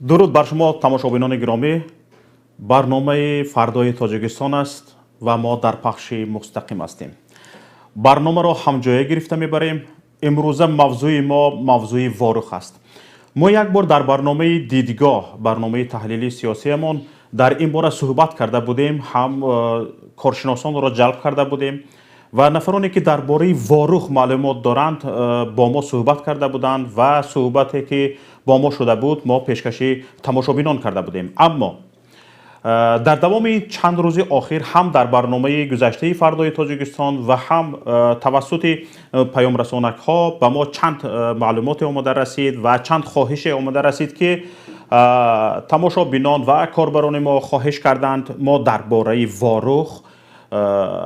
درود بر شما تماشابینان گرامی. برنامه فردای تاجیکستان است و ما در پخش مستقیم هستیم. برنامه را همجایه گرفته میبریم. امروز موضوع ما موضوع واروخ است. ما یک بار در برنامه دیدگاه، برنامه تحلیلی سیاسی من در این باره صحبت کرده بودیم. هم کارشناسان را جلب کرده بودیم و نفرانی که درباره واروخ معلومات دارند با ما صحبت کرده بودند و صحبتی که با ما شده بود ما پیشکشی تماشابینان کرده بودیم. اما در دوام چند روز اخیر هم در برنامه گذشته فردای تاجیکستان و هم توسط پیام رسانک ها به ما چند معلومات آمده رسید و چند خواهش آمده رسید که تماشابینان و کاربران ما خواهش کردند ما درباره واروخ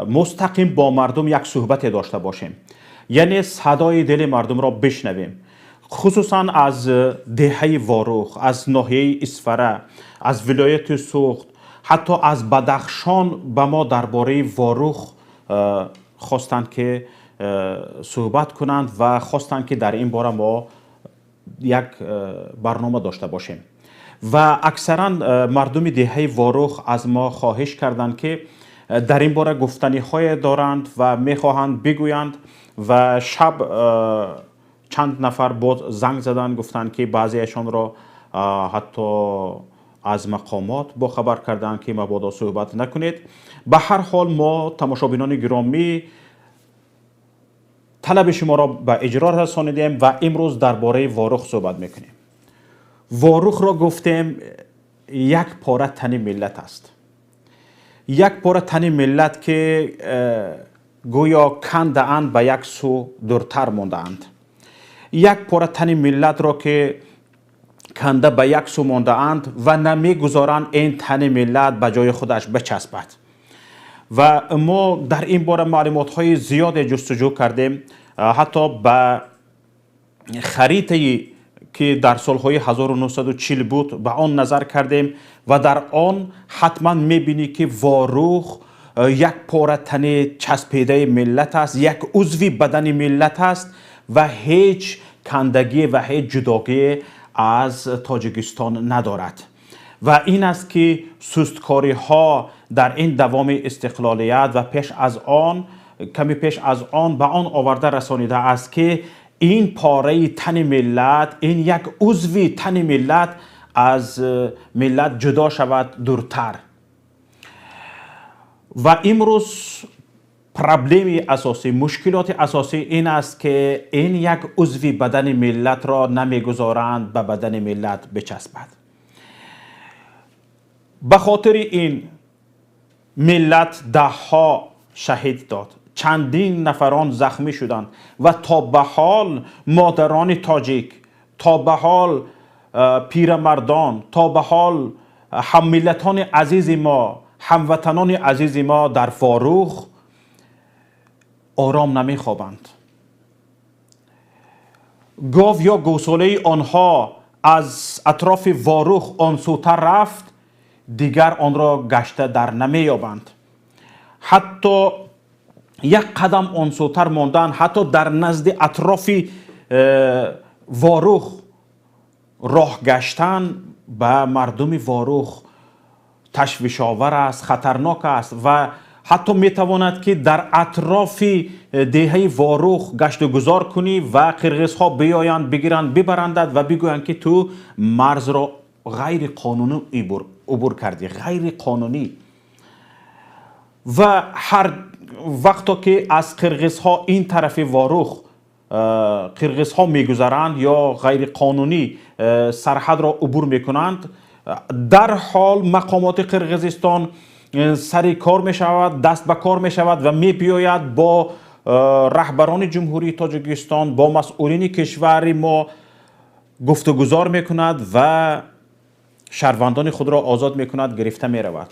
مستقیم با مردم یک صحبت داشته باشیم، یعنی صدای دل مردم را بشنویم، خصوصا از دهه واروخ، از ناحیه اسفره، از ولایت سوخت، حتی از بدخشان به ما درباره واروخ خواستند که صحبت کنند و خواستند که در این باره ما یک برنامه داشته باشیم. و اکثرا مردم دهه واروخ از ما خواهش کردند که در این باره گفتنی های دارند و میخواهند بگویند و شب چند نفر باز زنگ زدن گفتند که بعضیشان را حتی از مقامات با خبر کردند که مبادا صحبت نکنید. به هر حال ما تماشابینان گرامی طلب شما را به اجرا رسانیدیم و امروز درباره واروخ صحبت میکنیم. واروخ را گفتیم یک پاره تنی ملت است، یک پاره تنی ملت که گویا کنده اند به یک سو دورتر مانده اند، یک پاره تنی ملت را که کنده به یک سو مانده اند و نمیگذارند این تنی ملت به جای خودش بچسبد. و ما در این باره معلومات های زیاد جستجو کردیم، حتی به خریطی که در سالهای 1940 بود به آن نظر کردیم و در آن حتما میبینی که واروخ یک پاره تن چسبیده ملت است، یک عضوی بدن ملت است و هیچ کندگی و هیچ جداگی از تاجیکستان ندارد. و این است که سستکاری ها در این دوام استقلالیت و پیش از آن کمی پیش از آن به آن آورده رسانیده است که این پاره تن ملت، این یک عضوی تن ملت از ملت جدا شود دورتر. و امروز پرابلمی اساسی، مشکلات اساسی این است که این یک عضوی بدن ملت را نمیگذارند به بدن ملت بچسبد. به خاطر این ملت ده ها شهید داد، چندین نفران زخمی شدند و تا به حال مادران تاجیک، تا به حال پیرمردان، تا به حال همملتان عزیز ما، هموطنان عزیز ما در واروخ آرام نمیخوابند. گاو یا گوساله آنها از اطراف واروخ آن سوتر رفت، دیگر آن را گشته در نمییابند. حتی یک قدم آن سوتر ماندن، حتی در نزد اطراف واروخ راه گشتن به مردم واروخ تشویش آور است، خطرناک است و حتی میتواند که در اطراف دهه واروخ گشت و گذار کنی و قرقیز ها بیایند بگیرند ببرندد و بگویند که تو مرز را غیر قانونی عبور کردی، غیر قانونی. و هر وقتا که از قرقیز ها این طرف واروخ قرقیز ها میگذرند یا غیر قانونی سرحد را عبور میکنند، در حال مقامات قرقیزستان سر کار می شود، دست به کار می شود و می بیاید با رهبران جمهوری تاجیکستان، با مسئولین کشور ما گفتگوزار می کند و شهروندان خود را آزاد می کند، گرفته می رود.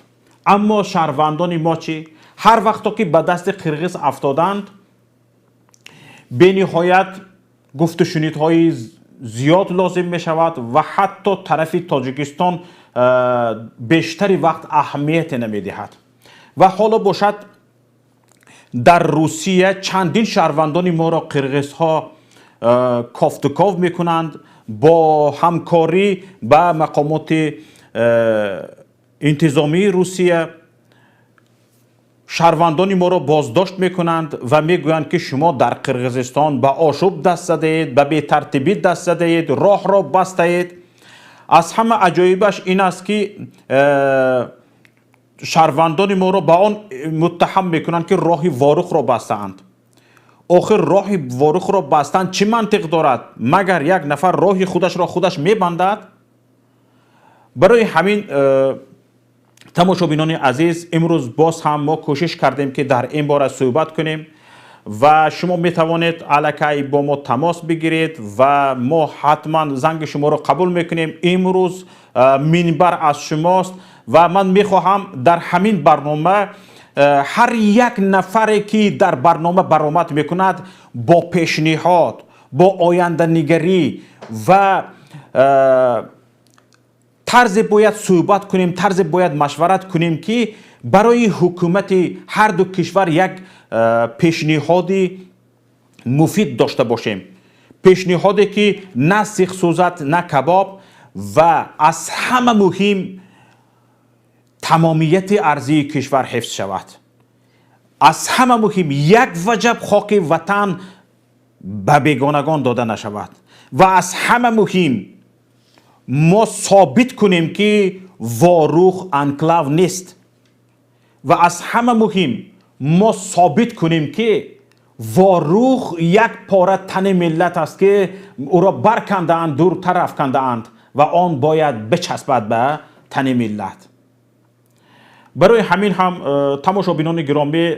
اما شهروندان ما چی؟ هر وقتا که به دست قرقیز افتادند به نهایت گفت و شنیدهای زیاد لازم می شود و حتی طرف تاجیکستان بیشتری وقت اهمیت نمی دهد. و حالا باشد در روسیه چندین شهروندان ما را قرقیزها کاف تو کاف می کنند با همکاری با مقامات انتظامی روسیه شهروندان ما را بازداشت میکنند و میگویند که شما در قرقیزستان به آشوب دست زدید، به بی‌ترتیبی دست زدید، راه را بستید. از همه عجایبش این است که شهروندان ما را به آن متهم میکنند که راه واروخ را بستند. آخر راه واروخ را بستند چه منطق دارد؟ مگر یک نفر راه خودش را خودش میبندد؟ برای همین تماشابینان عزیز، امروز باز هم ما کوشش کردیم که در این باره صحبت کنیم و شما می توانید الکی با ما تماس بگیرید و ما حتما زنگ شما را قبول میکنیم. امروز منبر از شماست و من میخواهم در همین برنامه هر یک نفری که در برنامه برآمد میکند با پیشنهاد، با آینده نگری و طرز باید صحبت کنیم، طرز باید مشورت کنیم که برای حکومت هر دو کشور یک پیشنهادی مفید داشته باشیم. پیشنهادی که نه سیخ سوزد نه کباب و از همه مهم تمامیت ارضی کشور حفظ شود. از همه مهم یک وجب خاک وطن به بیگانگان داده نشود و از همه مهم ما ثابت کنیم که واروخ انکلاو نیست و از همه مهم ما ثابت کنیم که واروخ یک پاره تن ملت است که او را برکنده اند، دورتر افکنده اند و آن باید بچسبد به تن ملت. برای همین هم تماشابینان گرامی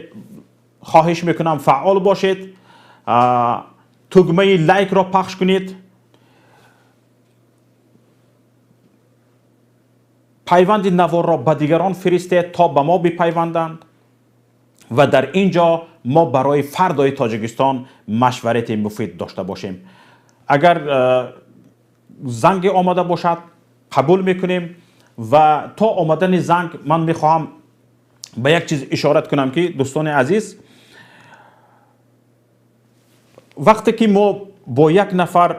خواهش میکنم فعال باشید، تگمه لایک را پخش کنید، پیوند نوار را به دیگران فرستید تا به ما بپیوندند و در اینجا ما برای فردای تاجیکستان مشورت مفید داشته باشیم. اگر زنگ آمده باشد قبول میکنیم و تا آمدن زنگ من میخواهم به یک چیز اشارت کنم که دوستان عزیز، وقتی که ما با یک نفر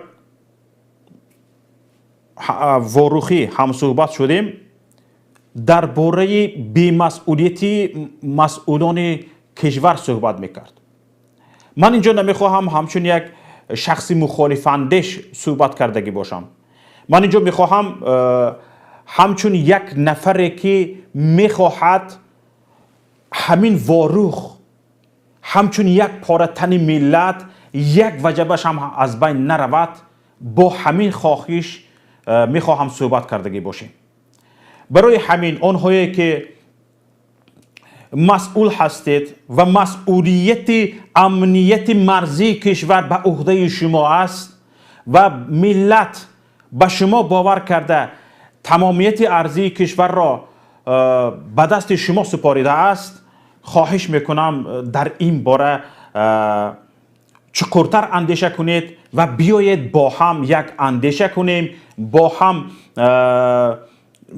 واروخی هم صحبت شدیم درباره بی‌مسئولیتی مسئولان کشور صحبت میکرد. من اینجا نمیخواهم همچون یک شخصی مخالف اندیش صحبت کردگی باشم. من اینجا میخواهم همچون یک نفری که میخواهد همین واروخ همچون یک پاره تن ملت یک وجبش هم از بین نرود، با همین خواهش میخواهم صحبت کردگی باشیم. برای همین آنهایی که مسئول هستید و مسئولیت امنیت مرزی کشور به عهده شما است و ملت به شما باور کرده تمامیت ارضی کشور را به دست شما سپاریده است، خواهش میکنم در این باره چقدرتر اندیشه کنید و بیایید با هم یک اندیشه کنیم، با هم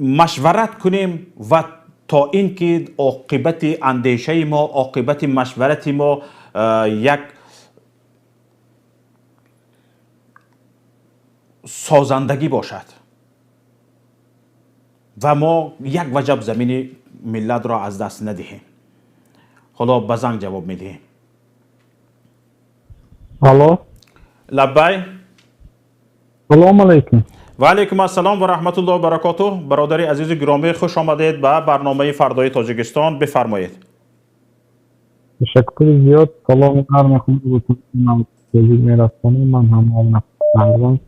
مشورت کنیم و تا اینکه عاقبت اندیشه ما، عاقبت مشورت ما یک سازندگی باشد و ما یک وجب زمین ملت را از دست ندهیم. حالا به زنگ جواب میدهیم. الو، لبای. سلام علیکم. و علیکم السلام و رحمت الله و برکاته. برادر عزیز گرامی، خوش آمدید به برنامه فردای تاجیکستان. بفرمایید. تشکر زیاد. سلام هر میخوام بکنم توضیح میرسونم. من هم اون نظرم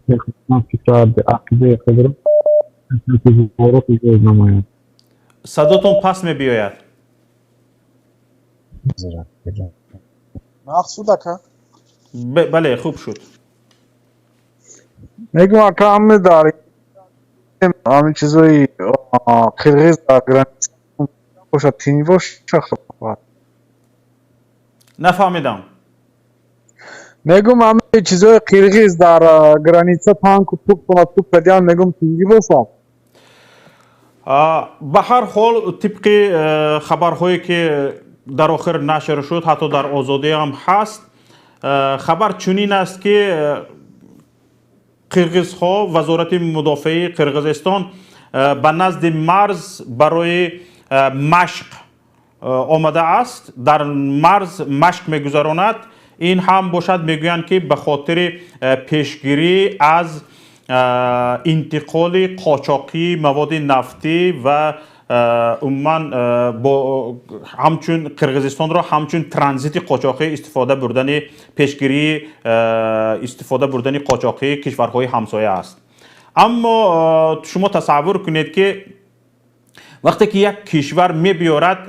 میخوام فکر به عقیده خودم که واروخ ایجاد نماید. صداتون پس میبیاید. مقصود اکا؟ بله خوب شد. میگم اکا همه داریم همین چیزایی قرقیز در گرانیت باشد تینی باشه خواهد. نفهمیدم. میگم همه چیزای قرقیز در گرانیت تانک و توپ پدیان میگم تینی باشد. به هر حال طبق خبرهایی که در آخر نشر شد، حتی در آزادی هم هست، خبر چنین است که قرغزها وزارت مدافع قرغزستان به نزد مرز برای مشق آمده است. در مرز مشق میگذراند. این هم باشد میگویند که به خاطر پیشگیری از انتقال قاچاقی مواد نفتی و عموما با همچون قرغزستان را همچون ترانزیت قاچاقی استفاده بردن پیشگیری استفاده بردن قاچاقی کشورهای همسایه است. اما شما تصور کنید که وقتی که یک کشور می بیارد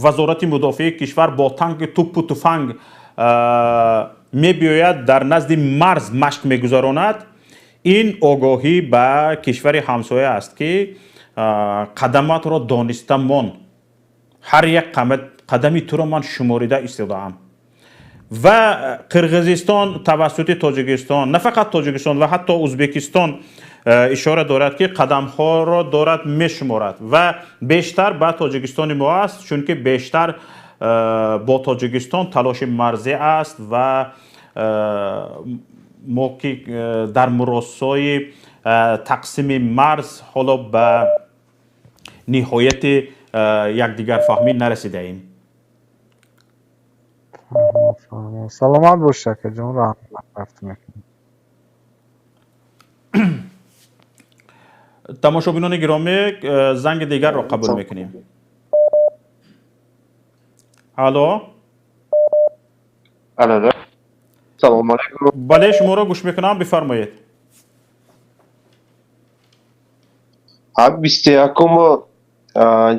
وزارت مدافع کشور با تانک توپ و تفنگ می بیاید در نزد مرز مشق می گذراند، این آگاهی به کشور همسایه است که قدمات را دانسته من هر یک قدمی تو را من شماریده ایستادم و قرغزستان توسط تاجیکستان، نه فقط تاجیکستان و حتی ازبکستان اشاره دارد که قدم ها را دارد می شمارد و بیشتر به تاجیکستان ما است، چون که بیشتر با تاجیکستان تلاش مرزی است و ما که در مراسای تقسیم مرز حالا به نهایت یکدیگر فهمی نرسیده ایم. سلامت باش شکر جان، رفت میکنم. تماشابینان گرامی زنگ دیگر را قبول میکنیم. الو. الو. سلام علیکم. بله شما را گوش میکنم، بفرمایید. اب 21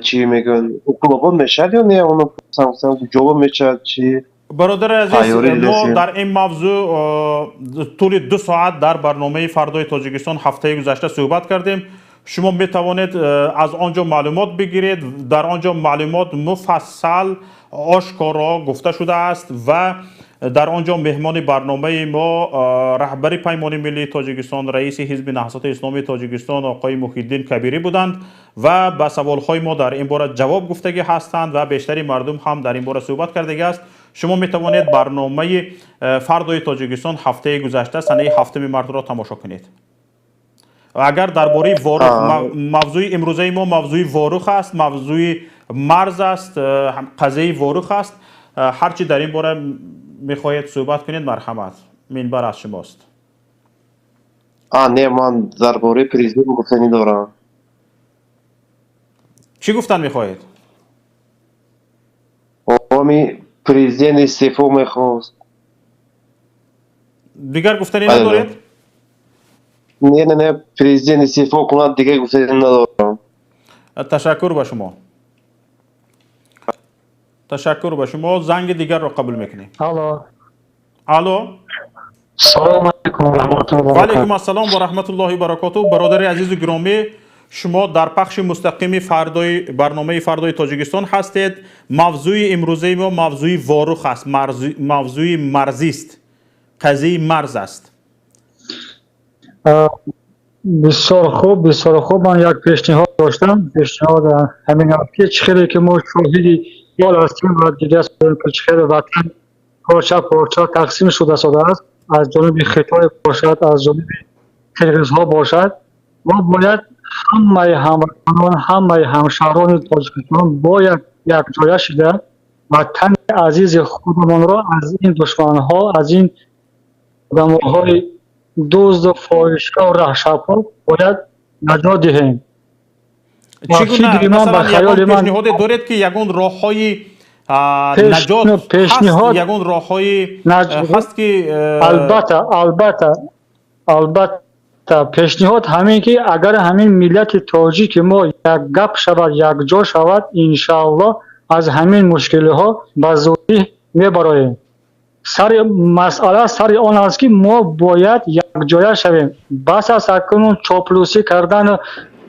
چی میگن اوکلاباد میشد یا نه؟ اونو سامسونگ جواب میشد چی؟ برادر عزیز، ما در این موضوع طول 2 ساعت در برنامه فردای تاجیکستان هفته گذشته صحبت کردیم. شما می توانید از آنجا معلومات بگیرید. در آنجا معلومات مفصل آشکارا گفته شده است و در آنجا مهمان برنامه ما رهبر پیمان ملی تاجیکستان، رئیس حزب نهضت اسلامی تاجیکستان آقای محی‌الدین کبیری بودند و به سوالهای ما در این باره جواب گفتگی هستند و بیشتری مردم هم در این باره صحبت کرده است. شما می توانید برنامه فردای تاجیکستان هفته گذشته سنه 7 مارس را تماشا کنید. اگر درباره واروخ، موضوع امروزه ما موضوع واروخ است، موضوع مرز است، قضیه واروخ است. هرچی در این باره میخواهید صحبت کنید مرحمت، منبر از شماست. نه، من درباره پرزیدنت گفتنی دارم. چی گفتن میخواهید؟ می پرزیدنت استعفا میخواست. دیگر گفتنی ندارید؟ نه پرزیدنت استعفا کند، دیگه گفتنی ندارم. تشکر به شما. تشکر به شما. زنگ دیگر را قبول میکنیم. الو. سلام علیکم و رحمت الله و برکاته. علیکم السلام و رحمت الله و برکاته. برادر عزیز و گرامی، شما در پخش مستقیم برنامه فردای تاجیکستان هستید. موضوع امروزه ما موضوع واروخ است، موضوع مرزی است، قضیه مرز است. بسیار خوب. من یک پیشنهاد داشتم. پیشنهاد همین است که چخیلی که ما شاهدی یال هستیم و دیده است که چخیل وطن پارچه تقسیم شده است. از جانب خطای باشد، از جانب قرغزها باشد. ما باید همه هموطنان، همه همشهران تاجیکستان باید یک جای شده وطن عزیز خودمان را از این دشمنها، از این آدمهای دزد و فاحشه و رهشت‌ها باید نجات دهیم. چگونه مثلا یگان پیشنهاد دارید که یگان راه‌های نجات هست، یگان راه‌های هست که البته پیشنهاد همین که اگر همین ملت تاجیک ما یک گپ شود، یک جا شود، انشاءالله از همین مشکل‌ها به زودی میبراییم. سر آن است که ما باید یک جای شویم. بس است اکنون چاپلوسی کردن،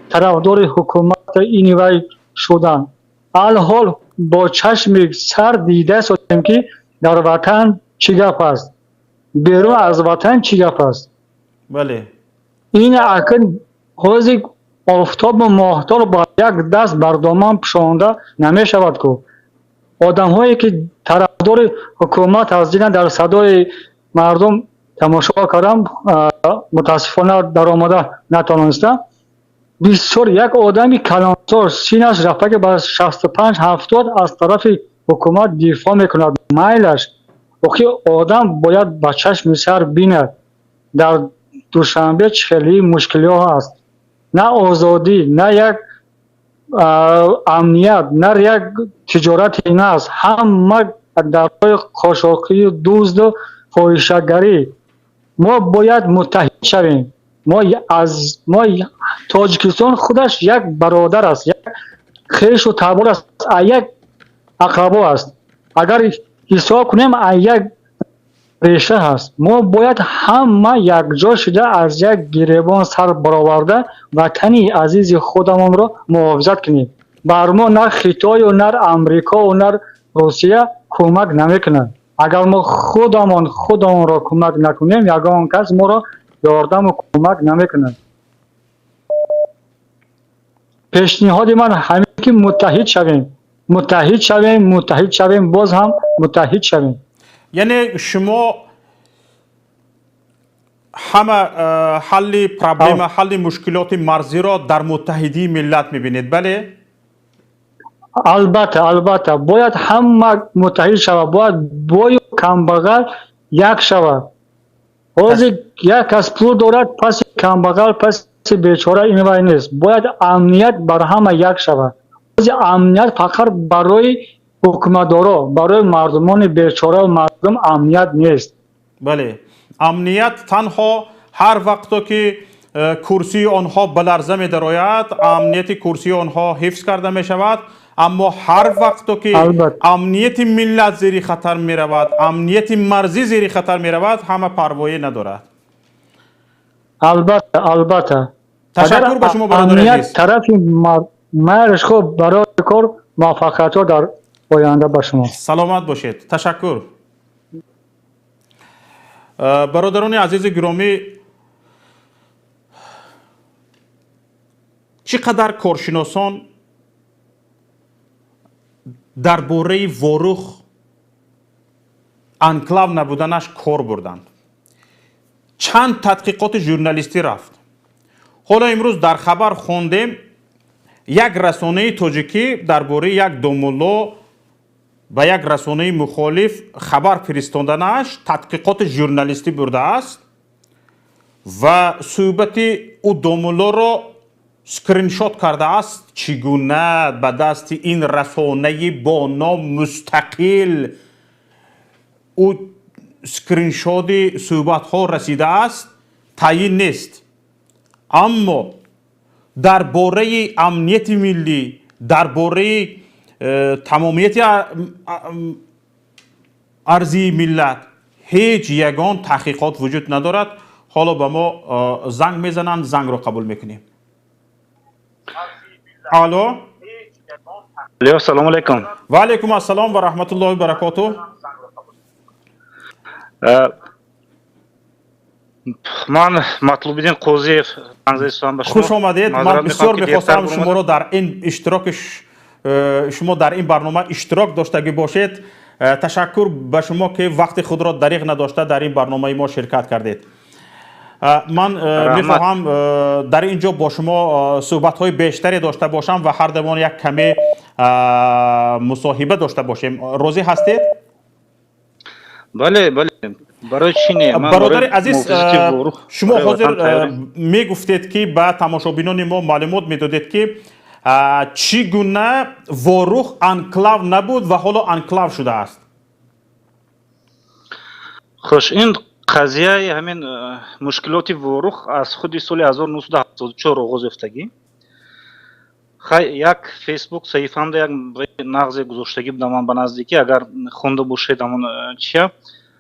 طرفدار حکومت اینوی شدن. الحال با چشم سر دیده شدیم که در وطن چی گپ است، بیرون از وطن چی گپ است. بله. این اکن حوزی آفتاب و ماهتار با یک دست بردامن پشانده نمی شود که آدم هایی که طرفدار حکومت هستند در صدای مردم тамошо кардам, мутаассифона даромада натонистам. Бисёр як одами калонсор синаш рафта ки ба 65-70 аз тарафи ҳукумат дифоъ мекунад. Майлаш охи одам бояд ба чашми сар бинад. Дар Душанбе чхели мушкилиҳо ҳаст. На озодӣ, на як амният, на як тиҷорати наст. Ҳама дар роҳи қошоқию дузду фоҳишагарӣ. Мо бояд муттаҳид шавем. мо Тоҷикистон худаш як бародар аст, як хешу табор аст, як ақрабо аст. Агар ҳисоб кунем як реша ҳаст. Мо бояд ҳама якҷо шуда аз як гиребон сар бароварда ватани азизи худамонро муҳофизат кунем. Бар мо на Хитою, на Амрикову, на Русия кӯмак намекунад. Агар мо худамонро кӯмак накунем, ягон кас моро ёрдаму кӯмак намекунад. пешниҳоди ман ҳамин ки муттаҳид шавем, боз ҳам муттаҳид шавем. яъне шумо ҳама ҳалли проблема, ҳалли мушкилоти марзиро дар муттаҳидии миллат мебинед, бале? албатта бояд ҳама муттаҳид шавад, бояд бою камбағал як шавад. ҳозир як кас пул дорад, паси камбағал, паси бечора инвай нест. Бояд амният бар ҳама як шавад. ҳозир амният фақат барои ҳукуматдоро, барои мардумони бечора мардум амният нест. бале, амният танҳо ҳар вақто ки курсии онҳо ба ларза медарояд, амнияти курсии онҳо ҳифз карда мешавад, аммо ҳар вақто ки амнияти миллат зери хатар меравад, амнияти марзӣ зери хатар меравад, ҳама парвоӣ надорад. албатта. ташаккур ба шумо бародари азиз. тарафи майлаш хуб барои кор муваффақиятҳо дар оянда ба шумо. саломат бошед. ташаккур. бародарони азизи гиромӣ, чӣ қадар коршиносон дар бораи Ворух анклав набуданаш кор бурданд. чанд тадқиқоти журналистӣ рафт. ҳоло имрӯз дар хабар хондем як расонаи тоҷикӣ дар бораи як домулло ба як расонаи мухолиф хабар фиристоданаш тадқиқоти журналистӣ бурдааст ва суҳбати ӯ домуллоро скриншот кардааст. чӣ гуна ба дасти ин расонаи бо ном мустақил ӯ скриншоти суҳбатҳо расидааст, таъин нест. аммо дар бораи амнияти миллӣ, дар бораи тамомияти арзии миллат ҳеҷ ягон таҳқиқот вуҷуд надорад. ҳоло ба мо занг мезананд, зангро қабул мекунем. алло, ассалому алайкум. ва алайкум ассалом ва раҳматуллоҳи ва баракоту. ман Матлубиддин Қозиев Анзаистон ба шумо. хуш омадед. ман бисёр мехостам шуморо дар ин иштироки шумо дар ин барнома иштирок доштагӣ бошед. ташаккур ба шумо ки вақти худро дариғ надошта дар ин барномаи мо ширкат кардед. ман мехоҳам дар ин ҷо бо шумо суҳбатҳои бештаре дошта бошам ва ҳардамон як каме мусоҳиба дошта бошем. розӣ ҳастед? бале, барои чӣ не? бародари азиз, шумо ҳозир мегуфтед ки ба тамошобинони мо маълумот медодед ки чӣ гуна Ворух анклав набуд ва ҳоло анклав шудааст. хуш, ин қазияи ҳамин мушкилоти Ворух аз худи соли 1974 оғоз ёфтагӣ. як фейсбук саҳифаамда як нағзе гузоштагӣ будам ман ба наздикӣ, агар хонда бошед ҳамон чия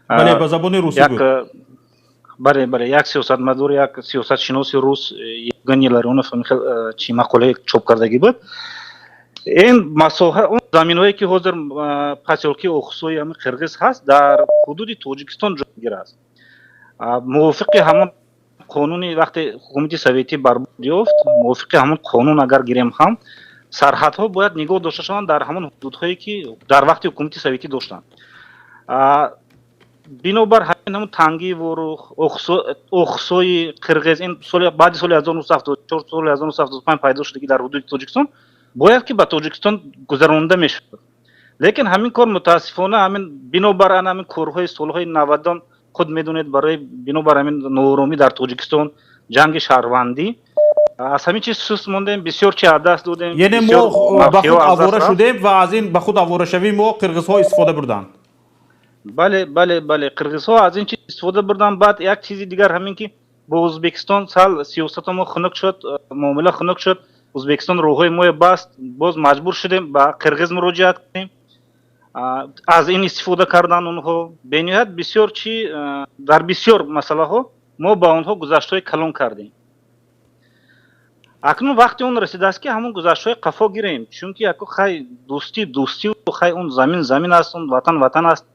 бале, ба забони русӣ буд. бале, як сиёсатмадор, як сиёсатшиноси рус Евгений Ларионов чӣ мақолаи чоп кардагӣ буд. ин масоҳа он заминҳое ки ҳозир посёлки Охусои ҳамин қирғиз ҳаст дар ҳудуди Тоҷикистон ҷойгир аст. мувофиқи ҳамон қонуни вақте ҳукумати советӣ барбод ёфт, мувофиқи ҳамон қонун агар гирем ҳам сарҳадҳо бояд нигоҳ дошта шаванд дар ҳамон ҳудудҳое ки дар вақти ҳукумати советӣ доштанд. бинобар ҳамин танги ворух оқсои қирғиз ин баъди соли 1974 соли 1975 пайдо шудагӣ дар ҳудуди тоҷикистон бояд ки ба тоҷикистон гузаронида мешуд. лекин ҳамин кор мутаассифона ҳамин бинобар ҳамин корҳои солҳои 90 худ медонед барои бинобар ҳамин нооромӣ дар тоҷикистон ҷанги шаҳрвандӣ аз ҳамин чиз суст мондем, бисёр чӣ аз даст додем. яъне мо ба худ авора шудем ва аз ин ба худ аворашавӣ мо қирғизҳо истифода бурданд. бале қирғизҳо аз ин чиз истифода бурданд. баъд як чизи дигар ҳамин ки бо ӯзбекистон сал сиёсати мо хунук шуд, муомила хунук шуд, ӯзбекистон роҳҳои мо баст, боз маҷбур шудем ба қирғиз муроҷиат кунем. аз ин истифода кардан онҳо бениҳоят бисёр чӣ дар бисёр масъалаҳо мо ба онҳо гузаштҳои калон кардем. акнун вақти он расидааст ки ҳамон гузаштҳои қафо гирем, чунки яко хай дӯстӣ хай он замин аст, он ватан аст.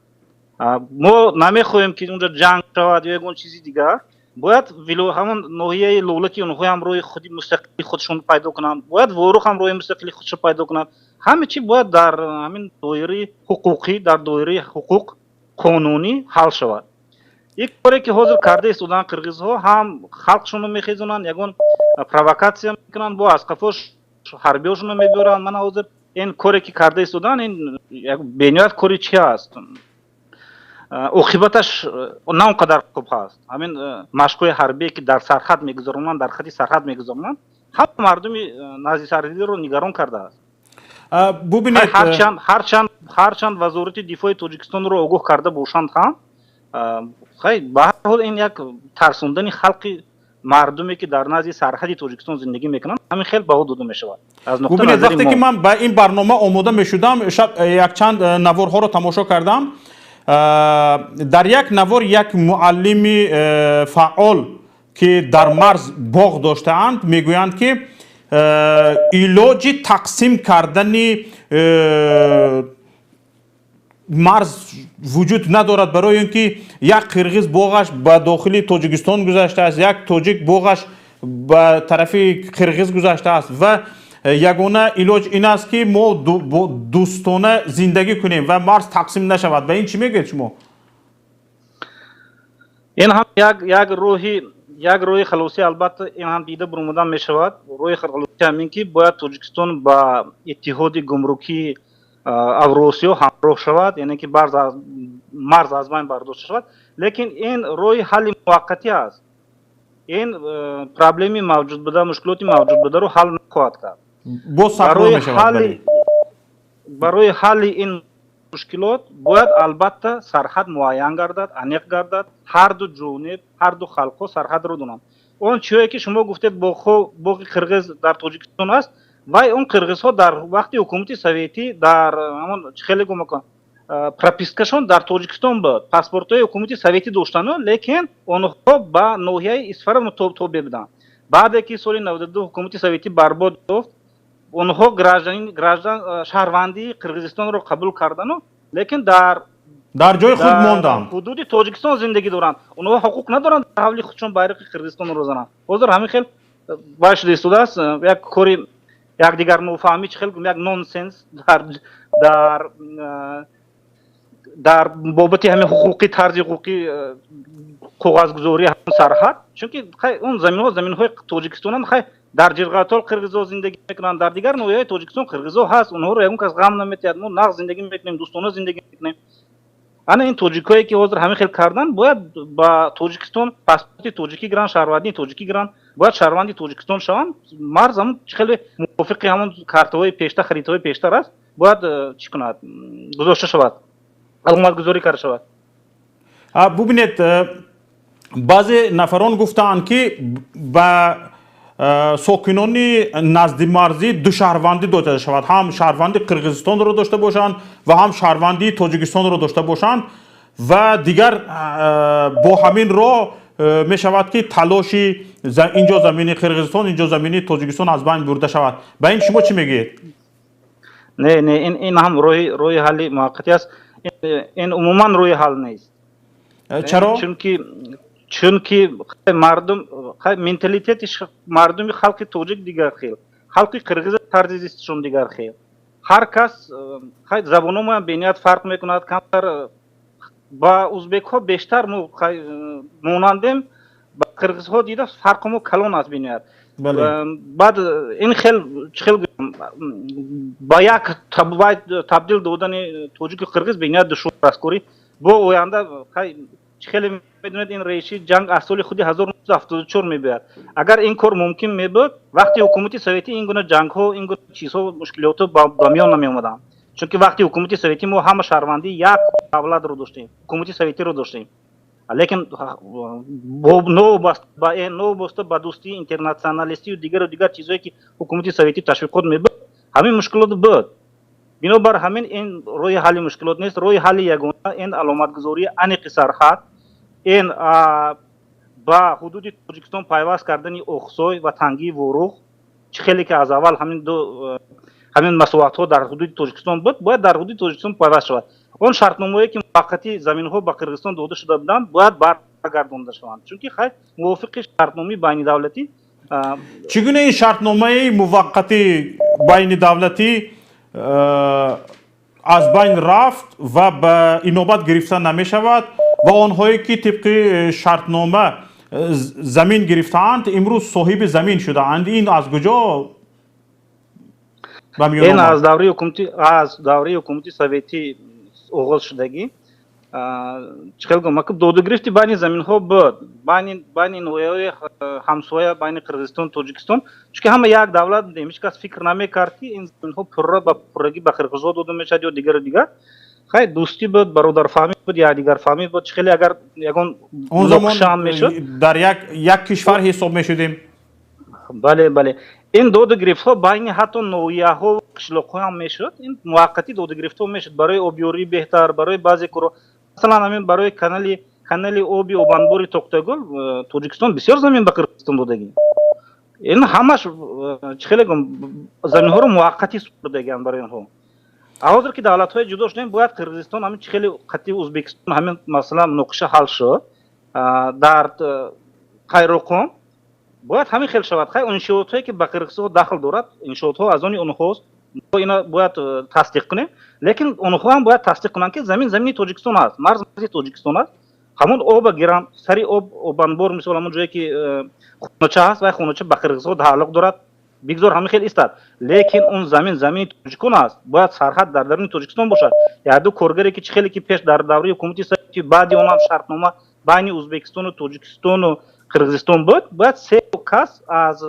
мо намехоҳем ки унҷо ҷанг шавад ё ягон чизи дигар. бояд ҳамон ноҳияи лолаки онҳо ҳам роҳи худи мустақили худшон пайдо кунанд, бояд ворух ҳам роҳи мустақили худшон пайдо кунад. ҳама чӣ бояд дар ҳамин доираи ҳуқуқӣ, дар доираи ҳуқуқ қонунӣ ҳал шавад. ин коре ки ҳозир карда истоданд қирғизҳо, ҳам халқшонро мехезонанд, ягон провокатсия мекунанд, бо аз қафош ҳарбиёшонро мебиёранд. мана ҳозир ин коре ки карда истоданд, ин бениҳоят кори чӣ аст? оқибаташ на он қадар хуб ҳаст. ҳамин машқҳои ҳарбие ки дар сарҳад мегузаронанд, дар хати сарҳад мегузаронанд, ҳама мардуми назди сарҳадиро нигарон кардааст. бубинед ҳарчанд вазорати дифои тоҷикистонро огоҳ карда бошанд ҳам, хай ба ҳар ҳол ин як тарсондани халқи мардуме ки дар назди сарҳади тоҷикистон зиндагӣ мекунанд, ҳамин хел баҳо дода мешавад. бубинед вақте ки ман ба ин барнома омода мешудам, шаб якчанд наворҳоро тамошо кардам. дар як навор як муаллими фаъол ки дар марз боғ доштаанд мегӯянд ки илоҷи тақсим кардани марз вуҷуд надорад, барои он ки як қирғиз боғаш ба дохили тоҷикистон гузаштааст, як тоҷик боғаш ба тарафи қирғиз гузаштааст ва ягона илоҷ ин аст ки мо дӯстона зиндагӣ кунем ва марз тақсим нашавад. ба ин чӣ мегӯед шумо? ин ҳам як роҳи халосӣ, албатта ин ҳам дида буромадан мешавад. роҳи халосӣ ҳамин ки бояд тоҷикистон ба иттиҳоди гумрукии авросиё ҳамроҳ шавад, яъне ки марз аз байн бардошта шавад. лекин ин роҳи ҳалли муваққатӣ аст. ин проблеми мавҷуд буда, мушкилоти мавҷуд бударо ҳал нахоҳад кард. барои ҳалли ин мушкилот бояд албатта сарҳад муайян гардад, аниқ гардад. ҳар ду ҷониб, ҳар ду халқҳо сарҳадро донанд. он чиҳое ки шумо гуфтед боғи қирғиз дар тоҷикистон аст, вай он қирғизҳо дар вақти ҳукумати советӣ дар ҳамон хеле гумакон пропискашон дар тоҷикистон буд, паспортҳои ҳукумати советӣ доштану, лекин онҳо ба ноҳияи Исфара тобе буданд. баъде ки соли 92 ҳукумати советӣ барбод ёфт, онҳо граждан шаҳрвандии қирғизистонро қабул кардану, лекин дар ҷои худ монданд, ҳудуди тоҷикистон зиндагӣ доранд. онҳо ҳуқуқ надоранд дар ҳавли худшон байрақи қирғизистонро зананд. ҳозир ҳамин хел баъд шуда истодааст, як кори якдигар нофаҳмӣ чӣ хел як нонсенс дар бобати ҳамин ҳуқуқи тарзи ҳуқуқи коғазгузории ҳамон сарҳад, чунки он заминҳои тоҷикистонанд, хай дар ҷирғатол қирғизҳо зиндагӣ мекунанд, дар дигар ноҳияҳои тоҷикистон қирғизҳо ҳаст, онҳоро ягон кас ғам наметиҳад. мо нағз зиндагӣ мекунем, дӯстона зиндагӣ мекунем. ана ин тоҷикое ки ҳозир ҳамин хел кардан, бояд ба тоҷикистон паспорти тоҷикӣ гиранд, шаҳрвандии тоҷикӣ гиранд, бояд шаҳрванди тоҷикистон шаванд. марз ҳамон чӣ хеле мувофиқи ҳамон картаҳои пештар, харитаҳои пештар аст, бояд чӣ кунад, гузошта шавад, аломатгузорӣ карда шавад. бубинед, баъзе нафарон гуфтаанд ки ба сокинони назди марзӣ ду шаҳрвандӣ дода шавад, ҳам шаҳрванди қирғизистонро дошта бошанд ва ҳам шаҳрвандии тоҷикистонро дошта бошанд ва дигар бо ҳамин роҳ мешавад ки талоши инҷо замини қирғизистон, инҷо замини тоҷикистон аз байн бурда шавад. ба ин шумо чӣ мегӯед? не ин ҳам роҳи ҳалли муваққатӣ аст. ин умуман роҳи ҳал нест. чаро? чунки мардум менталитети мардуми халқи тоҷик дигар хел, халқи қирғиз тарзи зистишон дигар хел. ҳар кас забонҳоам бениҳоят фарқ мекунад. камтар با ازبک ها بیشتر مونندیم، با قرغیز ها دیده فرق ما کلان است بینید. بله. بعد این خیل با یک تبدیل دادن توجیک قرغیز بینید دشوار است کوری با آینده خیلی میدونید این رئیسی جنگ اصل خودی 1974 میبود. اگر این کار ممکن میبود وقتی حکومت سوویتی این گونه جنگ ها این گونه چیزها مشکلات با میان نمی اومدن. چون که وقتی حکومت سوویتی ما همه شهروندی یک دولت رو داشتیم، حکومت سوویتی رو داشتیم، لیکن نو بسته با دوستی اینترنشنالیستی و دیگر چیزایی که حکومت سوویتی تشویقات میبود همین مشکلات بود. بنابر همین این روی حل مشکلات نیست، روی حل یگانه این علامت گذاری انیق سرحد، این با حدود تاجیکستان پیوست کردن اقصای و تنگی وروح، خیلی که از اول همین مسئولیت ها در حدود تاجیکستان بود، باید در حدود تاجیکستان پیوست شود. اون شرطنامه‌ای که موقتی زمین ها با قرغیزستان داده شده بودند باید برگردانده شوند، چون که خیلی موافق شرطنامه بین دولتی. چگونه این شرطنامه موقتی بین دولتی از بین رفت و به اینوبت گرفته نمی شود و آنهایی که طبق شرطنامه زمین گرفتند امروز صاحب زمین شده اند؟ این از کجا این از دوره حکومتی سوویتی آغاز شدگی. چخیل گم مکب دو گرفتی بین زمین ها بود، بین نوعی همسایه بین قرغیزستان تاجیکستان، چون همه یک دولت بودیم، هیچ کس فکر نمی‌کرد که این زمین ها پرگی به قرغیزها داده میشد یا دیگر. خیلی دوستی بود، برادر فامیل بود یا دیگر فامیل بود. خیلی اگر یگان اون زمان در یک کشور حساب میشدیم. بله این دو گرفت ها بین حتی نوعیه ها و قشلاق ها هم میشد. این موقتی دو گرفت ها میشد برای آبیاری بهتر، برای بعضی کارا، مثلا همین برای کانال آبی اوبانبوری توختگل تاجیکستان بسیار زمین به قرغیزستان دادگی. این همش خیلی زمین ها رو موقتی سپردگی برای اینها. حاضر که دولت های جدا شدن باید قرغیزستان همین خیلی قطعی ازبکستان همین مثلا نقشه حل شد در قایرقم باید همین خیلی شود. خیلی انشاءات هایی که به قرغیزستان داخل دارد انشاءات ها از آن اونهاست، ما اینا باید تصدیق کنیم، لیکن اونها هم باید تصدیق کنن که زمین تاجیکستان است، مرز تاجیکستان است. همون آب گرم سری اوبانبور مثلا همون جایی که خونچه هست و خونچه به قرغیزستان تعلق دارد بگذار همین خیلی است، لیکن اون زمین تاجیکستان است، باید سرحد در درون تاجیکستان باشد. یا دو کارگری که خیلی که پیش در دوره حکومتی سوویتی بعد اون هم شرطنامه بین ازبکستان و تاجیکستان و قرغیزستان بود، باید سه کس از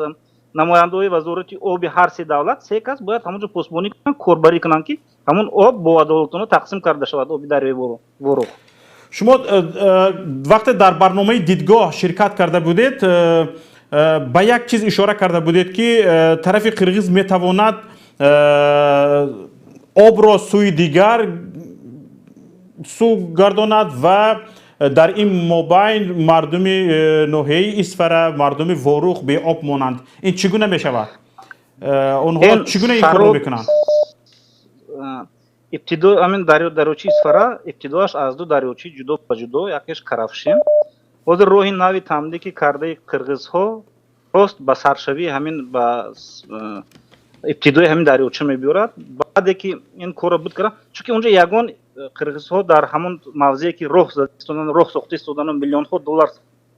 نماینده‌های وزارت آب هر سه دولت سه کس باید همونجا پاسبانی کنن، کاربری کنن که همون آب با عدالتانه تقسیم کرده شود، آب دریای وروح. شما وقتی در برنامه دیدگاه شرکت کرده بودید به یک چیز اشاره کرده بودید که طرف قرغیز میتواند آب را سوی دیگر سو گرداند و در این مابین مردم نوحه اسفره، مردم وروح به آب مانند. این چگونه می شود؟ اونها چگونه این کارو میکنند؟ ابتدا همین دریاچه اسفره ابتداش از دو دریاچه جدا به جدا، یکیش کرفشیم و در راه ناوی تمدید که کرده قرغیزها راست به سرشوی همین به ابتدای همین دریاچه میبرد. بعد که این کار بود کردن، چون که اونجا یگان قرغیزها در همون موضعی که راه ساخته سودان و میلیون ها دلار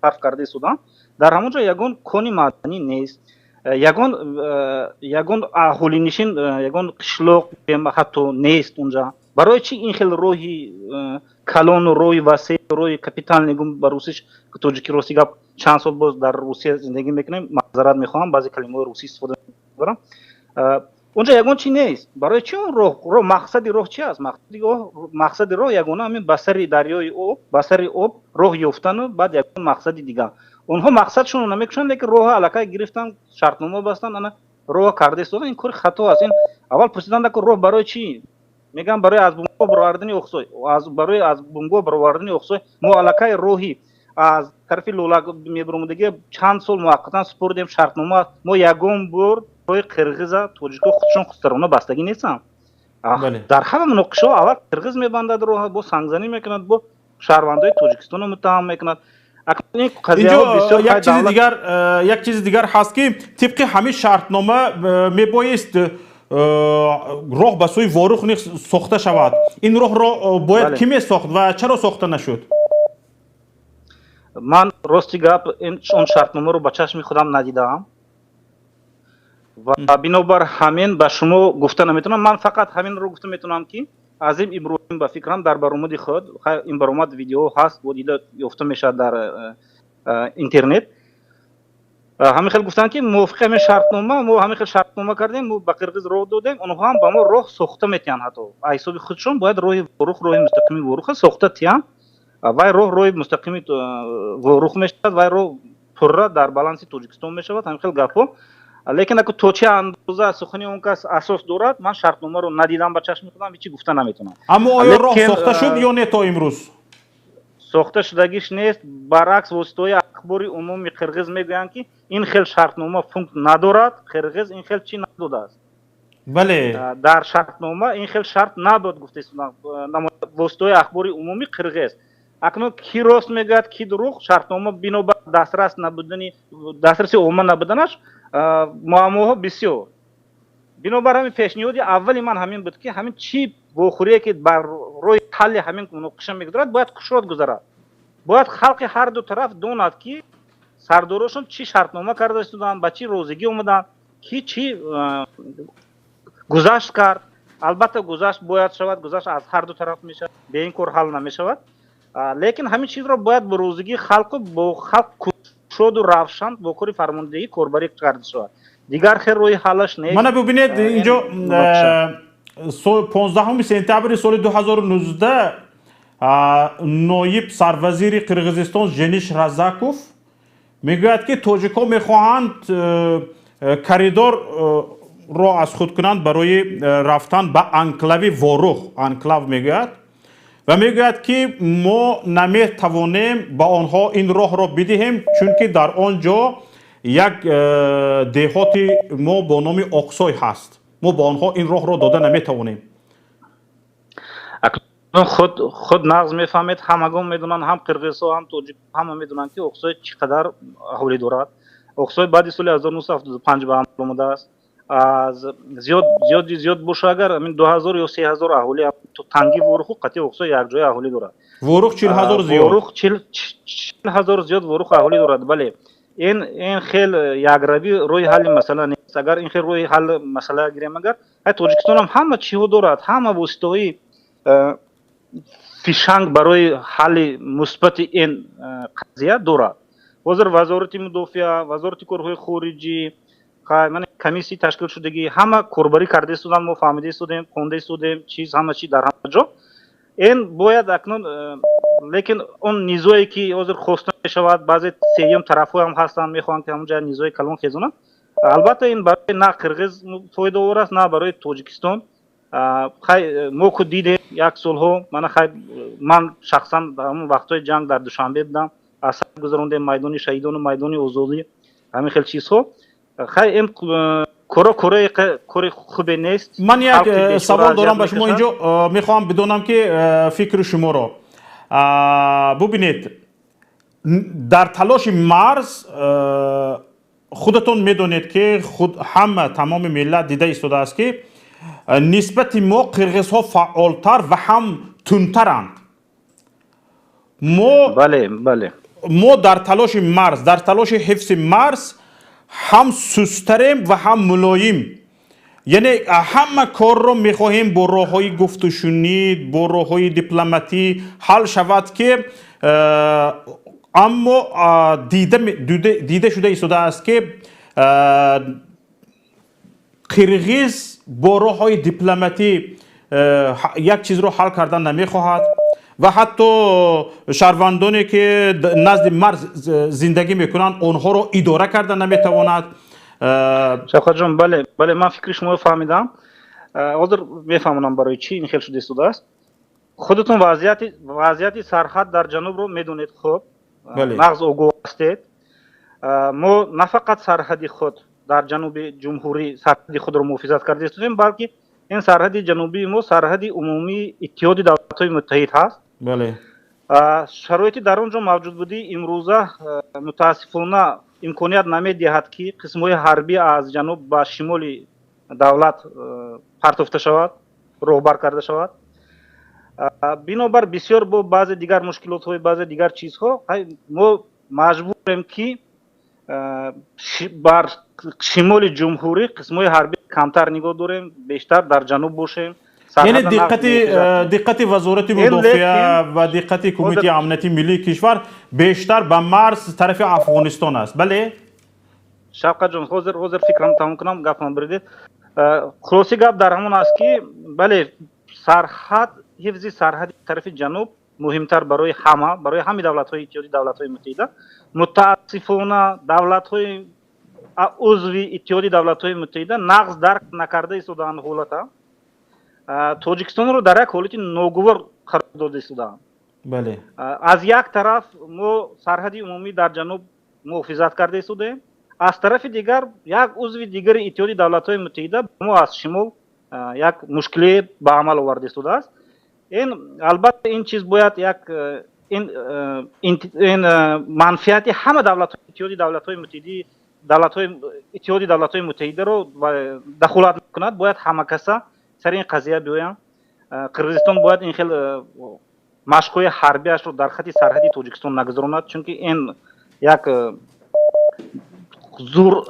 صرف کرده سودان، در همونجا یگان کانی معدنی نیست، یگان اهالی نشین، یگان قشلاق حتی نیست اونجا. برای چی این خیلی روحی کلان و روی وسیع روی کپیتال نگم به روسیش که توجیکی روسی گپ چند سال باز در روسیه زندگی میکنیم، معذرت میخوام بعضی کلمه روسی استفاده میکنم. اونجا یگان چی نیست. برای چی اون راه مقصد راه چی است؟ مقصد راه یگانه همین بسر دریای آب، بسر آب راه یافتن و بعد یگان مقصد دیگه. اونها مقصدشون رو نمیکشن، لیکن راه علاقه گرفتن، شرطنامه بستن، انا راه کرده است. این کار خطا است. این اول پرسیدن که راه برای چی؟ میگم برای از بونگو برآوردن اقصای، برای از بونگو برآوردن اقصای ما علاقه راهی از طرف لولا میبرم دیگه چند سال موقتا سپردیم شرطنامه. ما یگان بر روی قرغیز تاجیکا خودشون خسرونه بستگی نیستن. در همه مناقشه اول قرغیز میبندد راه با سنگزنی میکند، با شهروندای تاجیکستان رو متهم میکند. اینجا یک چیز دیگر هست که طبق همین شرطنامه میبایست роҳ ба сӯи ворух низ сохта шавад. Ин роҳро бояд ки месохт ва чаро сохта нашуд? ман рости гап он шартномаро ба чашми худам надидаам ва бинобар ҳамин ба шумо гуфта наметавонам. Ман фақат ҳаминро гуфта метавонам ки азим иброҳим ба фикрам дар баромади худ ин баромад видео ҳаст бо дида ёфта мешавад дар интернет. ҳамин хел гуфтанд ки мувофиқи ҳамин шартнома мо ҳамин хел шартнома кардем, мо ба қирғиз роҳ додем, онҳо ҳам ба мо роҳ сохта метиҳанд. ҳатто аз ҳисоби худшон бояд роҳи ворух роҳи мустақими воруха сохта тиҳанд. вай роҳ роҳи мустақими ворух мешавад, вай роҳ пора дар баланси Тоҷикистон мешавад. ҳамин хел гапҳо. лекин ако то чӣ андоза сухани он кас асос дорад, ман шартномаро надидам ба чашми худам, ҳеҷ чӣ гуфта наметавонам. Аммо оё роҳ сохта шуд ё не то имрӯз? сохта шудагиш нест. баръакс воситаҳои ахбори умуми қирғиз мегӯянд ки ин хел шартнома функт надорад. қирғиз ин хел чӣ надодааст. бале дар шартнома ин хел шарт набояд гуфта истоданд. воситаҳои ахбори умуми қирғиз. акнун ки рост мегӯяд ки дурӯғ, шартнома бинобар дастрasi омма набуданаш муаммоҳо бисёр. бинобар ҳамин пешниҳоди аввали ман ҳамин буд ки ҳамин чӣ вохӯрие ки бар роҳи ҳалли ҳамин муноқиша мегузарад бояд кушод гузарад. бояд халқи ҳар ду тараф донад ки сардорошон чӣ шартнома карда истоданд, ба чӣ розигӣ омаданд, ки чӣ гузашт кард. албатта гузашт бояд шавад, гузашт аз ҳар ду тараф мешавад, бе ин кор ҳал намешавад. лекин ҳамин чизро бояд бо розигии халқу бо халқ кушоду равшан бо кори фармондеҳӣ корбарӣ карда шавад. дигар хел роҳи ҳаллаш нест. мана бубинед инҷо 15 сентябри соли 2019 ноиб сарвазири Қирғизистон Жениш Разаков мегӯяд ки тоҷикҳо мехоҳанд коридорро аз худ кунанд барои рафтан ба анклави Ворух. анклав мегӯяд ва мегӯяд ки мо наметавонем ба онҳо ин роҳро бидиҳем, чунки дар он ҷо як деҳоти мо бо номи Оқсой ҳаст. мо ба онҳо ин роҳро дода наметавонем. худ нағз мефаҳмед, ҳамагон медонанд, ҳам қирғизҳо ҳам тоҷик ҳама медонанд ки Оқсой чӣ қадар аҳолӣ дорад. Оқсой баъди соли 1975 ба амал омадааст. зиёд боша агар 2000 ё 3000 аҳолӣ то танги Воруху қатъи Оқсой якҷоя аҳолӣ дорад. Ворух 40000 зиёд. Ворух 40000 зиёд Ворух аҳолӣ дорад. бале ин хел якравӣ роҳи ҳалли масъала нест. агар ин хел роҳи ҳалли масъала гирем, агар Тоҷикистон ҳам ҳама чиҳо дорад, ҳама воситаҳои фишанг барои ҳалли мусбати ин қазия дорад. ҳозир вазорати мудофиа, вазорати корҳои хориҷӣ, комиссияи ташкил шудагӣ ҳама корбарӣ карда истоданд. мо фаҳмида истодем, хонда истодем, чиз ҳама чӣ дар ҳама ҷо. ин бояд акнун лекин он низое ки ҳозир хоста мешавад, баъзе сеюм тарафҳо ҳам ҳастанд мехоҳанд ки ҳамон ҷо низои калон хезонанд. албатта ин барои на қирғиз фоидаовар аст, на барои Тоҷикистон. мо ку дидем як солҳо, ман шахсан ҳамон вақтҳои ҷанг дар Душанбе будам, асар гузарондем, майдони шаҳидону майдони озодӣ, ҳамин хел чизҳо. ин кори хубе нест. ман як савол дорам ба шумо инҷо, мехоҳам бидонам ки фикри шуморо. бубинед, дар талоши марз худатон медонед ки ҳама тамоми миллат дида истодааст ки нисбати мо қирғизҳо фаъолтар ва ҳам тунтаранд. мо дар талоши марз, дар талоши ҳифзи марз ҳам сустарем ва ҳам мулоим. яъне ҳама корро мехоҳем бо роҳҳои гуфтушунид, бо роҳҳои дипломатӣ ҳал шавад ки аммо дида шуда истодааст ки қирғиз бо роҳҳои дипломатӣ як чизро ҳал кардан намехоҳад ва ҳатто шаҳрвандоне ки назди марз зиндагӣ мекунанд онҳоро идора кардан наметавонад. шавкатҷон, бале ман фикри шуморо фаҳмидам. ҳозир мефаҳмонам барои чӣ ин хел шуда истодааст. худатон вазъияти сарҳад дар ҷанубро медонед хуб, нағз огоҳ ҳастед. мо на фақат сарҳади худ дар ҷануби ҷумҳурӣ сарҳади худро муҳофизат карда истодем, балки ин сарҳади ҷанубии мо сарҳади умумии иттиҳоди давлатҳои муттаҳид ҳаст. шароити дар он ҷо мавҷудбудӣ имрӯза мутаассифона имконият намедиҳад ки қисмҳои ҳарбӣ аз ҷануб ба шимоли давлат партофта шавад, роҳбар карда шавад. Бинобар бисёр бо баъзе дигар мушкилотҳои баъзе дигар чизҳо мо маҷбурем ки бар шимоли ҷумҳурӣ қисмҳои ҳарбӣ камтар нигоҳ дорем, бештар дар ҷануб бошем. یعنی دقت وزارت مدافعه و دقت کمیته امنیتی ملی کشور بیشتر به مرز طرف افغانستان است. بله شفقت جان حاضر فکرم تمام کنم گفتم بردید خلاصی گپ در همون است که بله سرحد حفظ سرحد طرف جنوب مهمتر برای همه دولت‌های اتحادیه دولت‌های متحده. متاسفانه دولت‌های عضو اتحادیه دولت‌های متحده نقض درک نکرده ایستادند حالتا توجیکستان رو در یک حالت ناگوار قرار داده ایستادند. بله از یک طرف ما سرحد عمومی در جنوب محافظت کرده ایستادیم، از طرف دیگر یک عضو دیگر اتحادیه دولت‌های متحده ما از شمال یک مشکلی به عمل آورده ایستاده است. البته این چیز باید یک این منفعت همه دولت‌های اتحادیه دولت‌های متحده رو دخالت می‌کند. باید همه کسا سر این قضیه بیاین. قرغیزستان باید این خیلی مشق‌های حربیش رو در خط سرحدی تاجیکستان نگذراند، چون که این یک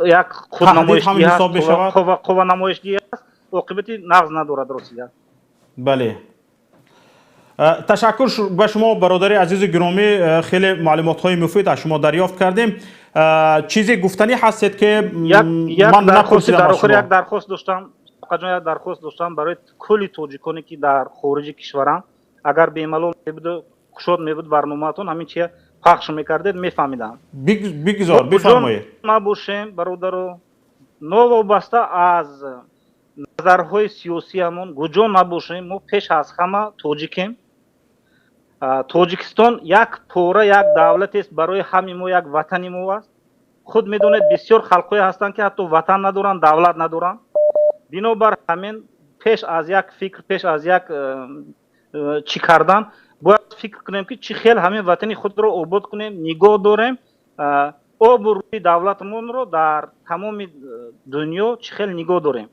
یک خودنمایشی است، قوا نمایشی است، عاقبتی نقض ندارد راسیه. بله تشکر به شما برادر عزیز گرامی، خیلی معلومات های مفید از شما دریافت کردیم. چیزی گفتنی هستید که من نپرسیدم از شما؟ یک درخواست داشتم برای کلی توجیکانی که در خارج کشورند، اگر به عمل میبود کشاد میبود برنامه‌تون همین چیه پخش میکردید میفهمیدم. بگذار بفرمایید. نباشیم برادر، نوابسته از نظرهای سیاسی همون گوجا نباشیم. ما پیش از همه تاجیکیم. تاجیکستان یک پورا یک دولت است، برای همه ما یک وطن ما است. خود میدونید بسیار خلق‌های هستند که حتی وطن ندارند، دولت ندارند. بنابر همین پیش از یک فکر، پیش از یک چی کردن باید فکر کنیم که چی خیلی همین وطن خود رو آباد کنیم، نگاه داریم آب روی دولتمون رو در تمام دنیا چی خیلی نگاه داریم.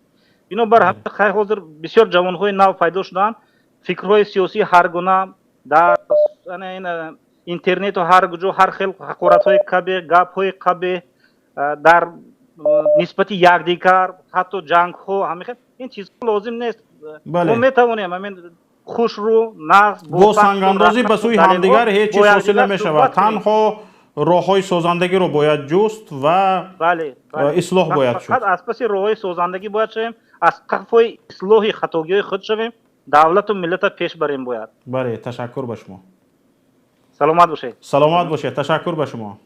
بنابر همین خیلی حاضر بسیار جوان‌های نو پیدا شدن، فکرهای سیاسی هر گونه در اینترنت و هر جا هر خیلی حقارت‌های کبیر، گپ‌های کبیر در نسبت یکدیگر، حتی جنگ‌ها، همین این چیزها لازم نیست. ما میتوانیم همین خوش رو نقض با سنگ‌اندازی به سوی همدیگر هیچ چیز حاصل نمی‌شود. تنها راه‌های سازندگی رو باید جست و اصلاح باید شد. فقط از پس راه‌های سازندگی باید شویم، از قفای اصلاح خطاگی‌های خود شویم، دولت و ملت پیش بریم باید. بله تشکر به شما. سلامت باشید. سلامت باشید. تشکر به شما.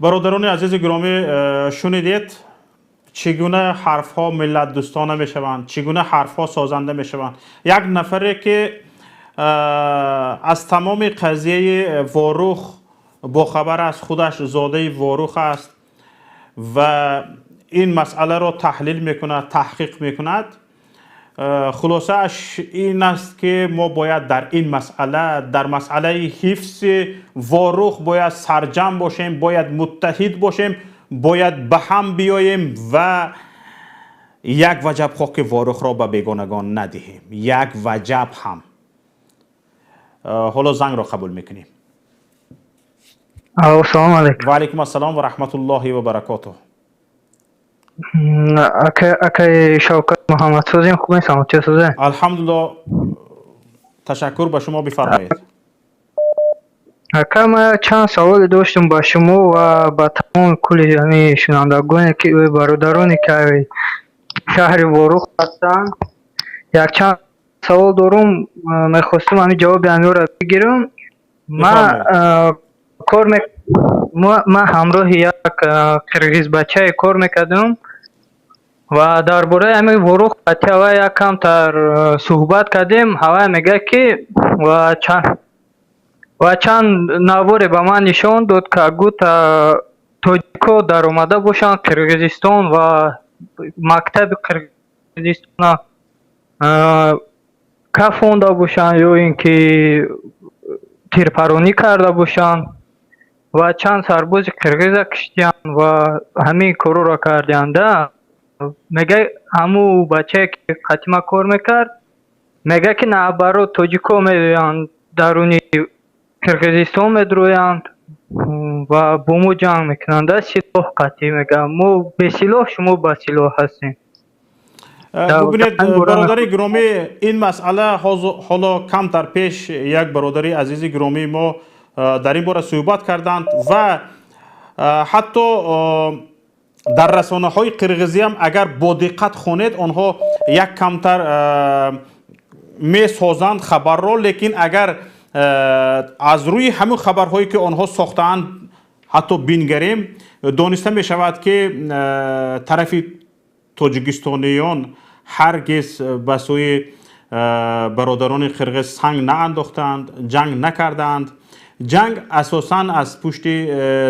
برادران عزیز گرامی، شنیدید چگونه حرف ها ملت دوستانه می شوند، چگونه حرف ها سازنده می شوند. یک نفره که از تمام قضیه واروخ با خبر است، خودش زاده واروخ است و این مسئله را تحلیل می کند، تحقیق می کند. خلاصه اش این است که ما باید در این مسئله، در مسئله حفظ واروخ باید سرجم باشیم، باید متحد باشیم، باید به هم بیاییم و یک وجب خاک واروخ را به بیگانگان ندهیم. یک وجب هم. حالا زنگ را قبول میکنیم. السلام علیکم. و علیکم السلام و رحمت الله و برکاته. اکای شوکت محمد سوزیم، خوب نیستم، چه سوزه؟ الحمدلله. تشکر به شما، بفرمایید. اکا ما چند سوال داشتم با شما و با تمام کلی همی شنوندگانی که برادرانی که شهر واروخ هستند. یک چند سوال دارم، میخواستم همین جواب آنها را بگیرم. ما همراه یک قرغیز بچه کار میکردم و درباره همین واروخ بچه و یک کم تر صحبت کردیم. هوا میگه که و چند نواری به من نشان داد که گوت تاجیکا در اومده باشن قرغیزستان و مکتب قرغیزستان کفونده باشن یا اینکه تیرپرانی کرده باشن و چند سرباز قرغیز کشتیان و همین کارو را کردند. میگه همو بچه که قطمه کار میکرد میگه که наоборот توجیکا میرویند درونی قرقیزستان میدرویند و با مو جنگ میکنند. سلاح قطعی میگه مو به سلاح شما با سلاح هستیم. ببینید برادری گرامی این مسئله حالا کمتر پیش یک برادری عزیز گرامی ما در این باره صحبت کردند و حتی در رسانه های قرقیزی هم اگر با دقت خونید آنها یک کمتر می سازند خبر را، لیکن اگر از روی همون خبرهایی که آنها ساختند حتی بینگریم دانسته می شود که طرف تاجیکستانیان هرگز به سوی برادران قرقیز سنگ نانداختند، جنگ نکردند. جنگ اساساً از پشت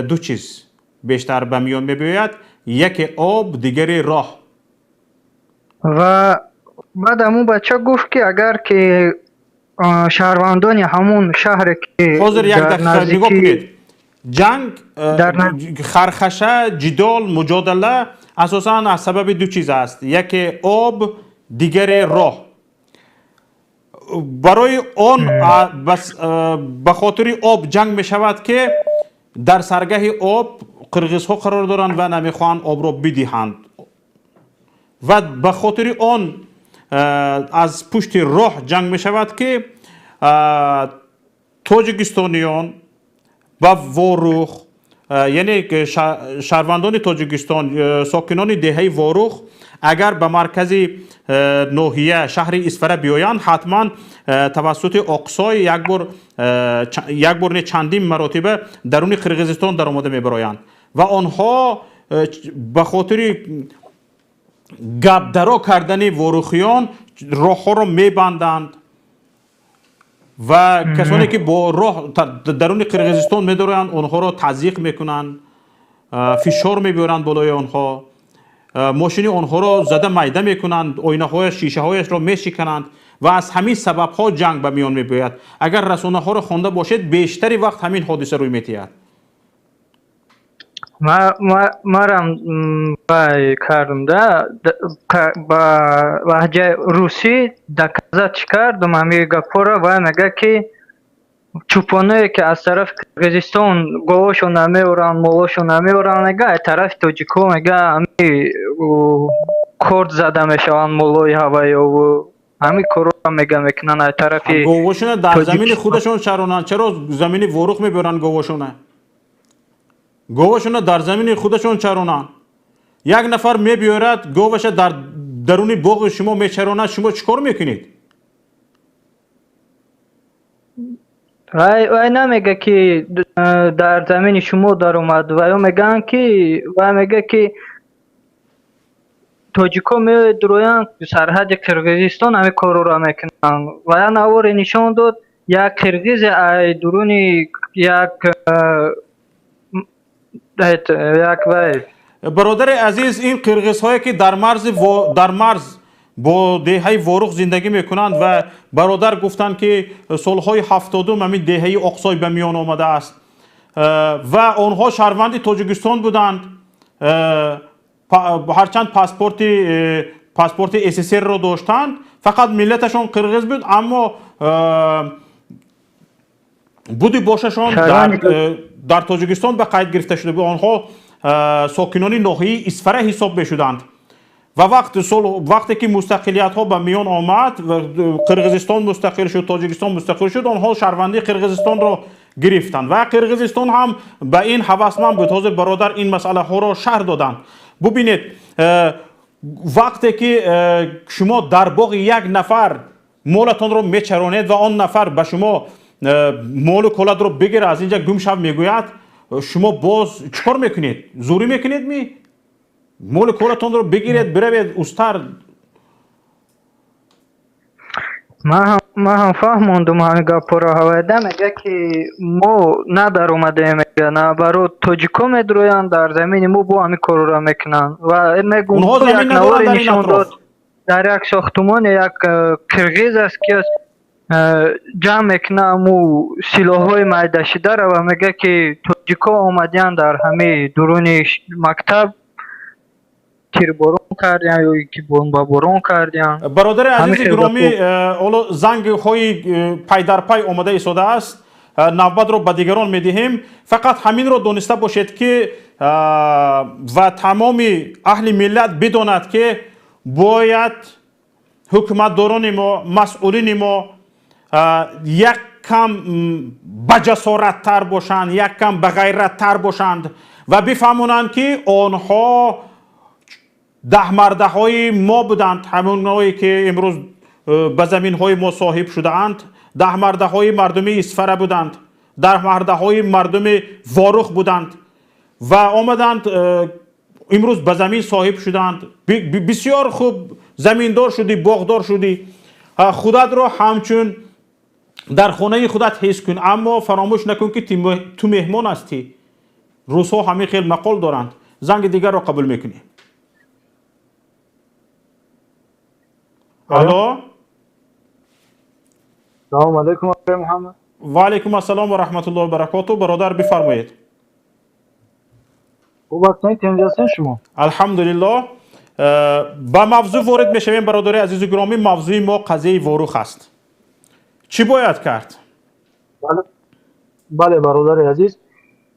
دو چیز بیشتر به میان می‌آید، یک آب دیگری راه. و بعد همون بچه گفت که اگر که شهروندان همون شهر که حاضر یک دقیقه نگاه کنید، جنگ خرخشه جدال مجادله اساساً از سبب دو چیز است، یک آب دیگر راه. برای آن به خاطر آب جنگ می شود که در سرگه آب قرقیزها قرار دارند و نمیخواهند آب را بدهند و به خاطر آن از پشت راه جنگ می شود که تاجیکستانیان و وروح، یعنی شهروندان تاجیکستان ساکنان دهه وروح اگر به مرکز ناحیه شهر اسفره بیایند حتما توسط اقصای یک بار چندین مراتبه درون قرقیزستان در آمده میبرایند و آنها به خاطر گبدرا کردن وروخیان راه ها را میبندند و کسانی که با راه درون قرقیزستان میدارند آنها را تضییق میکنند، فشار میبرند بالای آنها، ماشین آنها را زده میده میکنند، آینه های شیشه هایش را میشکنند و از همین سبب ها جنگ به میان میباید. اگر رسانه ها را خوانده باشید بیشتری وقت همین حادثه روی میتید. مرم بای کردم ده با لهجه روسی دکازه چی کردم همی گپورا و میگه که چوپانایی که از طرف قرقیزستان گواشو نمیورن مولاشو نمیورن میگه طرف تاجیکو میگه همی کرد زده میشوند مولای هوایی و همی کرو میگه میکنن طرف گواشون در زمین خودشون چرونن، چرا زمین وروخ میبرن گواشونه؟ گواشون در زمین خودشون چرونن. یک نفر میبیارد گوش در درون باغ شما میچرونه، شما چیکار میکنید؟ وای نمیگه که در زمین شما در اومد و میگن که و میگه که تاجیکا میدرویند سرحد قرقیزستان همه کارو را میکنن و یا نوار نشان داد یک قرقیز درون یک برادر عزیز، این قرقیز هایی که در مرز با دهه وروخ زندگی میکنند و برادر گفتند که سالهای 70 همین دهه اقصای به میان آمده است و آنها شهروند تاجیکستان بودند، هرچند پاسپورت اساسر را داشتند، فقط ملتشان قرقیز بود، اما بودی باششان در تاجیکستان به قید گرفته شده بود. آنها ساکنان ناحیه اسفره حساب میشدند و وقتی که مستقلیت ها به میان آمد و قرقیزستان مستقل شد، تاجیکستان مستقل شد، آنها شهروندی قرقیزستان را گرفتند و قرقیزستان هم به این هوسمند بود. حاضر برادر این مسئله ها را شرح دادند. ببینید وقتی که شما در باغ یک نفر مالتان را میچرانید و آن نفر به شما مال و کالت را بگیره از اینجا گم شو میگوید، شما باز چیکار میکنید؟ زوری میکنید؟ مال کالتان را بگیرید بروید استر. ما هم فهموندم همین گپورا هویده میگه که ما نه در اومده میگه نه برای تاجیکا میدرویند در زمین ما با همین کارو را میکنن و میگم یک نوار نشان داد در یک ساختمان یک قرقیز است که جمع میکنه امو سلاح های معده شده و میگه که تاجیکا آمدین در همه درون مکتب تیربارون کردن یا یکی بمبارون کردن. برادر عزیز خیلی گرامی خوب. حالا زنگ های پای در پای آماده ایستاده است، نوبت رو به دیگران میدهیم. فقط همین رو دانسته باشید که و تمام اهل ملت بداند که باید حکومتداران ما، مسئولین ما یک کم بجسارت تر باشند، یک کم بغیرت تر باشند و بفهمونند که آنها ده مرده های ما بودند، همون هایی که امروز به زمین های ما صاحب شده اند. ده مرده های مردم اسفره بودند، ده مرده های مردم واروخ بودند و آمدند امروز به زمین صاحب شدند. بسیار خوب زمیندار شدی، باغدار شدی، خودت را همچون در خانه خودت حس کن، اما فراموش نکن که تو مهمان هستی. روس‌ها همه خیلی مقال دارند. زنگ دیگر را قبول میکنی. الو، سلام علیکم آقای محمد. و علیکم السلام و رحمت الله و برکاته. برادر بفرمایید. خوب هستید اینجا شما؟ الحمدلله. با موضوع وارد میشویم برادر عزیز و گرامی. موضوع ما قضیه واروخ است. چی باید کرد؟ بله برادر عزیز،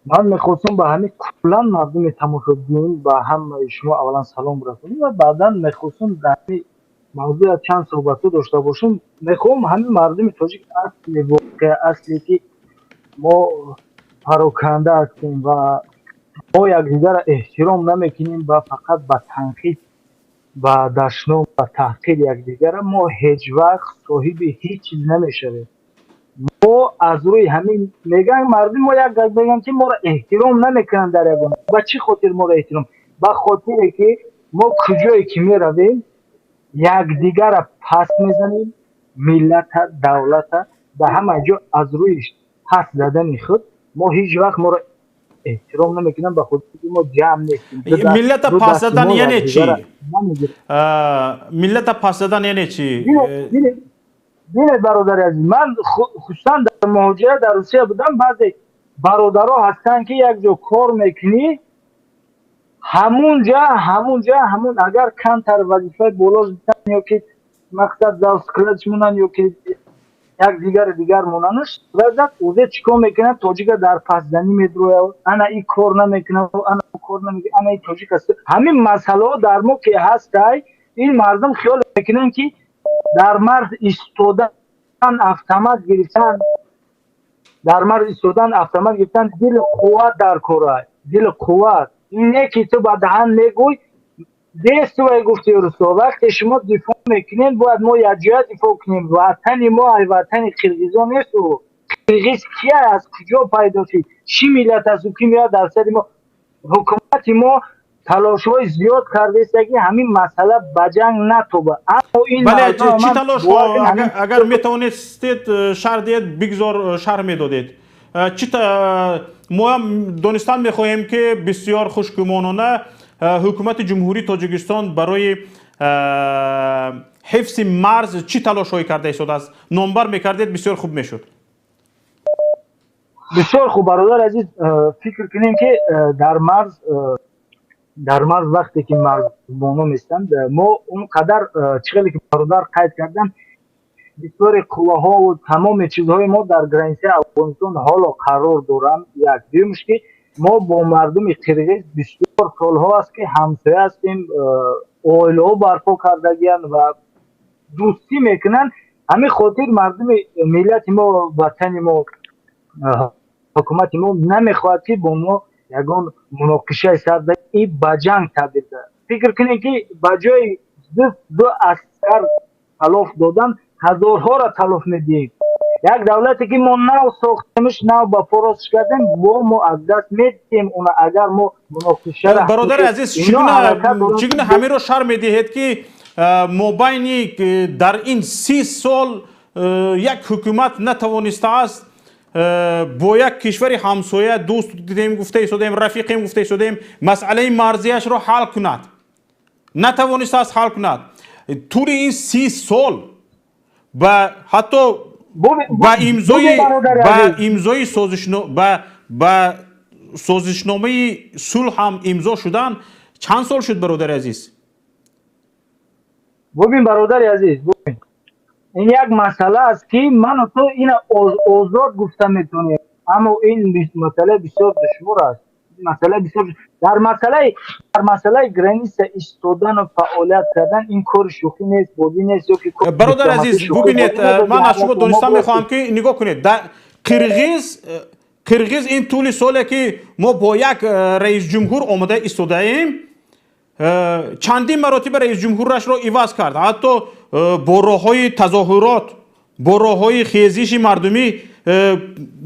من میخواستم به همین کلا مردم تماشاگران با هم شما اولا سلام برسونم و بعدا میخواستم در این موضوع چند صحبت داشته باشم. میخوام همین مردم تاجیک اصلی واقع اصلی که ما پراکنده هستیم و ما یکدیگر را احترام نمیکنیم و فقط با تنقید و دشنام و تحقیر یکدیگر را ما هیچ وقت صاحب هیچ چیز نمیشویم. ما از روی همین میگن مردم ما یک بگن که ما را احترام نمیکنن در یگانه. با چی خاطر ما را احترام؟ با خاطری که ما کجایی که میرویم یکدیگر را پس میزنیم، ملت دولت به همه جا از روی پس زدن خود ما هیچ وقت ما را احترام نمیکنن. به خاطر که ما جمع نیستیم. ملت پس زدن یعنی چی؟ ملت پس زدن یعنی چی؟ ببینید برادر عزیز، من خصوصا در مهاجرت در روسیه بودم. بعضی برادرها هستن که یک جا کار میکنی همون اگر کمتر وظیفه بالا زدن یا که مقصد دست کلچ مونن یا که یک دیگر موننش وزد اوزه چیکار میکنن؟ تاجیک در پس زنی میدروه، انا این کار نمیکنه، انا اون کار نمیکنه، انا این تاجیک است. همین مسئله در ما که هست این مردم خیال میکنن که در مرز ایستادن автомат گرفتن دل قوت در کار، دل قوت. اینه که تو با دهن میگوی دست و گفتی رسو. وقتی شما دفاع میکنین باید ما یک جای دفاع کنیم. وطن ما وطن قرقیزان نیست. و قرقیز کیه؟ از کجا پیدا شد؟ چی ملت از او که میاد در سر ما؟ حکومت ما تلاش‌های زیاد کرده است که همین مسئله بجنگ نتوبه. اما این بله، چی تلاش اگر میتونستید شهر دید بگذار شهر میدادید. ما هم دانستن میخواهیم که بسیار خوشگمانانه حکومت جمهوری تاجیکستان برای حفظ مرز چی تلاش هایی کرده ایستاد است؟ نمبر میکردید بسیار خوب میشد. بسیار خوب برادر عزیز، فکر کنیم که در مرز وقتی که مرزبانان میستند ما اون قدر چقدر که برادر قید کردن بسیار قواها و تمام چیزهای ما در گرانسه افغانستان حالا قرار دارم. یک دیمش که ما با مردم قرقیز بسیار سالها است که همسایه هستیم، اویله ها برپا کردگیان و دوستی میکنن. همین خاطر مردم ملت ما وطن ما حکومت ما نمیخواد که با ما یگان مناقشه سر ده این بجنگ تبدیل ده. فکر کنید که بجای دو اسکر تلاف دادن هزارها را تلاف میدیم. یک دولتی که ما نو ساختیمش نو با پروسش کردیم ما از دست میدیم. اون اگر ما مناقشه را برادر عزیز چگونه همه رو شرم میدهید که مابینی در این 30 سال یک حکومت نتوانسته است با یک کشور همسایه دوست دیدیم گفته ایستادیم، رفیقیم گفته ایستادیم، مسئله مرزیش رو حل کند، نتوانسته است حل کند. طول این 30 سال و حتی با امضای سازشنامه صلح هم امضا شدن چند سال شد برادر عزیز؟ ببین برادر عزیز، ببین این یک مسئله است که من و تو این آزاد گفته میتونیم، اما این مسئله بسیار دشوار است. مسئله بسیار در مسئله گرانیس ایستادن و فعالیت کردن این کار شوخی نیست، بودی نیست. برادر عزیز ببینید، من از شما دانستم میخوام که نگاه کنید، در قرغیز این طول ساله که ما با یک رئیس جمهور آمده ایستاده ایم، چندین مراتب رئیس جمهورش را عوض کرد، حتی با راههای تظاهرات، با راههای خیزش مردمی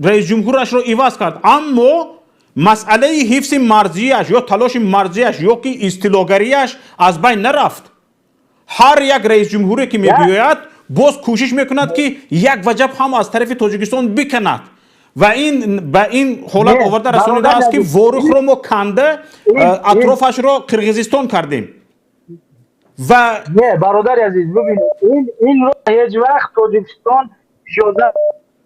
رئیس جمهورش را عوض کرد، اما مسئله حفظ مرزیش یا تلاش مرزیش یا که اصطلاحگریش از بین نرفت. هر یک رئیس جمهوری که میگوید باز کوشش میکند که یک وجب هم از طرف تاجیکستان بکند و این به این حالت آورده رسانیده است که وروخ رو ما کنده اطرافش را قرغیزستان کردیم. و نه برادر عزیز ببینید، این رو هیچ وقت تاجیکستان اجازه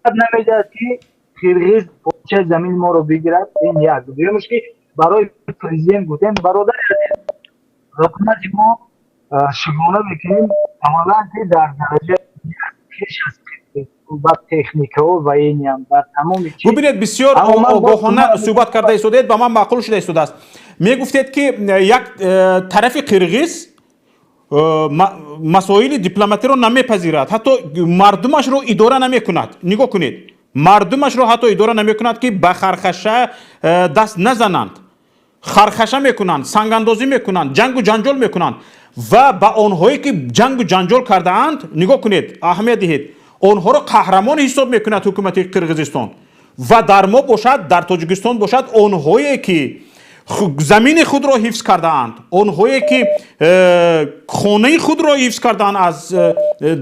نمیده که قرغیز پارچه زمین ما رو بگیرد. این یک دومش که برای پرزیدنت گفتن برادر عزیز، حکومت ما شگونه میکنیم اولا که در درجه پیش از با تکنیک و این هم در تمام چیز. ببینید بسیار آگاهانه صحبت کرده ایستادید، با من معقول شده ایستاده است. میگفتید که یک طرف قرغیز مسائل دیپلماتی رو نمیپذیرد، حتی مردمش رو اداره نمیکند. نگاه کنید، مردمش رو حتی اداره نمیکند که به خرخشه دست نزنند، خرخشه میکنند، سنگ اندازی میکنند، جنگ و جنجال میکنند و به آنهایی که جنگ و جنجال کرده اند نگاه کنید، اهمیت دهید، آنها رو قهرمان حساب میکند حکومت قرغیزستان و در ما باشد، در تاجیکستان باشد، آنهایی که زمین خود را حفظ کرده اند، آنهایی که خانه خود را حفظ کرده اند از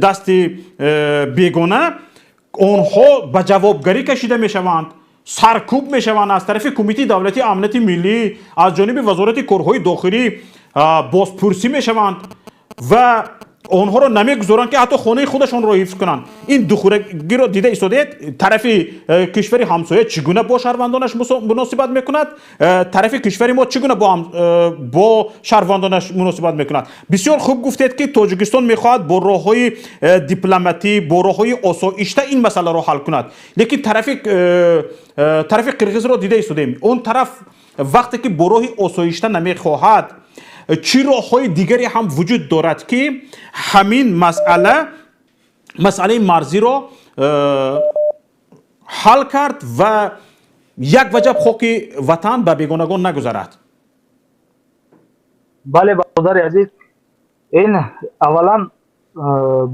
دست بیگانه، آنها به جوابگری کشیده میشوند، سرکوب میشوند از طرف کمیته دولتی امنیت ملی، از جانب وزارت کارهای داخلی بازپرسی میشوند و آنها رو نمیگذارند که حتی خانه خودشون رو حفظ کنند. این دخورگی رو دیده ایستادید، طرف کشور همسایه چگونه با شهروندانش مناسبت میکند، طرف کشور ما چگونه با شهروندانش مناسبت میکند. بسیار خوب گفتید که تاجیکستان میخواهد با راههای دیپلماتی، با راههای آسایشته این مسئله رو حل کند، لیکن طرف قرغیز رو دیده ایستادیم، اون طرف وقتی که با راه آسایشته نمیخواهد، چی راههای دیگری هم وجود دارد که همین مسئله مرزی را حل کرد و یک وجب خاک وطن به بیگانگان نگذارد. بله برادر عزیز، این اولا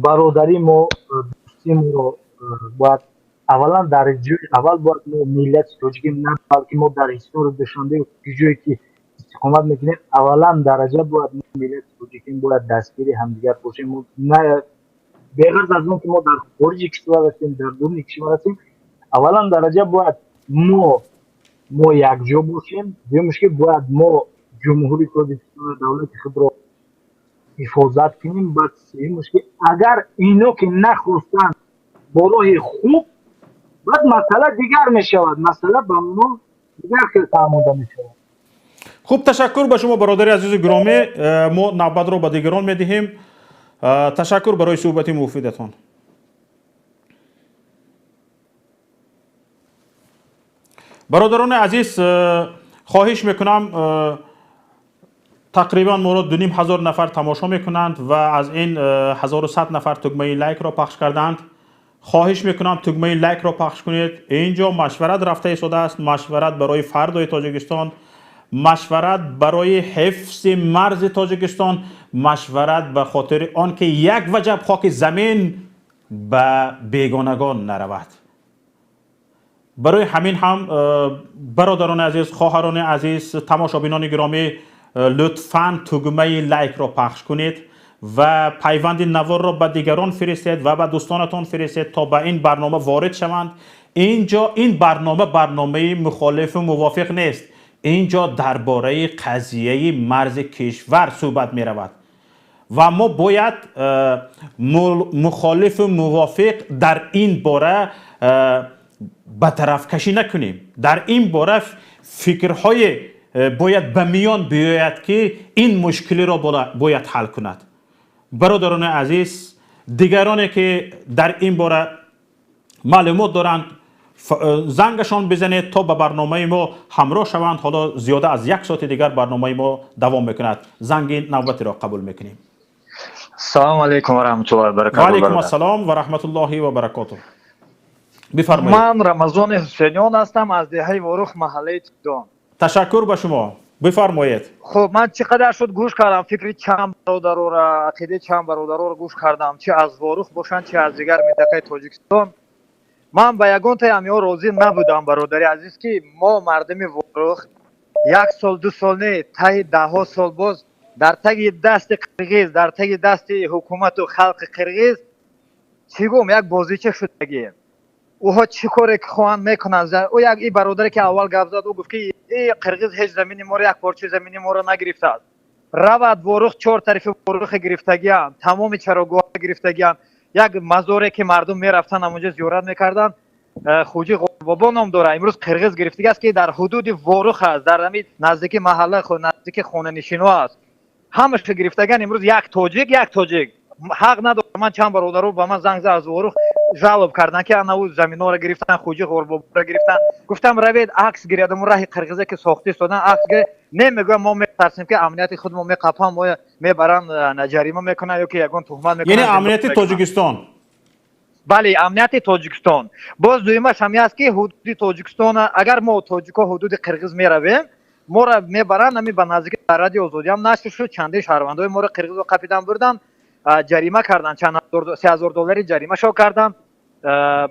برادری ما دوستی ما رو باید اولا در جای اول باید ملت تاجیکی نه بلکه ما در هستور دوشنبه جایی که استقامت میکنیم اولا درجه باید ملت تاجیکی باید دستگیری همدیگر باشیم، نه بغیر از اون که ما در خارج کشور هستیم، در درون کشور هستیم، اولا درجه باید ما یک جا باشیم، دومش که باید ما جمهوری تاجیکستان دولت خود را حفاظت کنیم، بعد سومش که اگر اینو که نخواستن با راه خوب، بعد مسئله دیگر می شود، مسئله به ما دیگر خیلی تعمده می شود. خوب، تشکر به شما برادر عزیز گرامی، ما نوبت رو به دیگران می دهیم. تشکر برای صحبت مفیدتان. برادران عزیز، خواهش میکنم، تقریبا ما را 2500 نفر تماشا میکنند و از این 1100 نفر تگمه لایک را پخش کردند. خواهش میکنم تگمه لایک را پخش کنید. اینجا مشورت رفته ایستاده است، مشورت برای فردای تاجیکستان، مشورت برای حفظ مرز تاجیکستان، مشورت به خاطر آنکه یک وجب خاک زمین به بیگانگان نرود. برای همین هم برادران عزیز، خواهران عزیز، تماشابینان گرامی، لطفاً تگمه لایک را پخش کنید و پیوند نوار را به دیگران فرستید و به دوستانتان فرستید تا به این برنامه وارد شوند. اینجا این برنامه مخالف و موافق نیست، اینجا درباره قضیه مرز کشور صحبت می رود و ما باید مخالف و موافق در این باره به طرف کشی نکنیم. در این باره فکرهای باید به میان بیاید که این مشکلی را باید حل کند. برادران عزیز، دیگرانی که در این باره معلومات دارند زنگشان بزنید تا به برنامه ما همراه شوند. حالا زیاده از 1 ساعت دیگر برنامه ما دوام میکند. زنگ نوبتی را قبول میکنیم. سلام علیکم و رحمت الله و برکاته. و علیکم السلام و رحمت الله و برکاته. بفرمایید. من رمضان حسینیان هستم از دهه وروح محله تیدان. تشکر به شما. بفرمایید. خب من چقدر شد گوش کردم، فکری چند برادر را، عقیده چند برادر را گوش کردم، چه از وروح باشند چه از دیگر منطقه تاجیکستان. من به یگان تا همیا راضی نبودم برادری عزیز که ما مردم وروح 1 سال 2 سال نه تا 10 سال باز در تگ دست قرغیز، در تگ دست حکومت و خلق قرغیز چیگم یک بازیچه شدگیم. اوها چی کاری که خواهند میکنند. او یک این برادری که اول گپ زد او گفت که این قرغیز هیچ زمینی ما را، یک پارچه زمینی ما را نگرفته است. رود وروح 4 طرف وروح گرفتگیان، تمام چراگاه گرفتگیان. یک مزاری که مردم میرفتن اونجا زیارت میکردن، خوجی قربابا نام داره. امروز قرغیز گرفتگی است که در حدود وروح است، در همین نزدیک محله خود، نزدیک خانه نشینوا است. همش گرفتگان امروز یک تاجیک حق نداره. من چند برادر رو با من زنگ زد از وروح جواب کردن که انا او زمینا رو گرفتن، خوجی قربابا رو گرفتن. گفتم روید عکس گیردم راه قرغیزه که ساخته شدن عکس گیر. نمیگم ما میترسیم که امنیت خود ما میقپن، ما میبرن جریمه میکنن یا که یگان تهمت میکنن. یعنی امنیت تاجیکستان؟ بله، امنیت تاجیکستان. باز دویمش همی است که حدود تاجیکستان اگر ما تاجیکا حدود قرغیز میرویم ما را میبرن. همین به نزدیک رادیو آزادی هم نشر شد، چنده شهروندای ما را قرغیز و قپیدن بردن، جریمه کردن، چند 3000 دلاری جریمه شو کردن.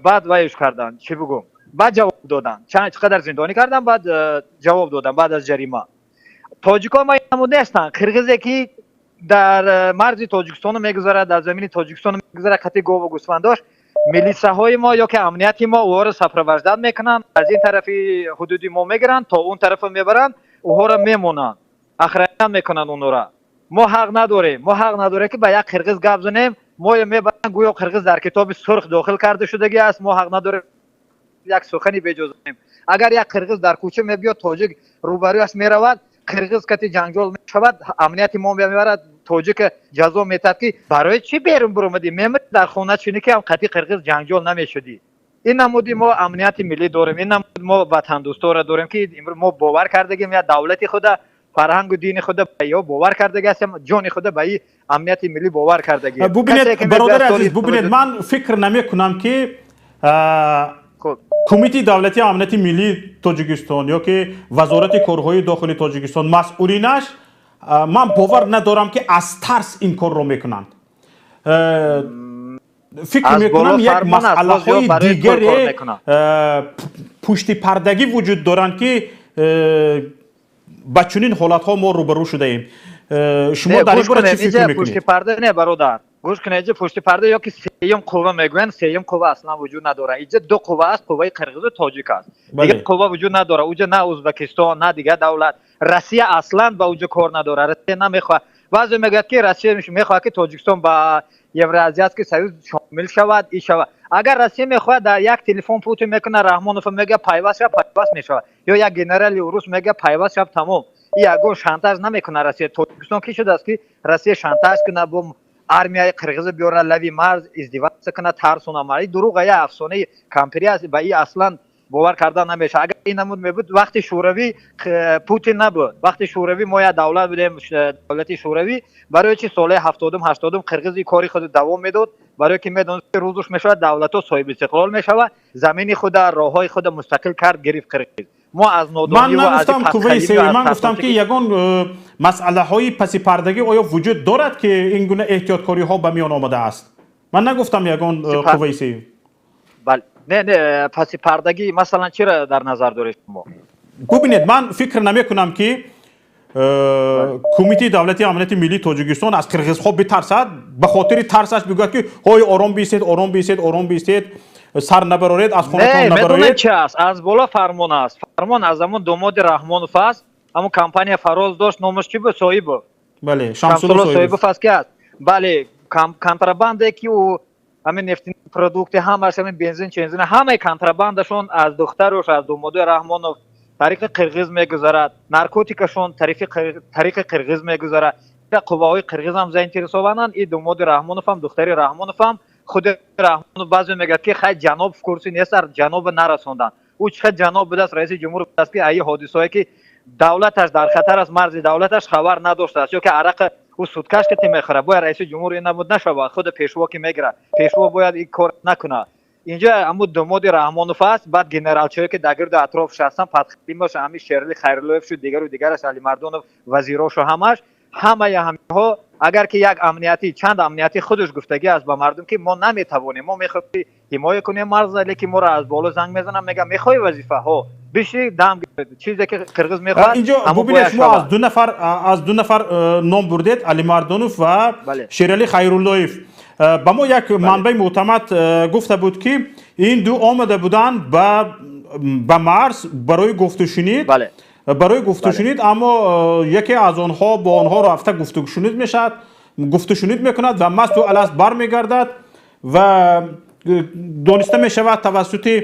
بعد وایش کردن چی بگم، بعد جواب دادن چقدر زندانی کردن، بعد جواب دادن بعد از جریمه. تاجیکا ما نمود نیستن. قرغیزی که در مرز تاجیکستان میگذره، در زمین تاجیکستان میگذره، قطع گاو و گوسفند داشت. میلیسه های ما یا که امنیتی ما اوها را سفرورزدت میکنن، از این طرف حدودی ما میگیرن تا اون طرف میبرن، اوها را میمونن، اخراجت میکنن اون را. ما حق نداره که به یک قرغیز گپ زنیم. ما میبرن گویا قرغیز در کتاب سرخ داخل کرده شدگی است. ما حق نداره یک سخنی بجز کنیم. اگر یک قرغیز در کوچه میبیاد تاجیک روبرویش میرود، قرغیز کتی جنگجوی میشود، امنیتی ما میبرد، تاجیک جزا میتد که برای چی بیرون برآمدی، میمد در خونه چینی که هم قتی قرغیز جنگجوی نمیشدی. این نمودی ما امنیت ملی داریم، این نمود ما وطن دوستا را داریم که امروز ما باور کردگیم یا دولت خود فرهنگ و دین خود به یا باور کردگی هستیم، جان خود به این امنیت ملی باور کردگی. ببینید برادر عزیز، ببینید من فکر نمی کنم که کمیته دولتی امنیت ملی تاجیکستان یا که وزارت کارهای داخلی تاجیکستان مسئولینش، من باور ندارم که از ترس این کار رو میکنند. فکر میکنم یک مسئله های دیگر پشت پردگی وجود دارند که با چنین حالت ها ما روبرو شده ایم. شما در این باره چی فکر میکنید؟ پشت پرده نه برادر، گوش کنید. پشت پرده یا که سیم قوه میگوین، سیم قوه اصلا وجود نداره. اینجا 2 قوه است، قوه قرغیز و تاجیک است. دیگه قوه وجود نداره اونجا، نه ازبکستان نه دیگه دولت. روسیه اصلا با اونجا کار نداره، روسیه نمیخواد. بعضی میگه که روسیه میخواد که تاجیکستان با یوراسیه که سویز شامل شود، این شود. اگر روسیه میخواد در یک تلفن پوتین میکنه، رحمانوف میگه پیوست میشه، یا یک گنرال روس میگه پیوست شب تمام. این اگه شانتاژ نمیکنه روسیه. تاجیکستان کی شده است که روسیه شانتاژ کنه با армияи қирғиз биёра лави марз издивоҷ кунад, тарсона марӣ дуруға я афсонаи кампирӣ аст. ба ин аслан бовар карда намешавад. агар ин намуд мебуд вақти шӯравӣ путин набуд, вақти шӯравӣ мо як давлат будем, давлати шӯравӣ. барои чи солаи 70-80 қирғиз кори худ давом медод, барое ки медонист ки рӯзуш мешавад давлатҳо соҳиби истиқлол мешавад, замини худа роҳҳои худа мустақил кард гирифт қирғиз. ما از نادانی و از من گفتم که یگان مسئله های پس پردگی آیا وجود دارد که این گونه احتیاطکاری ها به میان آمده است؟ من نگفتم یگان قوه سوم. بله نه پس پردگی مثلا چرا در نظر دارید شما؟ ببینید من فکر نمی کنم که کمیته دولتی امنیت ملی تاجیکستان از قرغیز ها بترسد، به خاطر ترسش بگوید که های آرام بیستید، آرام بیستید، آرام بیستید، سر نبرارید، از خونه تان نبرارید. میدونید چه است؟ از بالا فرمان است. فرمان از همون داماد رحمانوف است. همون کمپانی فراز داشت، نامش چی بود؟ صاحب. بله، شمس‌الله صاحب است که است. بله، کنترابانده که او همین نفت پروداکت همش، همین بنزین، چنزین، همه کنتراباندشون از دخترش، از داماد رحمانوف طریق قرغیز میگذارد، نارکوتیکشون طریق قرغیز میگذارد. قواهای قرغیز هم заинтересованن. این دوماد رحمانوف هم دختری رحمانوف هم خود رحمانوف بعضی میگه که خیلی جناب کرسی نیست جناب نرسوندن. او چه جناب بوده است رئیس جمهور بوده است که ای حادثه‌ای که دولتش در خطر است مرز دولتش خبر نداشته است یا که عرق او سودکش که میخوره باید رئیس جمهور این نبود نشود خود پیشوا که میگیره پیشوا باید این کار نکنه. اینجا امو دوماد رحمانوف است بعد گنرالچایی که در گرد اطرافش هستن پتخیمش همین شیرلی خیرلویف شد دیگر و دیگرش علی مردانوف وزیراش و همه ها اگر که یک امنیتی چند امنیتی خودش گفتگی است با مردم که ما نمیتوانیم ما میخوایم حمایت کنیم مرز لیکن ما را از بالا زنگ میزنم میگم میخوای وظیفه ها بشی دم چیزی که قرغیز میخواد اینجا ببینید شما از دو نفر نام بردید علی مردانوف و شیرعلی خیراللهیف با ما یک منبع معتمد گفته بود که این دو آمده بودن به مرز برای گفت و شنید برای گفت و شنید اما یکی از آنها با آنها رفته گفت و شنید میشد گفت و شنید میکند و مست و الست برمیگردد و دانسته میشود توسط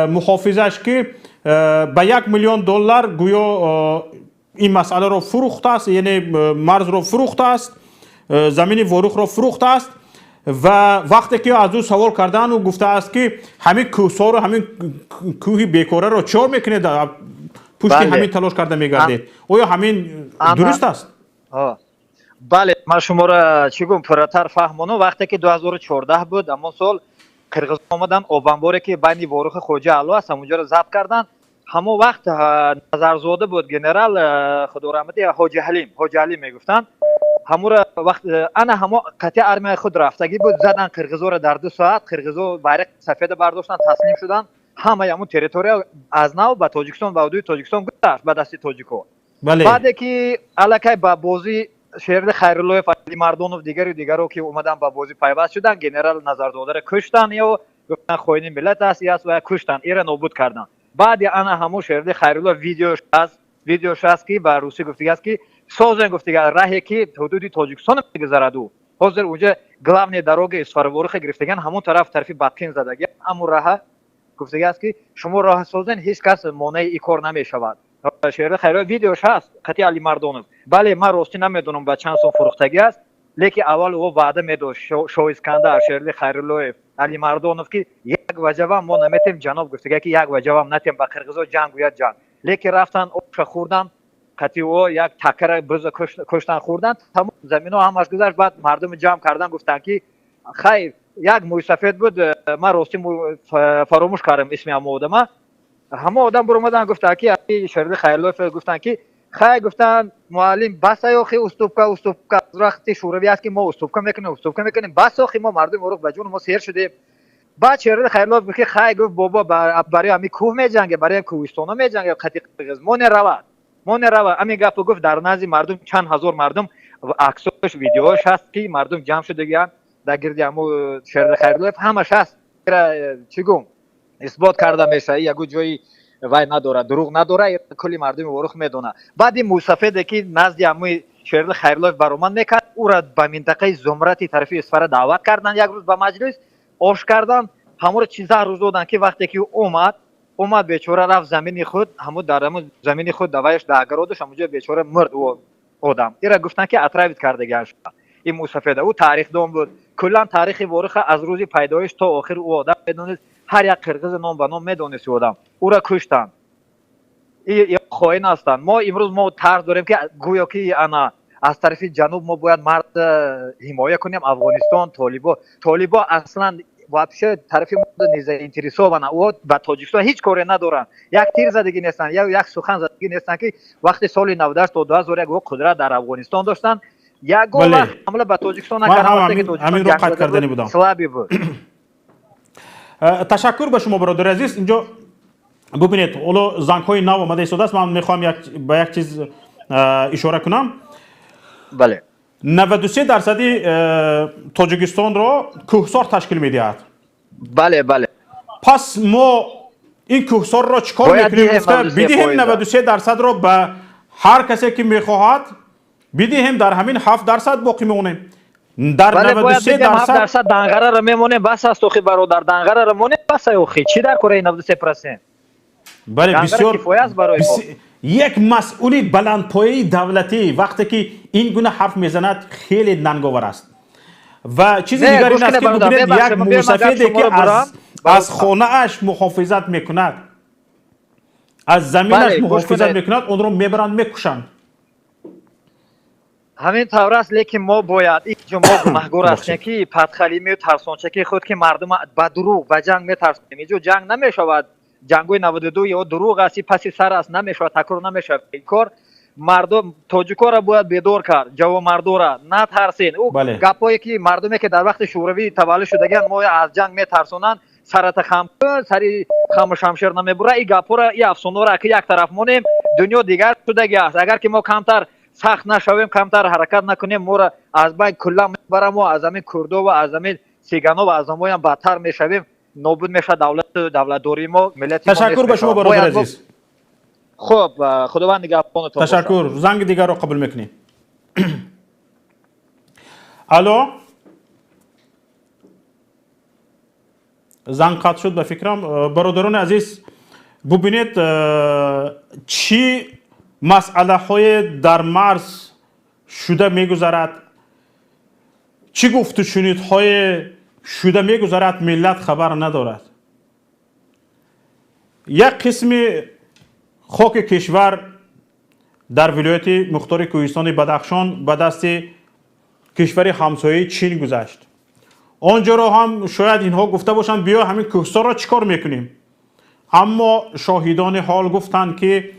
محافظش که به $1,000,000 گویا این مسئله را فروخته است یعنی مرز را فروخته است زمین وروخ را فروخته است و وقتی که از او سوال کردن و گفته است که همین کوهسار و همین کوه بیکاره را چهار میکنید پشت همین تلاش کرده میگردید آیا همین درست است؟ بله من شما را چگونه پرتر فهمانم وقتی که 2014 بود اما سال قرغیز آمدن آبانباری که بین وروخ خوجه علو است اونجا را ضبط کردن همون وقت نظرزاده بود گنرال خدا رحمتی حاجی حلیم میگفتن همون وقت انا همون قطع ارمی خود رفتگی بود زدن قرغیزا را در 2 ساعت قرغیزا بیرق سفید برداشتن تسلیم شدن همه همون تریتوریا از نو به تاجیکستان به حدود تاجیکستان گذشت به دست تاجیکو بعد که الکی با بازی شیرعلی خیراللهیف علی مردانوف دیگری که اومدن با بازی پیوست شدن گنرال نظرزاده را کشتن یا گفتن خوین ملت است یا و کشتن ایران نابود کردن بعد انا همون شیرعلی خیراللهیف ویدیوش است که با روسی گفتگی است که سازن گفتگی راهی که حدود تاجیکستان میگذرد و حاضر اونجا главной دروگه اسفار وروخ گرفتگان همون طرفی باتکین زدگی همون راه گفتگی است که شما راه سازن هیچ کس مانع این کار نمیشود شیرعلی خیراللهیف ویدیوش هست قطعی علی مردانوف بله من راستی نمیدونم با چند سال فروختگی است لیکن اول او وعده میداد شو اسکندر شیرعلی خیراللهیف علی مردانوف که یک وجبه ما نمیتیم جناب گفتگی که یک وجبه نتیم با قرغیزا جنگ گوید جنگ لیکن رفتن اوش خوردن قطعی او یک تکر بز کشتن خوردن تمام زمین ها همش گذشت بعد مردم جمع کردن گفتن که خیر یک موی سفید بود من راستی فراموش کردم اسم همه آدم برو اومدن گفتن که شیرعلی خیراللهیف گفتن که خیر گفتن معلم بس آخی استوپکا از وقتی شوروی است که ما استوپکا میکنیم بس آخی ما مردم وروخ بجون ما سیر شدیم بعد شیرعلی خیراللهیف که خیر گفت بابا برای همین کوه میجنگه برای کوهستان میجنگه قطعی قرغیز ما نرود همین گپ گفت در نزد مردم چند هزار مردم عکساش ویدیوش هست که مردم جمع شدگیان در گرد همو شیرعلی خیراللهیف همش هست چگونه اثبات کرده میشه یگو جایی وای نداره دروغ نداره کلی مردم وروخ میدونه بعد این موسفیدی که نزد همو شیرعلی خیراللهیف برآمد میکرد او را به منطقه زمرتی طرفی اسفر دعوت کردن یک روز به مجلس آش کردن همون چیزا روز دادن که وقتی که اومد بیچاره رفت زمین خود در زمین خود دوایش داگرودش همونجا بیچاره مرد و آدم ایرا گفتن که اطرافت کردگان شد این موسفیده او تاریخ دان بود کلا تاریخ وروخ از روز پیدایش تا آخر او آدم بدونید هر یک قرغیز نام به نام میدونست آدم او را کشتن این خائن هستند ما امروز طرز داریم که گویا که انا از طرف جنوب ما باید مرد حمایت کنیم افغانستان طالبا اصلا واپشه طرف ما نیزه انتریسو و او با تاجیکستان هیچ کاری ندارن یک تیر زدگی نیستن یا یک سخن زدگی نیستن که وقتی سال 98 تا 2001 قدرت در افغانستان داشتن یک گول حمله به تاجیکستان نکردن که تاجیکستان جنگ قطع کردنی بودم سلابی بود تشکر به شما برادر عزیز اینجا ببینید اولو زنگ های نو آمده ایستاده است من میخوام به یک چیز اشاره کنم بله 93% تاجیکستان را کوهسار تشکیل میدهد بله پس ما این کوهسار را چیکار میکنیم بدهیم 93% را به هر کسی که میخواهد بدهیم در همین 7% باقی میمونیم در 93% دنگره را میمونه بس است اخی برادر دنگره را مونه بس اخی چی در کره 93% بله بسیار کفایت است برای ما. یک مسئولی بلندپایه دولتی وقتی که این گونه حرف میزند خیلی ننگاور است. و چیزی دیگر این است که ببینید یک موسفیدی که از خانه اش محافظت میکند، از زمینش محافظت میکند، اون رو میبرند میکشند. همین طور است، لیکن ما باید اینجا ما گناهگار هستیم که پدخلیمی و ترسانچکی خود که مردم با دروغ و جنگ میترسیم. اینجا جنگ نمیشود، جنگوی 92 یا دروغ است، پس سر است، نمیشود، تکرار نمیشود. این کار مردم تاجیکا را باید بیدار کرد، جوان مردم را نترسین. او گپایی که مردمی که در وقت شوروی تولد شدگان ما از جنگ میترسونن، سرت خم سری خم شمشیر نمیبره، این گپا را، این افسانه را که یک طرف مونیم دنیا دیگر شدگی است. اگر که ما کمتر سخت نشویم، کمتر حرکت نکنیم، ما را از بین کلا میبرم و از همین کردا و از همین سیگانا و از همون هم بدتر میشویم. نابود میشه دولتداری ما، ملت ما. تشکر به شما برادر عزیز. خب خداوند نگهبانتون. تشکر. زنگ دیگر رو قبول میکنیم. الو، زنگ قطع شد به فکرم. برادران عزیز ببینید چی مسئله های در مرز شده میگذرد، چی گفت و شنید های شده میگذرد، ملت خبر ندارد. یک قسم خاک کشور در ولایت مختار کوهستان بدخشان به دست کشور همسایه چین گذشت. آنجا را هم شاید اینها گفته باشند بیا همین کوهستان را چیکار میکنیم، اما شاهدان حال گفتند که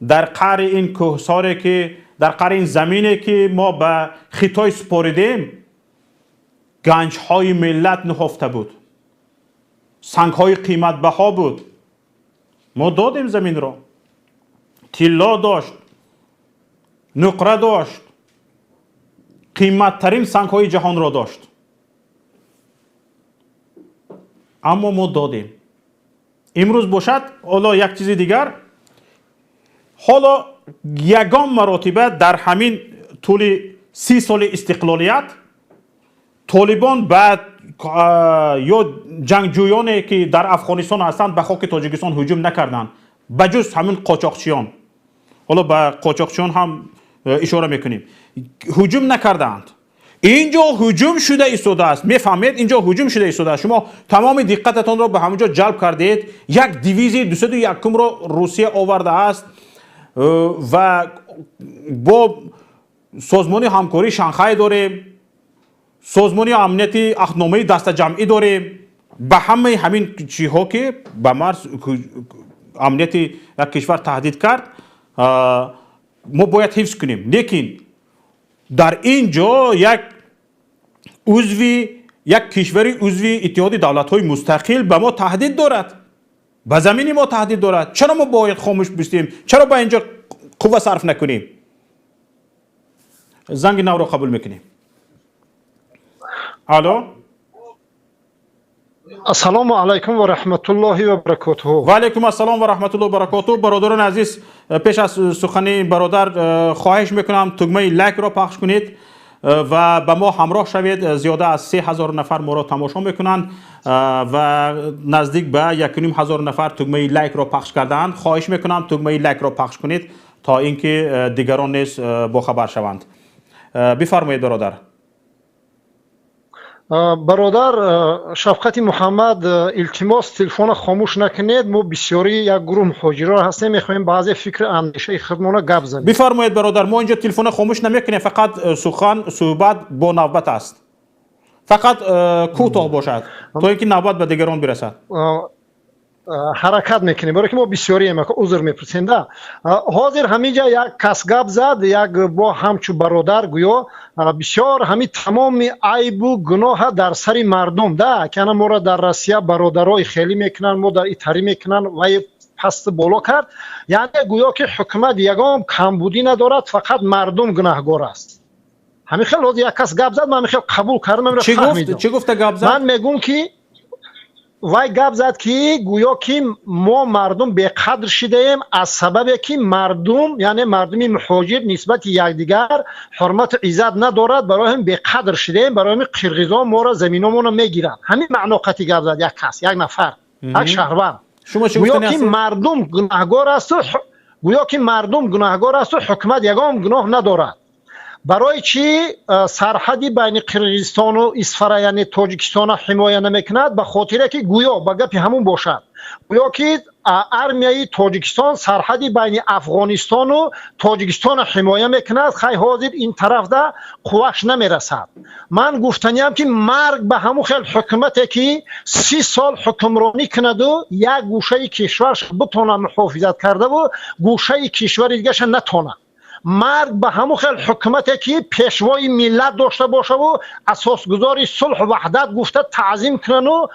در قعر این کوهساری که در قعر این زمینی که ما به خطای سپاریدیم گنج های ملت نهفته بود، سنگ های قیمت بها بود. ما دادیم زمین را، طلا داشت، نقره داشت، قیمت ترین سنگ های جهان را داشت، اما ما دادیم. امروز باشد حالا یک چیز دیگر، حالا یگان مراتبه در همین طول 30 سال استقلالیت طالبان بعد یا جنگجویانی که در افغانستان هستند به خاک تاجیکستان هجوم نکردند بجز همین قاچاقچیان. حالا به قاچاقچیان هم اشاره میکنیم، هجوم نکردند. اینجا هجوم شده ایستاده است، میفهمید؟ اینجا هجوم شده ایستاده است. شما تمام دقتتان را به همونجا جلب کردید. یک دیویزی 201 را روسیه آورده است و با سازمان همکاری شانگهای داریم، سازمان امنیتی عهدنامه دست جمعی داریم. به همه همین چیزها که به مرز امنیت یک کشور تهدید کرد ما باید حفظ کنیم. لیکن در اینجا یک کشوری عضوی اتحاد دولت‌های مستقل به ما تهدید دارد، به زمین ما تهدید دارد. چرا ما باید خاموش بستیم؟ چرا با اینجا قوه صرف نکنیم؟ زنگ نو رو قبول میکنیم. الو، السلام علیکم و رحمت الله و برکاته. و علیکم السلام و رحمت الله و برکاته. برادران عزیز، پیش از سخن برادر خواهش میکنم تگمه لایک را پخش کنید و با ما همراه شوید. زیاده از 3000 نفر ما را تماشا میکنند و نزدیک به 1500 نفر تگمه لایک را پخش کردند. خواهش میکنم تگمه لایک را پخش کنید تا اینکه دیگران نیز با خبر شوند. بفرمایید برادر. برادر شفقت محمد، التماس تلفن خاموش نکنید. ما بسیاری یک گروه مهاجران هستیم، میخوایم بعضی فکر اندیشه خودمون گپ زنیم. بفرمایید برادر. ما اینجا تلفن خاموش نمیکنیم، فقط صحبت با نوبت است، فقط کوتاه باشد تا اینکه نوبت به دیگران برسد. حرکت میکنیم برای که ما بسیاری که عذر میپرسیم. حاضر همینجا یک کس گپ زد، یک با همچو برادر گویا بسیار همین تمام عیب و گناه در سر مردم ده که ما را در روسیه برادرای خیلی میکنن، ما در ایتاری میکنن و پست بالا کرد. یعنی گویا که حکومت یگام کمبودی ندارد، فقط مردم گناهگار است. همین خیلی یک کس گپ زد، من خیلی قبول کردم. چی گفت گپ زد؟ من میگم که وای گپ زد که گویا که ما مردم بی‌قدر شدیم از سبب که مردم یعنی مردمی مهاجر نسبت یکدیگر حرمت عزت ندارد، برای هم بی‌قدر شدیم، برای هم قرقیزان ما را زمینامون رو میگیرن. همین معنی قطعی گپ زد یک کس، یک نفر، یک شهروند. شما چی گویا گفتنی که هستید؟ مردم گناهگار است گویا که مردم گناهگار است و حکومت یگام گناه ندارد. برای چی سرحدی بین قرقیزستان و اصفهان یعنی تاجیکستان حمایت نمیکند؟ به خاطر که گویا به گپ همون باشد، گویا که ارمیای تاجیکستان سرحدی بین افغانستان و تاجیکستان حمایت میکند، خیلی حاضر این طرف ده قواش نمیرسد. من گفتنیم که مرگ به همون خیل حکومتی که 30 سال حکمرانی کند و یک گوشه کشورش بتونه محافظت کرده و گوشه کشور دیگهش نتونه. مرگ به همون خیل حکومتی که پیشوای ملت داشته باشه و اساسگذاری صلح و وحدت گفته تعظیم کنن و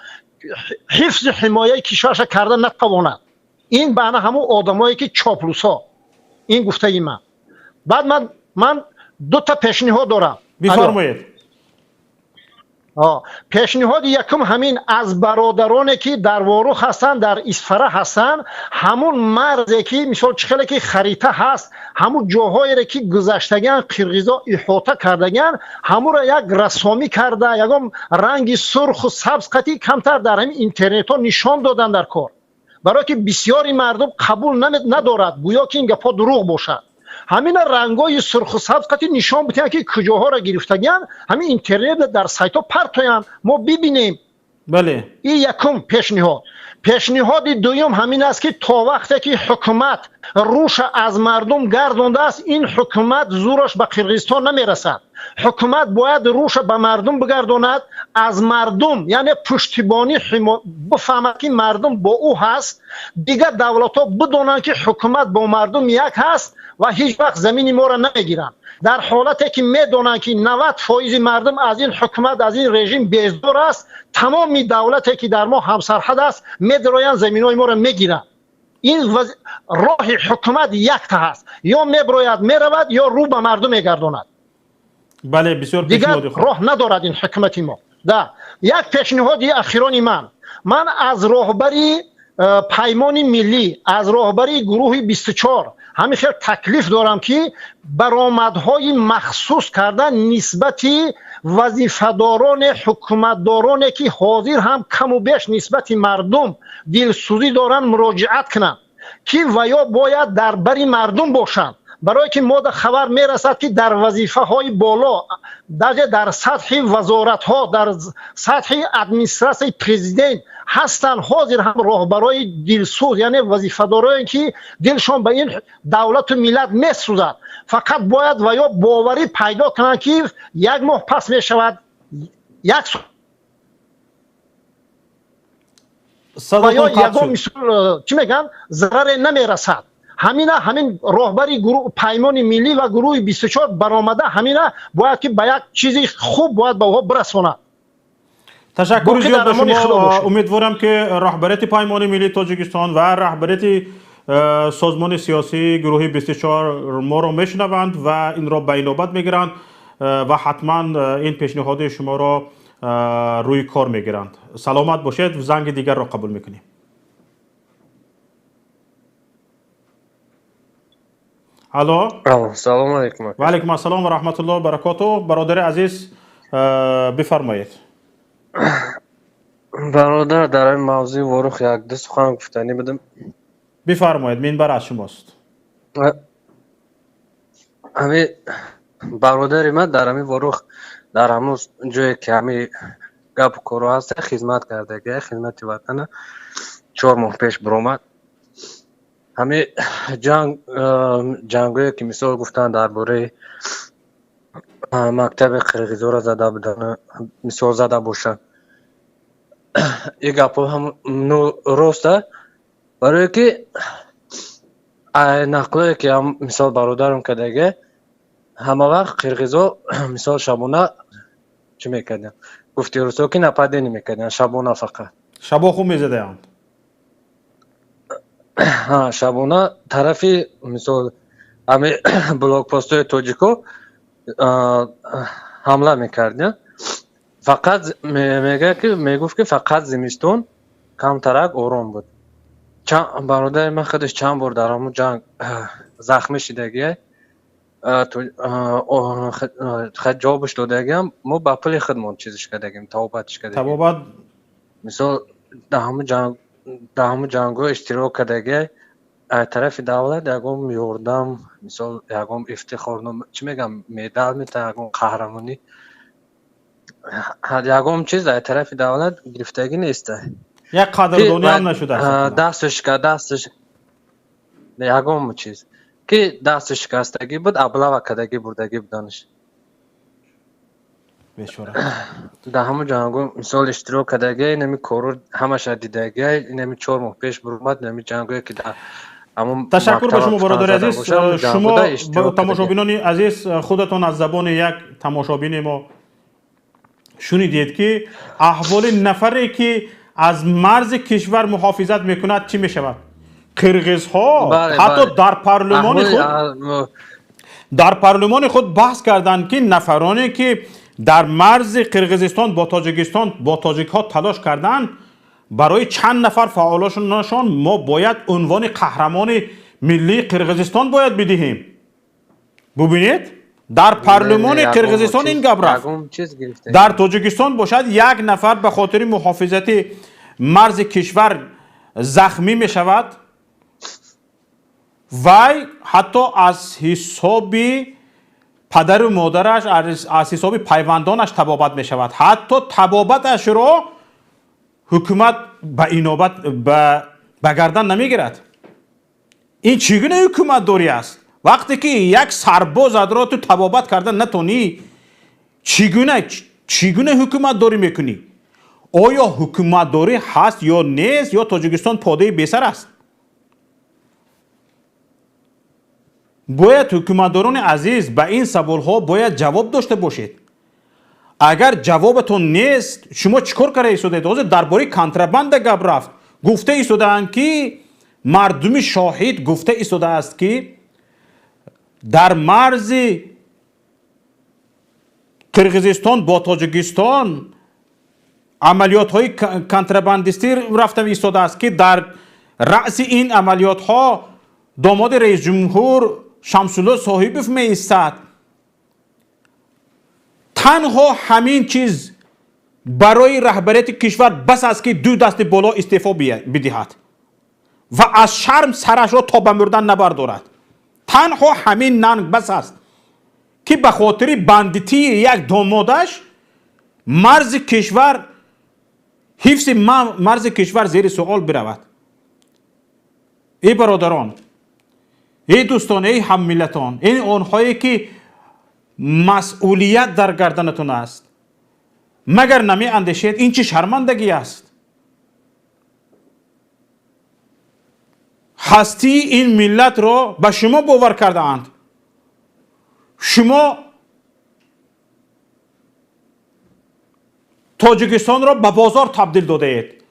حفظ حمایه کشورش کرده نتواند. این بنا همون آدمایی که چاپلوسا. این گفته ای من. بعد من دو تا پیشنهاد دارم. بفرمایید. پیشنهاد یکم همین از برادرانی که در واروخ هستن، در اصفهان هستن، همون مرزی که مثال چخیلی که خریطه هست، همون جاهایی که گذشتگان قرقیزا احاطه کردگان، همون را یک رسامی کرده، یکم رنگ سرخ و سبز قطعی کمتر در همین اینترنت ها نشان دادن در کار، برای که بسیاری مردم قبول ندارد گویا که این گپا دروغ باشد. همین رنگای سرخ و سبز قطعی نشان بدهند که کجاها را گرفتگان، همین اینترنت در سایت ها پرتویان ما ببینیم. بله. این یکم پیشنهاد. پیشنهاد دوم همین است که تا وقتی که حکومت روش از مردم گردانده است، این حکومت زورش به قرقیزستان نمیرسد. حکومت باید روش به مردم بگرداند، از مردم یعنی پشتیبانی بفهمد که مردم با او هست، دیگر دولت ها بدانند که حکومت با مردم یک هست و هیچ وقت زمین ما را نمیگیرن. در حالتی که میدونن که 90% مردم از این حکومت از این رژیم بیزار است، تمام دولتی که در ما همسرحد است میدروین زمینای ما را میگیرن. این راه حکومت یک تا هست، یا میبروید میرود یا رو به مردم میگرداند. بله بسیار دیگر راه ندارد این حکومت ما. ده یک پیشنهادی اخیرانی من از راهبری پیمان ملی، از راهبری گروه 24 همین خیلی تکلیف دارم که برآمدهای مخصوص کردن نسبتی وظیفه‌داران حکومتدارانی که حاضر هم کم و بیش نسبت مردم دلسوزی دارن مراجعت کنن که ویا باید در بری مردم باشند. برای که ما خبر میرسد که در وظیفه های بالا در سطح وزارت ها، در سطح ادمنستراسیون پرزیدنت هستن حاضر هم راهبرای دلسوز، یعنی وظیفه دارایی که دلشان به این دولت و ملت میسوزد. فقط باید و یا باوری پیدا کنند که یک ماه پس میشود یک و یا یگان مثل چی میگن ضرر نمیرسد. همین راهبری گروه پیمان ملی و گروه 24 برآمده، همینا باید که به یک چیزی خوب باید به او برساند. تشکر زیاد به شما. امیدوارم که رهبریت پیمان ملی تاجیکستان و رهبریت سازمان سیاسی گروه 24 ما را میشنوند و این را به نوبت میگیرند و حتما این پیشنهاد شما را روی کار میگیرند. سلامت باشید. زنگ دیگر را قبول میکنیم. الو. سلام علیکم. و علیکم السلام و رحمت الله و برکاته. برادر عزیز بفرمایید. برادر در این موضوع وروخ یک دو سخن گفتنی بدم. بفرمایید، منبر از شماست. همین برادر من در همین وروخ در همون جایی که همین گپ کارو هست خدمت کرده که خدمت وطن 4 ماه پیش برآمد. همین جنگایی که مثال گفتن درباره مکتب قرقیزا را زده بودن، مثال زده باشن، این گپ هم راسته. برای که نقلایی که هم مثال برادرم کردگه همه وقت قرقیزا مثال شبانه چی میکردن؟ گفتی روسا که نپاده نمیکردن، شبانه فقط شبا خوب میزده هم. شبانه طرفی مثال همه بلاک پاستای تاجیکو حمله میکردن. فقط میگه که میگفت که فقط زمستون کم ترک آرام بود. برادر من خودش چند بار در همون جنگ زخمی شدگیه، خود جوابش دادگیم، ما با پل خودمون چیزش کردگیم، توابتش کردگیم. توابت مثال در همون جنگ дар ҳамун ҷангҳо иштирок кардагӣ аз тарафи давлат ягон ёрдам, мисол ягон ифтихорнома, чӣ мегам, медал метавон, ягон қаҳрамонӣ, ягон чиз аз тарафи давлат гирифтагӣ неста. یک قدردانی هم نشده است. дасту ягон чиз ки дасту шикастагӣ буд, аблава кардагӣ бурдагӣ буданаш. بشورت. дар ҳамун ҷангҳо мисол иштирок кардагӣ, инами кору ҳамаша дидагӣ, инами 4 моҳ пеш бурмад, инами ҷангҳое ки дар ҳамун تشکر به شما برادر عزیز. شما اشتراک تماشابینان عزیز خودتان از زبان یک تماشابین ما شنیدید که احوال نفری که از مرز کشور محافظت میکند چی میشود. قرغیز ها حتی در پارلمان خود بحث کردند که نفرانی که در مرز قرغیزستان با تاجیکستان با تاجیک ها تلاش کردند، برای چند نفر فعالانشان ما باید عنوان قهرمان ملی قرغیزستان باید بدهیم. ببینید در پارلمان قرغیزستان این گپ رفت. در تاجیکستان باشد یک نفر به خاطر محافظت مرز کشور زخمی می شود، وای حتی از حساب پدر و مادرش، از حساب پیوندانش تبابت می شود. حتی تبابتش را حکومت به اینابت به گردن نمی گیرد. این چگونه حکومت داری است؟ وقتی که یک سرباز را تو تبابت کردن نتونی، چگونه حکومت داری میکنی؟ آیا حکومت داری هست یا نیست، یا تاجیکستان پاده بیسر است؟ باید حکومتداران عزیز به این سوال ها باید جواب داشته باشید. اگر جوابتون نیست شما چیکار کرده ایستادید؟ حاضر درباره کنترابند گپ رفت، گفته ایستادند که مردم شاهد گفته ایستاده است که در مرز قرغیزستان با تاجیکستان عملیات های کنترابندisتی رفته ایستاده است که در رأس این عملیات ها داماد رئیس جمهور شمسالله صاحبوف می ایستد. تنها همین چیز برای رهبریت کشور بس است که دو دست بالا استعفا بدهد و از شرم سرش را تا به مردن نبردارد. تنها همین ننگ بس است که به خاطر بندیتی یک دامادش مرز کشور، حفظ مرز کشور زیر سوال برود. ای برادران، ای دوستان، ای هم ملتان، این آنهایی که مسئولیت در گردنتون است، مگر نمی اندیشید این چه شرمندگی است؟ هستی این ملت را به شما باور کرده اند. شما تاجیکستان را به بازار تبدیل داده اید.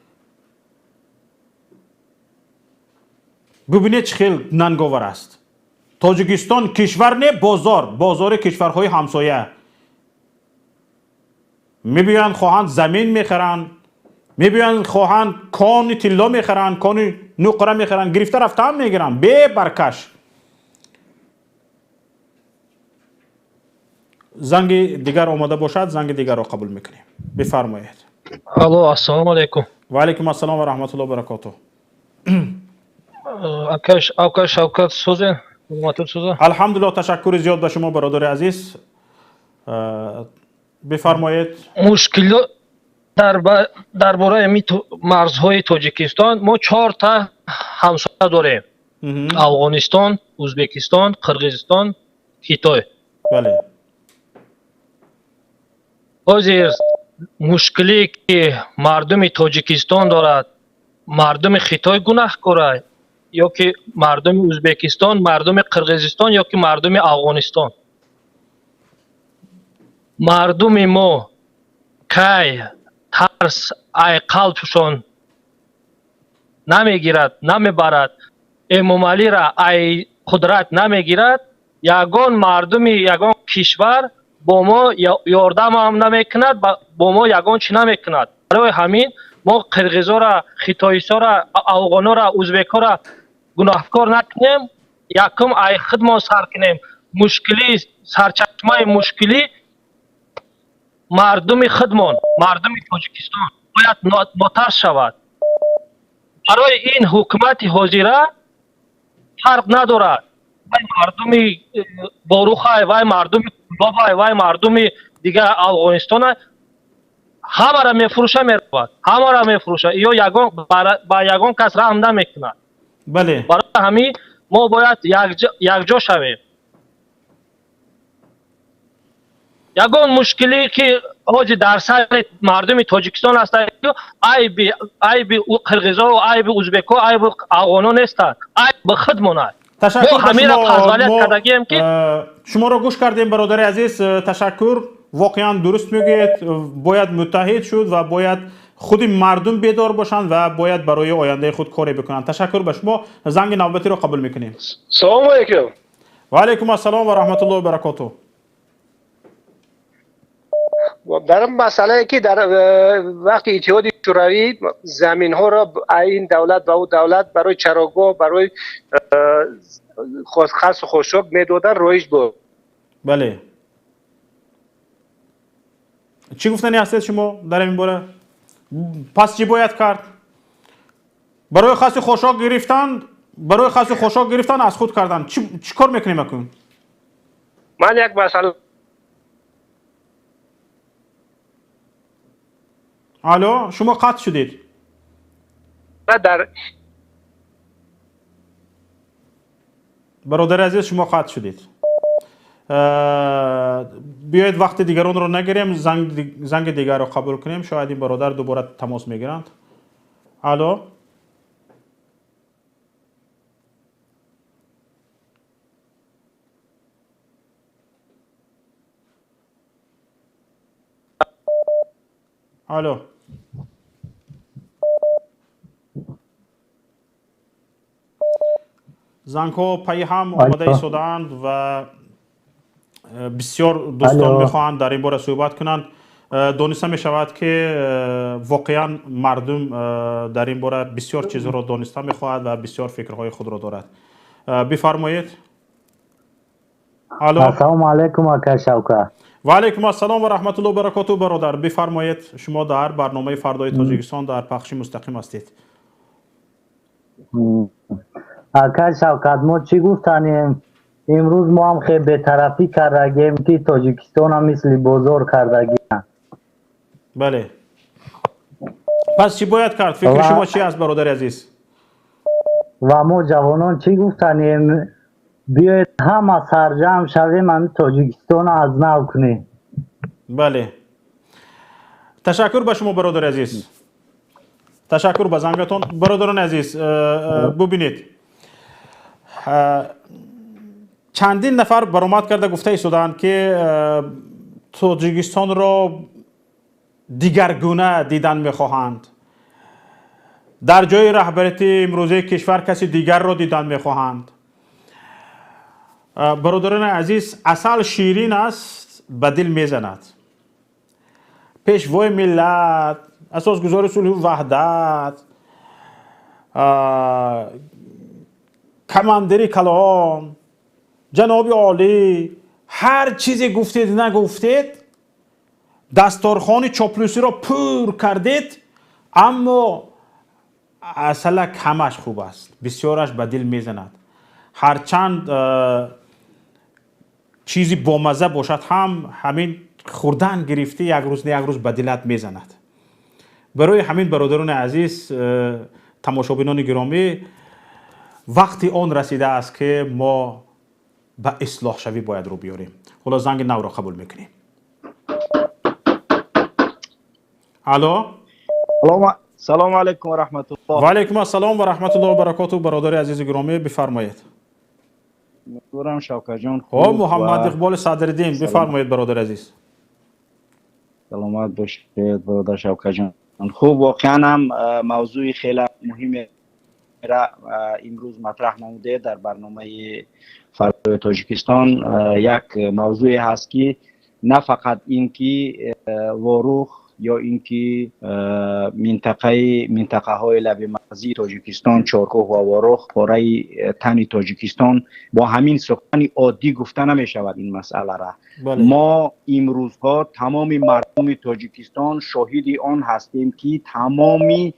ببینید چه خیلی ننگاور است. تاجیکستان کشور نه، بازار کشورهای همسایه. میبینن خواهند زمین میخرن، میبینن خواهند کان طلا میخرن، کان نقره میخرن، گرفته رفته هم میگیرن به برکش. زنگ دیگر آماده باشد زنگ دیگر را قبول میکنیم. بفرمایید. الو، السلام علیکم. و علیکم السلام و رحمت الله و برکاته. آقای شوکت سوزن، الحمدلله، تشکر زیاد به شما برادر عزیز. بفرمایید. مشکل درباره مرزهای تاجیکستان ما 4 تا همسایه داریم. افغانستان، ازبکستان، قرغیزستان، خیتای. بله. حاضر مشکلی که مردم تاجیکستان دارد، مردم خیتای گناهکاره یا که مردم ازبکستان، مردم قرغیزستان یا که مردم افغانستان. مردم ما که ترس ای قلبشان نمیگیرد، نمیبرد، امامعلی را ای قدرت نمیگیرد، یگان مردم یگان کشور با ما یاردم هم نمیکند، با ما یگان چی نمیکند. برای همین ما قرغیزا را، خیتاییسا را، افغانا را، ازبکا را گناهکار نکنیم، یکم ای خودمان سر کنیم. مشکلی، سرچشمه مشکلی مردم خودمان، مردم تاجیکستان باید ناترس شود. برای این حکومت حاضره فرق ندارد. وای مردم باروخ وای مردم بابا وای مردم دیگه افغانستان همه را میفروشه میرود، همه را میفروشه. یا یگان با یگان کس رحم نمیکند. بله برای همین ما باید یک جا شویم. یگان مشکلی که آج در سر مردم تاجیکستان است عیب قرقیزا و عیب ازبکا عیب افغانا نیست، عیب به خودمان است. تشکر ما همین را فضولیت کردگیم که شما را گوش کردیم برادر عزیز. تشکر. واقعا درست میگید. باید متحد شد و باید خود مردم بیدار باشند و باید برای آینده خود کاری بکنند. تشکر به شما. زنگ نوبتی را قبول میکنیم. سلام علیکم. و علیکم السلام و رحمت الله و برکاته. در مسئله که در وقت اتحاد شوروی زمین ها را این دولت و او دولت برای چراگاه برای خاص خشک میدادن رایج بود. بله. چی گفتنی هستید شما در این باره؟ پس چی باید کرد؟ برای خاص خشک گرفتن از خود کردن. چی کار میکنیم اکنون؟ من یک مسئله. الو شما قطع شدید. در برادر عزیز شما قطع شدید. بیایید وقت دیگران رو نگیریم، زنگ دیگر رو قبول کنیم. شاید این برادر دوباره تماس میگیرند. الو الو زنگ ها پی هم آماده ایستادند و بسیار دوستان میخواهند در این باره صحبت کنند. دانسته می شود که واقعا مردم در این باره بسیار چیزها را دانسته میخواهد و بسیار فکرهای خود را دارد. بفرمایید. الو السلام علیکم آقا شوکت. و علیکم السلام و رحمت الله و برکاته برادر. بفرمایید. شما در برنامه فردای تاجیکستان در پخش مستقیم هستید. آقا شوکت ما چی گفتنیم؟ امروز ما هم خیلی بی‌طرفی کردگیم که تاجیکستان هم مثل بازار کردگیم. بله. پس چی باید کرد؟ فکر شما چی است برادر عزیز؟ و ما جوانان چی گفتنیم؟ بیایید همه سرجم شویم هم تاجیکستان از نو کنیم. بله. تشکر به شما برادر عزیز. تشکر به زنگتون. برادران عزیز ببینید چندین نفر برآمد کرده گفته ایستادند که تاجیکستان را دیگرگونه دیدن میخواهند. در جای رهبریت امروزه کشور کسی دیگر را دیدن میخواهند. برادران عزیز عسل شیرین است به دل میزند. پیشوای ملت، اساسگزار صلح و وحدت، کماندری کلام، جناب عالی، هر چیزی گفتید نگفتید، دستارخوان چاپلوسی را پر کردید، اما اصلا کمش خوب است، بسیارش به دل میزند. هرچند چیزی بامزه باشد هم همین خوردن گرفته یک روز نه یک روز به دلت میزند. برای همین برادران عزیز تماشابینان گرامی وقتی آن رسیده است که ما به اصلاح شوی باید رو بیاریم. حالا زنگ نو را قبول میکنیم. الو سلام علیکم و رحمت الله. و علیکم السلام و رحمت الله و برکاته. برادر عزیز گرامی بفرمایید. ممنونم شوکت جان. محمد اقبال صدرالدین بفرمایید برادر عزیز. سلامت باشید برادر شوکت جان. خوب واقعا هم موضوع خیلی مهمی را امروز مطرح نموده در برنامه فردای تاجیکستان. یک موضوع هست که نه فقط این که واروخ یا اینکه منطقه های لب مرزی تاجیکستان، چارکوه و واروخ، پاره تانی تاجیکستان با همین سخن عادی گفته نمی شود این مسئله را. ما امروزها تمام مردم تاجیکستان شاهد آن هستیم که تمامی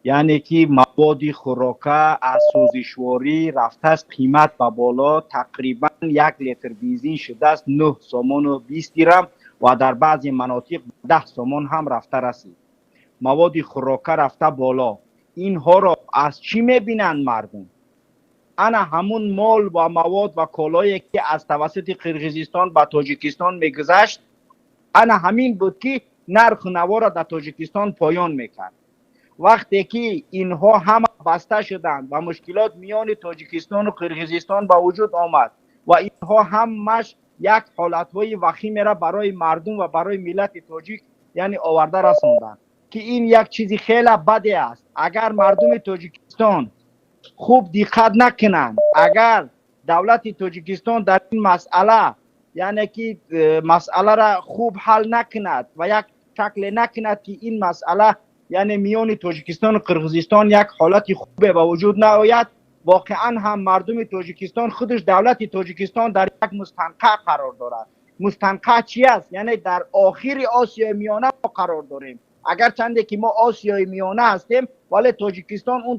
یعنی که مواد خوراکه از سوزشواری رفته است قیمت به بالا، تقریبا 1 لیتر بنزین شده است 9 سومون و 20 درم و در بعضی مناطق 10 سومون هم رفته رسید. مواد خوراکه رفته بالا. اینها را از چی میبینند مردم؟ انا همون مال و مواد و کالایی که از توسط قرقیزستان به تاجیکستان میگذشت، انا همین بود که نرخ و نوا را در تاجیکستان پایان میکرد. وقتی که اینها همه بسته شدند و مشکلات میان تاجیکستان و قرقیزستان به وجود آمد و اینها همش یک حالتهای وخیم را برای مردم و برای ملت تاجیک یعنی آورده رساندند که این یک چیزی خیلی بدی است. اگر مردم تاجیکستان خوب دقت نکنند، اگر دولت تاجیکستان در این مسئله یعنی که مسئله را خوب حل نکند و یک شکل نکند که این مسئله یعنی میان تاجیکستان و قرقیزستان یک حالت خوبه به وجود نآید، واقعا هم مردم تاجیکستان خودش دولت تاجیکستان در یک مستنقع قرار دارد. مستنقع چی است؟ یعنی در آخر آسیای میانه ما قرار داریم. اگر چنده که ما آسیای میانه هستیم ولی تاجیکستان اون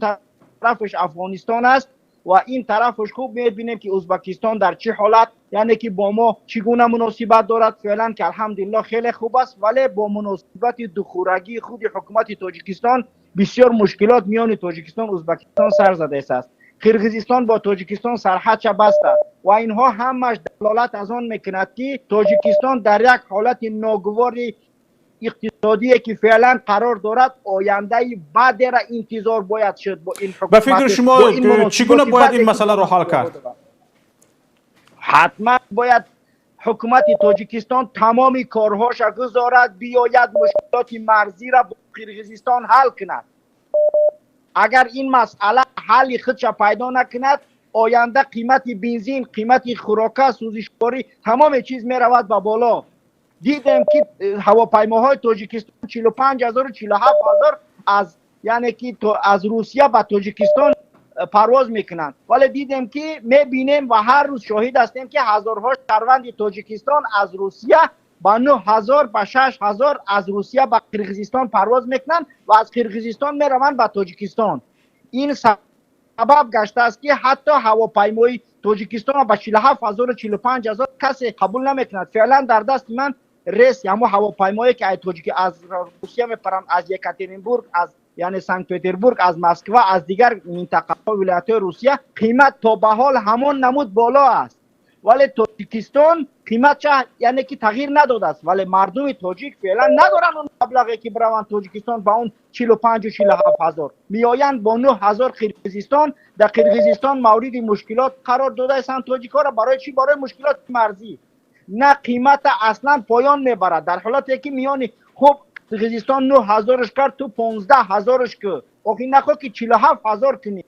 طرفش افغانستان است و این طرفش خوب میبینیم که ازبکستان در چه حالت یعنی که با ما چگونه مناسبت دارد. فعلا که الحمدلله خیلی خوب است، ولی با مناسبت دخورگی خود حکومت تاجیکستان بسیار مشکلات میان تاجیکستان و ازبکستان سر زده است. قرقیزستان با تاجیکستان سرحدش بسته است و اینها همش دلالت از آن میکند که تاجیکستان در یک حالت ناگوار اقتصادی که فعلا قرار دارد آینده بعد را انتظار باید شد. با این حکومت به فکر شما چگونه باید این مسئله رو حل کرد؟ حتما باید حکومت تاجیکستان تمام کارهاش گذارد، بیاید مشکلات مرزی را با قرقیزستان حل کند. اگر این مسئله حل خودش پیدا نکند، آینده قیمت بنزین، قیمت خوراکه، سوزشواری تمام چیز می رود به بالا. دیدیم که هواپیماهای تاجیکستان 45,000 و 47,000 از یعنی که از روسیه به تاجیکستان پرواز میکنند، ولی دیدیم که میبینیم و هر روز شاهد هستیم که هزارها شهروند تاجیکستان از روسیه با 9,000 با 6,000 از روسیه به قرقیزستان پرواز میکنند و از قرقیزستان میروند به تاجیکستان. این سبب گشته است که حتی هواپیمای تاجیکستان با 47,000 و 45,000 کسی قبول نمیکند. فعلا در دست من ریس یا هواپیمایی که از روسیه میپرند، از یکاترینبورگ، از یعنی سنت پتربورگ، از مسکو، از دیگر منطقه ها ولایت روسیه، قیمت تا به حال همان نمود بالا است، ولی تاجیکستان قیمت یعنی که تغییر نداده است. ولی مردم تاجیک فعلا ندارن اون مبلغی که بروند تاجیکستان با اون 45 و 47,000 میآیند با 9,000 قرقیزستان. در قرقیزستان مورد مشکلات قرار داده است تاجیک‌ها را. برای چی؟ برای مشکلات مرزی. نه قیمت اصلا پایان میبرد، در حالتی که میان خوب قرقیزستان 9,000 کرد تو 15,000 کرد، آخی نخوا که 47,000 کنی.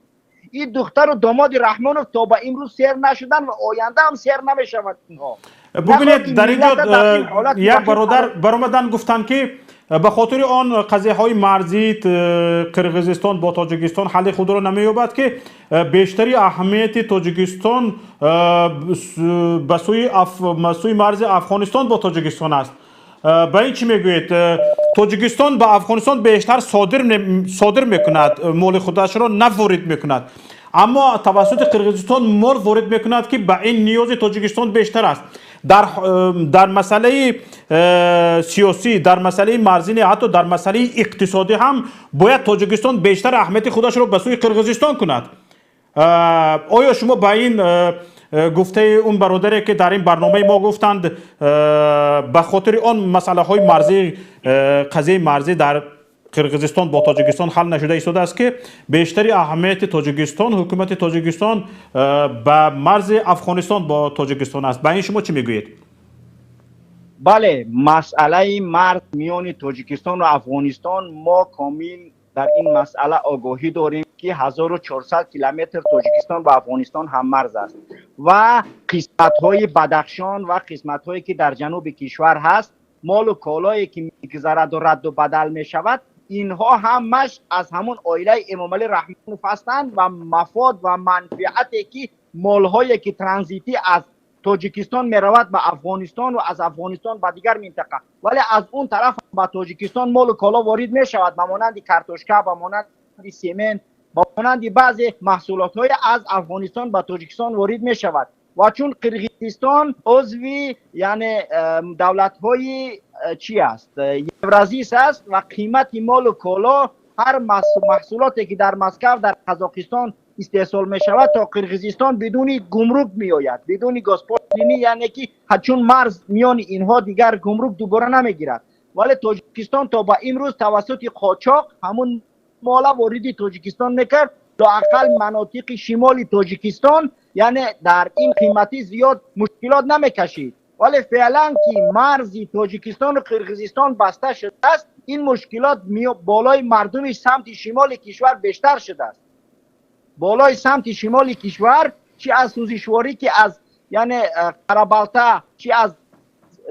این دختر و داماد رحمانوف تا به امروز سیر نشدن و آینده هم سیر نمیشود اینها. ببینید در اینجا یک برادر برآمدن گفتن که به خاطر آن قضیه های مرزی قرقیزستان با تاجیکستان حل خود را نمییابد که بیشتری اهمیت تاجیکستان به سوی مرز افغانستان با تاجیکستان است. به این چی میگویید؟ تاجیکستان به افغانستان بیشتر صادر میکند، مال خودش را نه وارد میکند، اما توسط قرقیزستان مال وارد میکند که به این نیاز تاجیکستان بیشتر است. در مسئله سیاسی، در مسئله مرزی، حتی در مسئله اقتصادی هم باید تاجیکستان بیشتر اهمیت خودش را به سوی قرقیزستان کند. آیا شما با این گفته اون برادری که در این برنامه ما گفتند به خاطر آن مسئله های مرزی، قضیه مرزی در قرقیزستان با تاجیکستان حل نشده ایستاده است که بیشتری اهمیت تاجیکستان، حکومت تاجیکستان به مرز افغانستان با تاجیکستان است. با این شما چی میگویید؟ بله، مسئله مرز میان تاجیکستان و افغانستان ما کامل در این مسئله آگاهی داریم که 1400 کیلومتر تاجیکستان و افغانستان هم مرز است و قسمت های بدخشان و قسمت هایی که در جنوب کشور هست، مال و کالایی که میگذرد و رد و بدل می شود، اینها همش از همون عائله امام علی رحمانوف هستند و مفاد و منفعتی که مالهایی که ترانزیتی از تاجیکستان می رود به افغانستان و از افغانستان به دیگر منطقه، ولی از اون طرف به تاجیکستان مال و کالا وارد می شود، به مانند کارتوشکا، به مانند سیمنت با مانند بعضی محصولات های از افغانستان به تاجیکستان وارد می شود و چون قرقیزستان عضوی یعنی دولت های چی است یورازیس است و قیمت مال و کالا هر محصولاتی که در مسکو در قزاقستان استحصال می شود تا قرقیزستان بدون گمرک می آید بدون گازپارتینی یعنی که چون مرز میان اینها دیگر گمرک دوباره نمی گیرد ولی تاجیکستان تا با امروز توسط قاچاق همون مالا وارد تاجیکستان میکرد لااقل مناطق شمال تاجیکستان یعنی در این قیمتی زیاد مشکلات نمیکشید ولی فعلا که مرز تاجیکستان و قرقیزستان بسته شده است این مشکلات بالای مردم سمت شمال کشور بیشتر شده است بالای سمت شمال کشور چی از سوزشواری که از یعنی قرابالتا چی از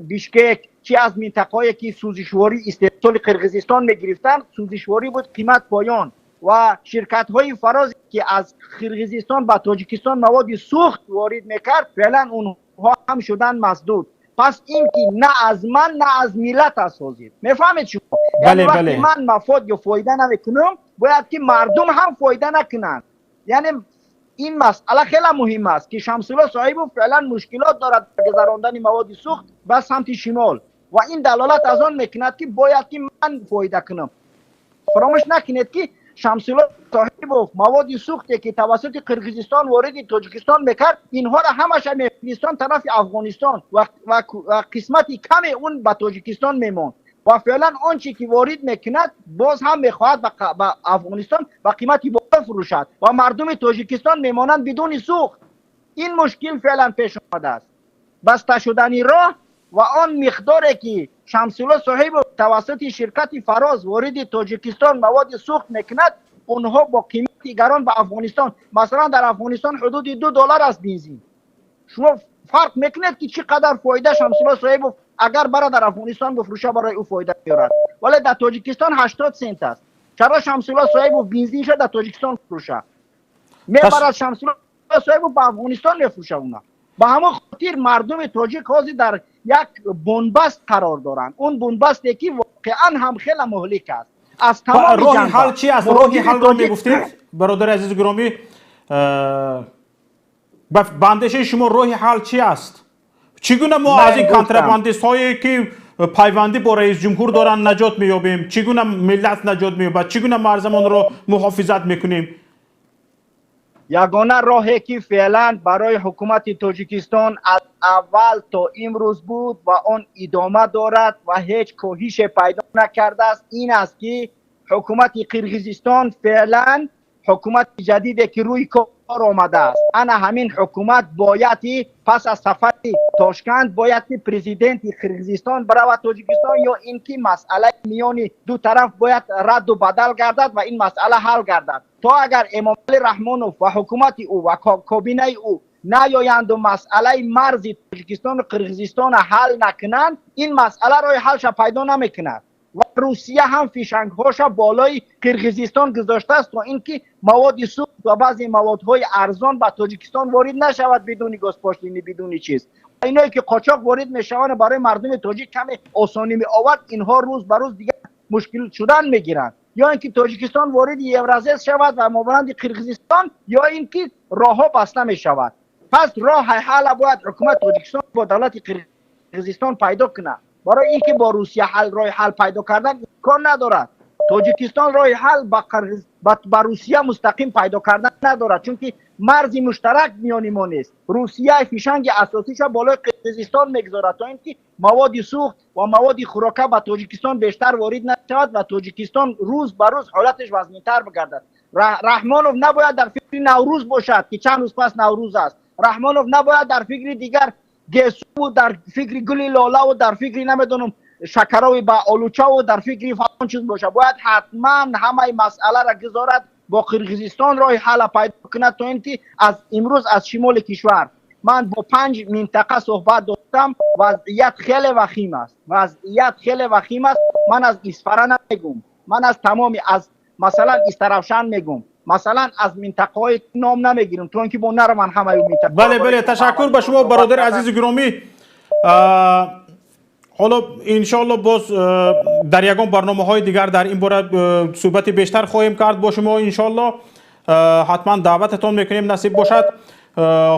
بیشکک چی از منطقه‌ای که سوزشواری استحصال قرقیزستان می‌گرفتن سوزشواری بود قیمت پایان و شرکت‌های فراز که از قرقیزستان به تاجیکستان مواد سوخت وارد می‌کرد فعلا اونها هم شدن مسدود پس این که نه از من نه از ملت است حاضر میفهمید شما یعنی وقتی من مفاد یا فایده نمیکنم باید که مردم هم فایده نکنند یعنی این مسئله خیلی مهم است که شمس‌الله صاحب فعلا مشکلات دارد در گذراندن مواد سوخت به سمت شمال و این دلالت از آن میکند که باید که من فایده کنم فراموش نکنید که شمس‌الله صاحب مواد سوختی که توسط قرقیزستان وارد تاجیکستان میکرد اینها را همش میفرستان طرف افغانستان و قسمتی کم اون به تاجیکستان میموند و فعلا آنچه که وارد میکند باز هم میخواهد به افغانستان با قیمتی بالا فروشد و مردم تاجیکستان میمانند بدون سوخت این مشکل فعلا پیش آمده است بسته شدنی راه و آن مقداری که شمس‌الله صاحب توسط شرکت فراز وارد تاجیکستان مواد سوخت میکند اونها با قیمتی گران به افغانستان مثلا در افغانستان حدود $2 است بنزین شما فرق میکنید که چقدر فایده شمس‌الله صاحب اگر برای در افغانستان بفروشه برای او فایده میارد ولی در تاجیکستان 80 سنت است چرا شمس‌الله صاحب بنزین شد در تاجیکستان فروشه میبرد شمس‌الله صاحب به افغانستان میفروشه اونا به همون خاطر مردم تاجیک حاضر در یک بنبست قرار دارند اون بنبستی که واقعا هم خیلی مهلک است از تمام راه حل چی است راه حل را میگفتید برادر عزیز گرامی به اندیشه شما راه حل چی است چگونه ما از این کنتراباندیست هایی که پیوندی با رئیس جمهور دارن نجات مییابیم چگونه ملت نجات مییابد چگونه مرزمان را محافظت میکنیم یگانه راهی که فعلا برای حکومت تاجیکستان از اول تا امروز بود و آن ادامه دارد و هیچ کاهش پیدا نکرده است این است که حکومت قرقیزستان فعلا حکومت جدیدی که روی کار آمده است انا همین حکومت باید پس از سفر تاشکند باید که پرزیدنت قرقیزستان برای تاجیکستان یا اینکه مسئله میان دو طرف باید رد و بدل گردد و این مسئله حل گردد تا اگر امام علی رحمانوف و حکومت او و کابینه او نیایند و مسئله مرز تاجیکستان و قرقیزستان حل نکنند این مسئله راه حلش پیدا نمیکند و روسیه هم فیشنگ هاش بالای قرقیزستان گذاشته است تا اینکه مواد سوخت و بعضی موادهای ارزان به تاجیکستان وارد نشود بدون گازپاشتینی بدون چیز اینایی که قاچاق وارد میشوند برای مردم تاجیک کمی آسانی می آورد اینها روز به روز دیگر مشکل شدن میگیرند یا اینکه تاجیکستان وارد یورازیس شود و مابرند قرقیزستان یا اینکه راهها بسته می شود پس راه حل باید حکومت تاجیکستان با دولت قرقیزستان پیدا کنه برای اینکه با روسیه راه حل پیدا کردن امکان ندارد تاجیکستان راه حل با روسیه مستقیم پیدا کردن ندارد چون که مرزی مشترک میان ما نیست روسیه فیشنگ اساسیش بالای قرقیزستان میگذارد تا اینکه مواد سوخت و مواد خوراکه به تاجیکستان بیشتر وارد نشود و تاجیکستان روز به روز حالتش وضعیت‌تر بگردد رحمانوف نباید در فکر نوروز باشد که چند روز پس نوروز است رحمانوف نباید در فکر دیگر گیسو و در فکر گل لاله و در فکر نمیدونم شکرای با آلوچه و در فکر فلان چیز باشه باید حتما همه مسئله را گذارد با قرقیزستان راه حل پیدا کند تا اینکه از امروز از شمال کشور من با 5 منطقه صحبت داشتم وضعیت خیلی وخیم است من از اصفهان نمیگم من از تمامی از مثلا استرافشان میگم مثلا از منطقه های نام نمیگیرم چون که با نرم من همه منطقه بله تشکر به شما برادر عزیز گرامی حالا انشالله باز در یگان برنامه‌های دیگر در این باره صحبت بیشتر خواهیم کرد با شما انشالله. حتما دعوتتان میکنیم نصیب باشد.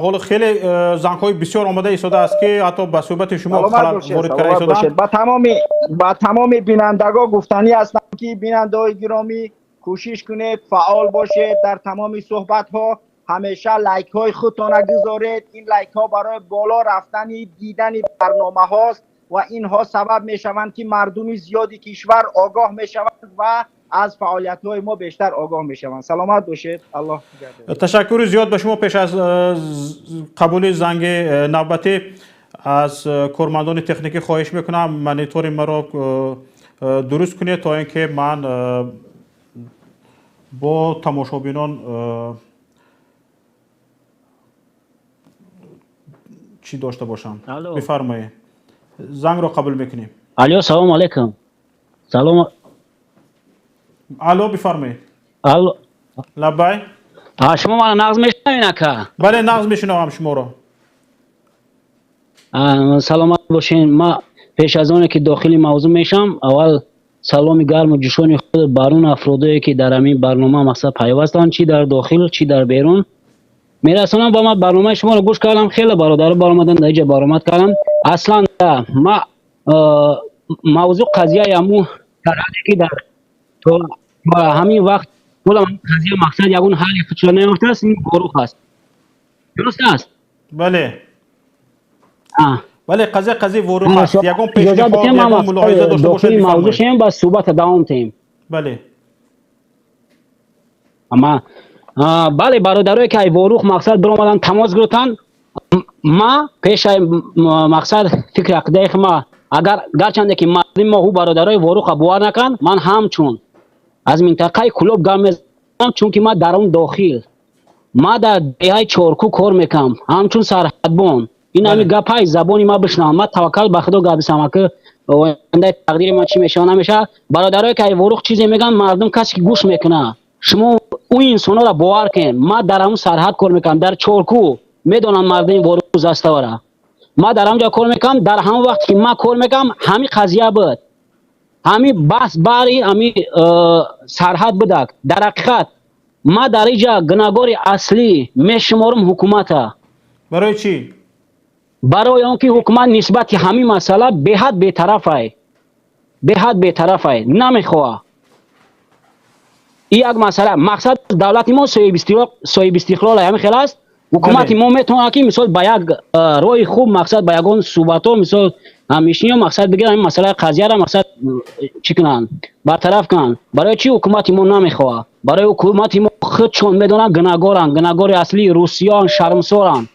حالا خیلی زنگ‌های بسیار آماده ایستاده است که حتی به صحبت شما خلل وارد کرده ایستادند. با تمام بینندگان گفتنی هستم که بینندگان گرامی کوشش کنید فعال باشید در تمام صحبت ها. همیشه لایک های خودتان گذارید. این لایک ها برای بالا رفتن دیدن برنامه هاست و اینها سبب می شوند که مردم زیادی کشور آگاه می شوند و از فعالیت های ما بیشتر آگاه می شوند. سلامت باشید. الله نگهدار. تشکر زیاد به شما. پیش از قبول زنگ نوبتی از کارمندان تکنیکی خواهش میکنم مانیتور مرا درست کنید تا اینکه من با تماشابینان چی داشته باشم. بفرمایید. زنگ را قبول میکنیم. الو سلام علیکم. سلام. الو بفرمایید. الو لبای. شما من نغز میشنوین که؟ بله نغز میشنوم شما را. سلامت باشین. ما پیش از آنکه داخل موضوع میشم اول سلام گرم و جوشان خود برون افرادی که در همین برنامه مقصد پیوستن چی در داخل چی در بیرون میرسونم. با ما برنامه شما رو گوش کردم. خیلی برادر برآمدن در اینجا برآمد کردم. اصلا ما موضوع قضیه امو که در تو همین وقت بودم قضیه مقصد یگون حل خودشون نیافته است این وروح است. درست است؟ بله. بله قضیه وروح است. یگون پیشنهاد یگون ملاحظه داشته باشید. موضوع شیم با صحبت دوام تیم. بله. اما بله برادرایی که وروح مقصد برآمدن تماس گرفتن ما پیش مقصد فکر عقیده ما اگر گرچند که مردم ما او برادرای وروح باور نکن من همچون از منطقه کلوب گام میزنم چون که ما در اون داخل ما در دهه چارکو کار میکنم همچون سرحدبان این همین گپای زبانی ما بشنوم. ما توکل به خدا گابیسم که آینده تقدیر ما چی میشه نمیشه. برادرای که وروح چیزی میگن مردم کسی که گوش میکنه شما اون انسانا را باور کن. ما در همون سرحد کار میکنم در چارکو میدونن مردم وروح زاستواره. ما در همونجا کار میکنم. در همون وقت که ما کار میکنم همین قضیه بود همین بحث باری همین سرحد بودک. در حقیقت ما در اینجا گناهکار اصلی میشمارم حکومت. برای چی؟ برای آنکه حکومت نسبت همین مسئله به حد بی‌طرفه. به حد بی‌طرفه نمیخواه. این یک مسئله مقصد دولت ما صاحب استقلال همین خیلی است. حکومت ما میتونه که مثال با یک روی خوب مقصد با یگان صحبت ها مثال همیشنی مقصد بگیرن این مسئله قضیه را مقصد چی کنن برطرف کنن. برای چی حکومت ما نمیخواه؟ برای حکومت ما خودشون میدونن گناهکارن اصلی روسیان شرمسارن.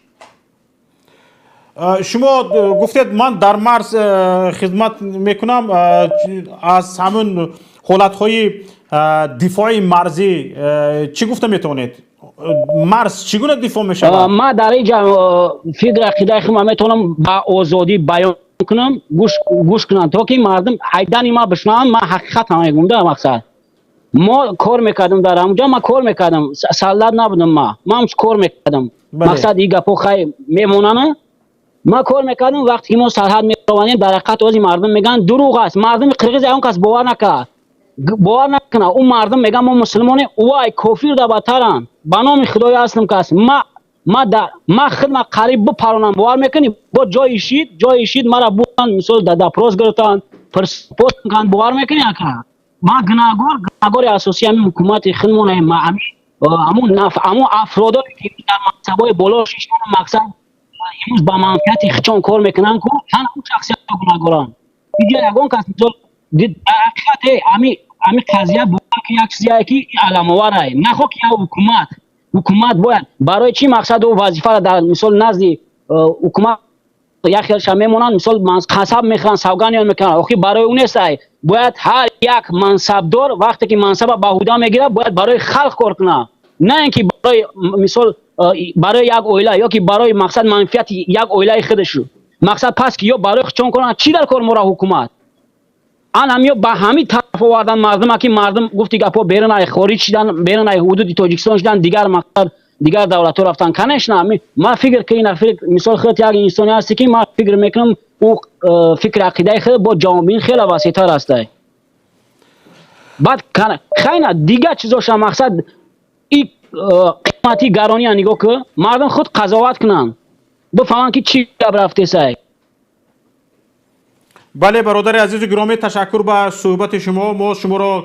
شما گفتید من در مرز خدمت میکنم از همون حالتهای دفاعی مرزی چی گفته میتونید؟ مرز چگونه دفاع میشود؟ ما در اینجا فکر عقیده خودم میتونم با آزادی بیان کنم گوش کنم تا که مردم عیدن ما بشنوم. ما حقیقت هم میگم مقصد ما کار میکردم در اونجا ما کار میکردم سالات نبودم ما هم کار میکردم. مقصد این گپو خیلی میمونن ما کار میکردم وقتی که ما سرحد میروانیم در حقیقت از مردم میگن دروغ است. مردم قرقیز اون کس باور نکنه اون مردم میگن ما مسلمانیم وای کافر در بدترن به نام خدای اصلم کس ما خدمت قریب بپرونم باور میکنی با جای شید مرا بودن مثال در پروز گرفتن پست کن باور میکنی اکا ما گناهکار اساسی همین حکومت خدمونه ما همون افرادی که در منصبای بالا شیشون مقصد امروز با منفعت خچون کار میکنن که همون شخصیت گناهکاران دیگه یگان کس مثال در حقیقت همین قضیه بود که یک چیزی که علامواره نخواه که حکومت باید برای چی مقصد و وظیفه را در مثال نزد حکومت یک خیلش میمونن مثال حساب میخرن سوگندیان میکنن آخی برای اون نیست باید هر یک منصبدار وقتی که منصب به عهده میگیره باید برای خلق کار کنه نه اینکه برای مثال برای یک اویله یا که برای مقصد منفعت یک اویله خودش مقصد پس که یا برای چون کنن چی در کار مورا حکومت آن همیو با همین طرف آوردن مردم که مردم گفتی گپا بیرون خارج شدن بیرون حدود تاجیکستان شدن دیگر مقصد دیگر دولت ها رفتن کنش نه ما فکر که این فکر مثال خود یک انسانی هستی که ما فکر میکنم او فکر عقیده خود با جامعه خیلی وسیع‌تر است بعد خیلی دیگر چیزاش مقصد این قیمتی گرانی نگاه که مردم خود قضاوت کنن بفهمن که چی گپ رفته سعی. بله برادر عزیز گرامی تشکر به صحبت شما. ما شما را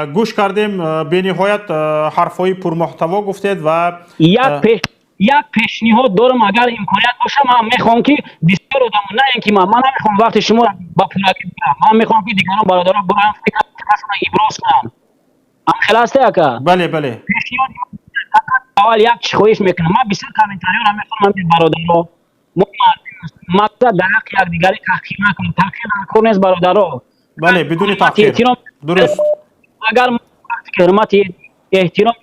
گوش کردیم، به نهایت حرفای پرمحتوا گفتید و یک پیشنهاد دارم اگر امکانیت باشه من میخوام که بسیار آدم نه اینکه من نمیخوام وقت شما را با پولاکی بگیرم، من میخوام که دیگران برادران برام فکرشون ابراز کنن. هم خلاصه اکا بله پیشنهاد اول یک چی خواهش میکنم من بسیار کامنتاری را میخوام این برادران مقصد در حق یک دیگری تحقیر نکنیم، تحقیر نکنیم از برادران. بله بدون تحقیر درست. اگر ما حرمت احترام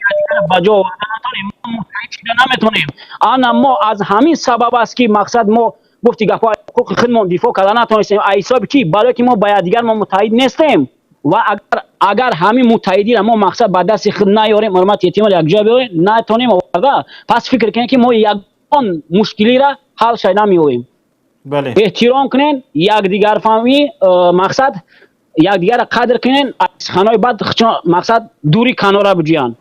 بجا آوردن نتونیم ما متحد شده نمیتونیم. انا ما از همین سبب است که مقصد ما گفتی گپا حقوق خودمون دفاع کردن نتونستیم حساب کی برای که ما باید دیگر ما متحد نیستیم و اگر همین متحدی را ما مقصد به دست خود نیاریم حرمت احتمال یک جا بیاریم نتونیم آورده. پس فکر کنیم که ما یک مشکلی را حل شاید نمی‌یابیم. بله احترام کنین یک دیگر فهمی مقصد یک دیگر قدر کنین از خانای بعد مقصد دوری کنار بجویان.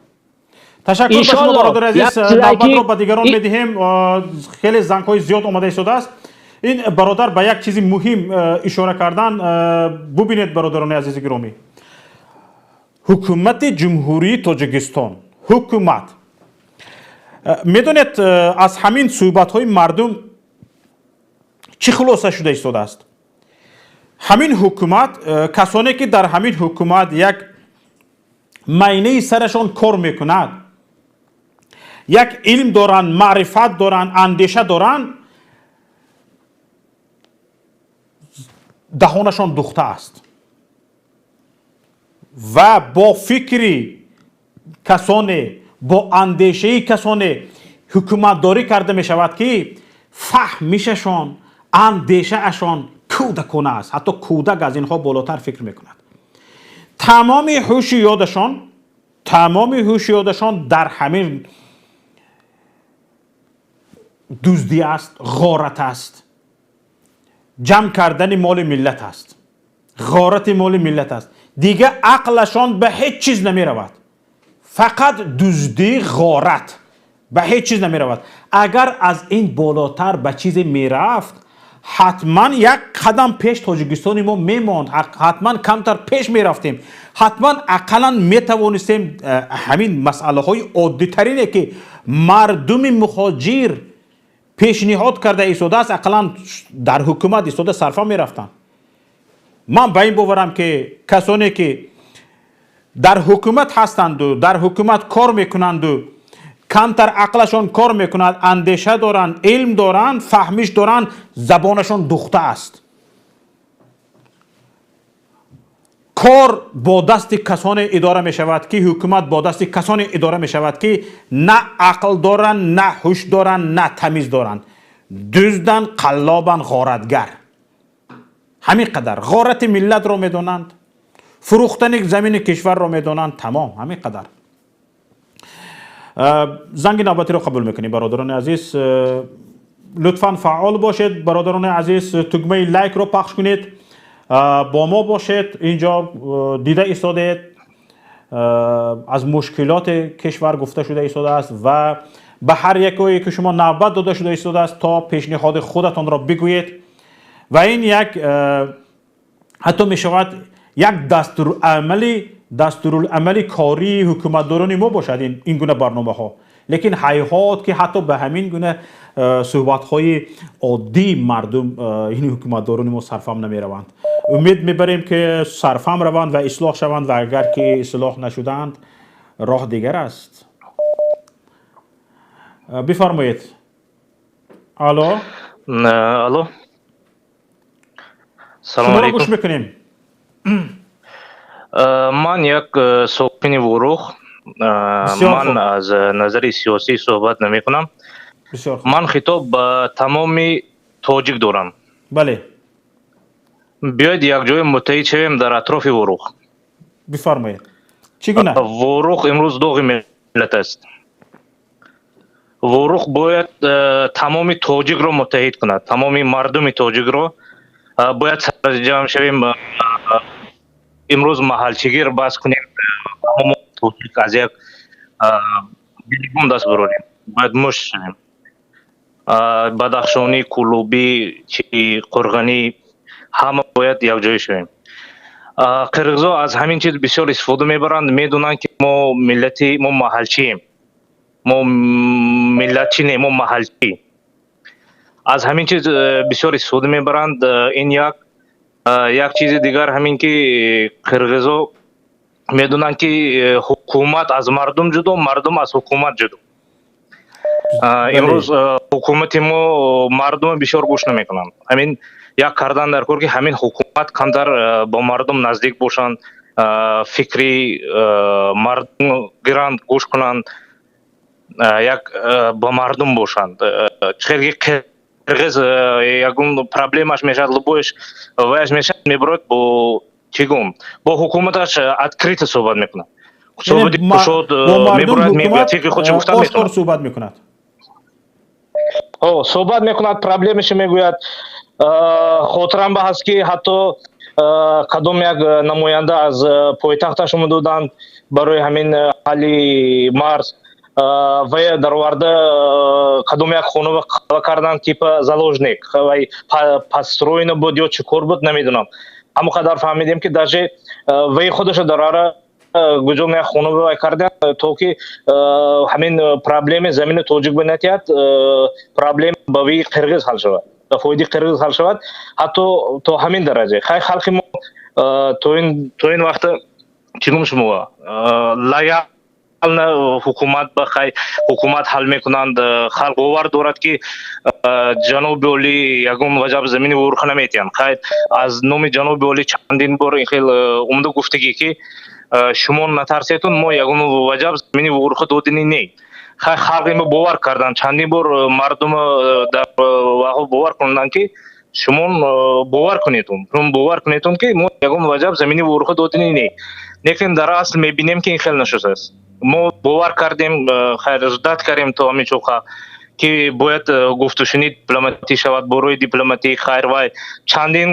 تشکر به شما برادر عزیز. دعوت رو به دیگران میدهیم. خیلی زنگ‌های زیاد آماده ایستاده است. این برادر به یک چیز مهم اشاره کردن. ببینید برادران عزیز گرامی، حکومت جمهوری تاجیکستان حکومت میدونید از همین صحبت‌های مردم چی خلاصه شده ایستاده است. همین حکومت کسانی که در همین حکومت یک معنی سرشان کار میکند، یک علم دارن، معرفت دارن، اندیشه دارن، دهانشان دوخته است و با فکری کسانی با اندیشه کسانی حکومت داری کرده می شود که فهمششان اندیشه اشان کودکانه است. حتی کودک از اینها بالاتر فکر میکند. تمام هوش یادشان در همین دزدی است، غارت است، جمع کردن مال ملت است، غارت مال ملت است. دیگه عقلشان به هیچ چیز نمی رود، فقط دزدی، غارت، به هیچ چیز نمی رود. اگر از این بالاتر به چیزی می رفت حتما یک قدم پیش تاجیکستان ما میماند، حتما کمتر پیش می رفتیم، حتما اقلا می توانستیم همین مسئله های عادی ترینه که مردم مهاجر پیشنهاد کرده ایستاده است اقلا در حکومت ایستاده صرفا می رفتن. من به این باورم که کسانی که در حکومت هستند و در حکومت کار میکنند و کمتر عقلشان کار میکند، اندیشه دارن، علم دارن، فهمش دارن، زبانشان دوخته است. کار با دست کسانی اداره می شود که حکومت با دست کسانی اداره می شود که نه عقل دارن، نه هوش دارن، نه تمیز دارن، دزدن، قلابن، غارتگر. همین قدر غارت ملت را می دانند، فروختن زمین کشور را می دانند، تمام همین قدر. زنگ نوبتی را قبول میکنیم برادران عزیز. لطفا فعال باشید برادران عزیز، تگمه لایک رو پخش کنید، با ما باشید. اینجا دیده ایستادید از مشکلات کشور گفته شده ایستاده است و به هر یکی که شما نوبت داده شده ایستاده است تا پیشنهاد خودتان را بگویید و این یک حتی می شود یک دستورالعملی کاری حکومتداران ما باشد این گونه برنامه ها. لیکن حیحات که حتی به همین گونه صحبت های عادی مردم این حکومتداران ما صرفم نمی روند. امید میبریم که صرفم روند و اصلاح شوند و اگر که اصلاح نشدند راه دیگر است. بفرمایید. الو. الو. سلام علیکم. گوش میکنیم. من یک ساکن وروخ، من از نظر سیاسی صحبت نمی کنم. من خطاب به تمام تاجیک دارم. بله. بیاید یک جای متحد شویم در اطراف وروخ. بفرمایید. چگونه؟ وروخ امروز داغ ملت است. ворух бояд тамоми тоҷикро муттаҳид кунад, тамоми мардуми тоҷикро бояд сарҷам шавем, имрӯз маҳалчигир баҳс кунем, тамоми тоҷик аз як гирифон даст барорем, бояд мушт шавем. бадахшонӣ, кулубӣ, қурғанӣ ҳама бояд якҷоя шавем. қирғизо аз ҳамин чиз бисёр истифода мебаранд, медонанд ки мо миллати мо маҳалчием, мо миллатчӣ не, мо маҳалчӣ. аз ҳамин чиз бисёр истифода мебаранд. ин як чизи дигар ҳамин ки қирғизо медонанд ки ҳукумат аз мардум ҷудо, мардум аз ҳукумат ҷудо. имрӯз ҳукумати мо мардум бисёр гӯш намекунанд. ҳамин як кардан дар кор ки ҳамин ҳукумат камтар ба мардум наздик бошанд, фикри мардум гиранд, гӯш кунанд, як ба мардум бошанд. чихел ки қирғиз ягон проблемаш мешавад, лубоиш ваяш мешавад, мебарад бо чӣ гум бо ҳукуматаш открито суҳбат мекунад. суҳбати кушод мебарад, мегӯяд, фикри худаш гуфтан метавонад. суҳбат мекунад. суҳбат мекунад, проблемашо мегӯяд. хотирам ба ҳаст ки ҳатто кадом як намоянда аз пойтахташ омадуданд барои ҳамин ҳалли марз. вай дароварда кадом як хонава қала карданд типа заложник, вай построена буд ё чӣ кор буд намедонам. ҳамон қадар фаҳмидем ки даже вай худашо дарара гуҷон як хонава вай карданд то ки ҳамин проблеми замини тоҷик бинатият проблем ба вии қирғиз ҳал шавад, ба фоиди қирғиз ҳал шавад, ҳатто то ҳамин дараҷа. хай халқи мо то ин вақта чӣ гум шумо лоял ҳукумат ба хай ҳукумат ҳал мекунанд. халқ бовар дорад ки ҷаноби олӣ ягон ваҷаб замини воруха наметиҳанд. хай аз номи ҷаноби олӣ чандин бор ин хел умда гуфтагӣ ки шумо натарсетун, мо ягон ваҷаб замини воруха додинӣ не. хай халқи мо бовар карданд, чандин бор мардум дар ваҳо бовар кунанд ки шумо бовар кунедтун ки мо ягон ваҷаб замини воруха додинӣ не. лекин дар асл мебинем ки ин хел нашудааст. мо бовар кардем, хайр ждат кардем то ҳамин чоқа ки бояд гуфтушунӣ дипломатӣ шавад, борои дипломатӣ. хайр вай чандин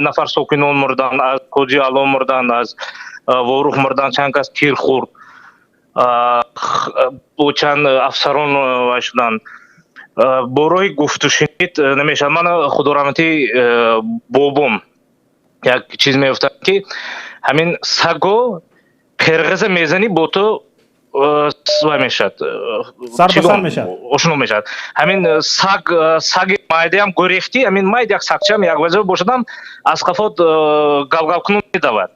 нафар сокинон мурданд, аз ҳоҷи аъло мурданд, аз ворух мурданд, чанд кас тир хӯрд, бо чанд афсарон вай шуданд. борои гуфтушунӣ намешавад. ман худорамати бобом як чиз меуфтад ки ҳамин саго қирғиза мезанӣ бо ту мешад, ошно мешад. ҳамин саги майдаам гӯрехтӣ, ҳамин майд як сагчам як ваҷа бошадам аз қафот гавгавкунун медавад.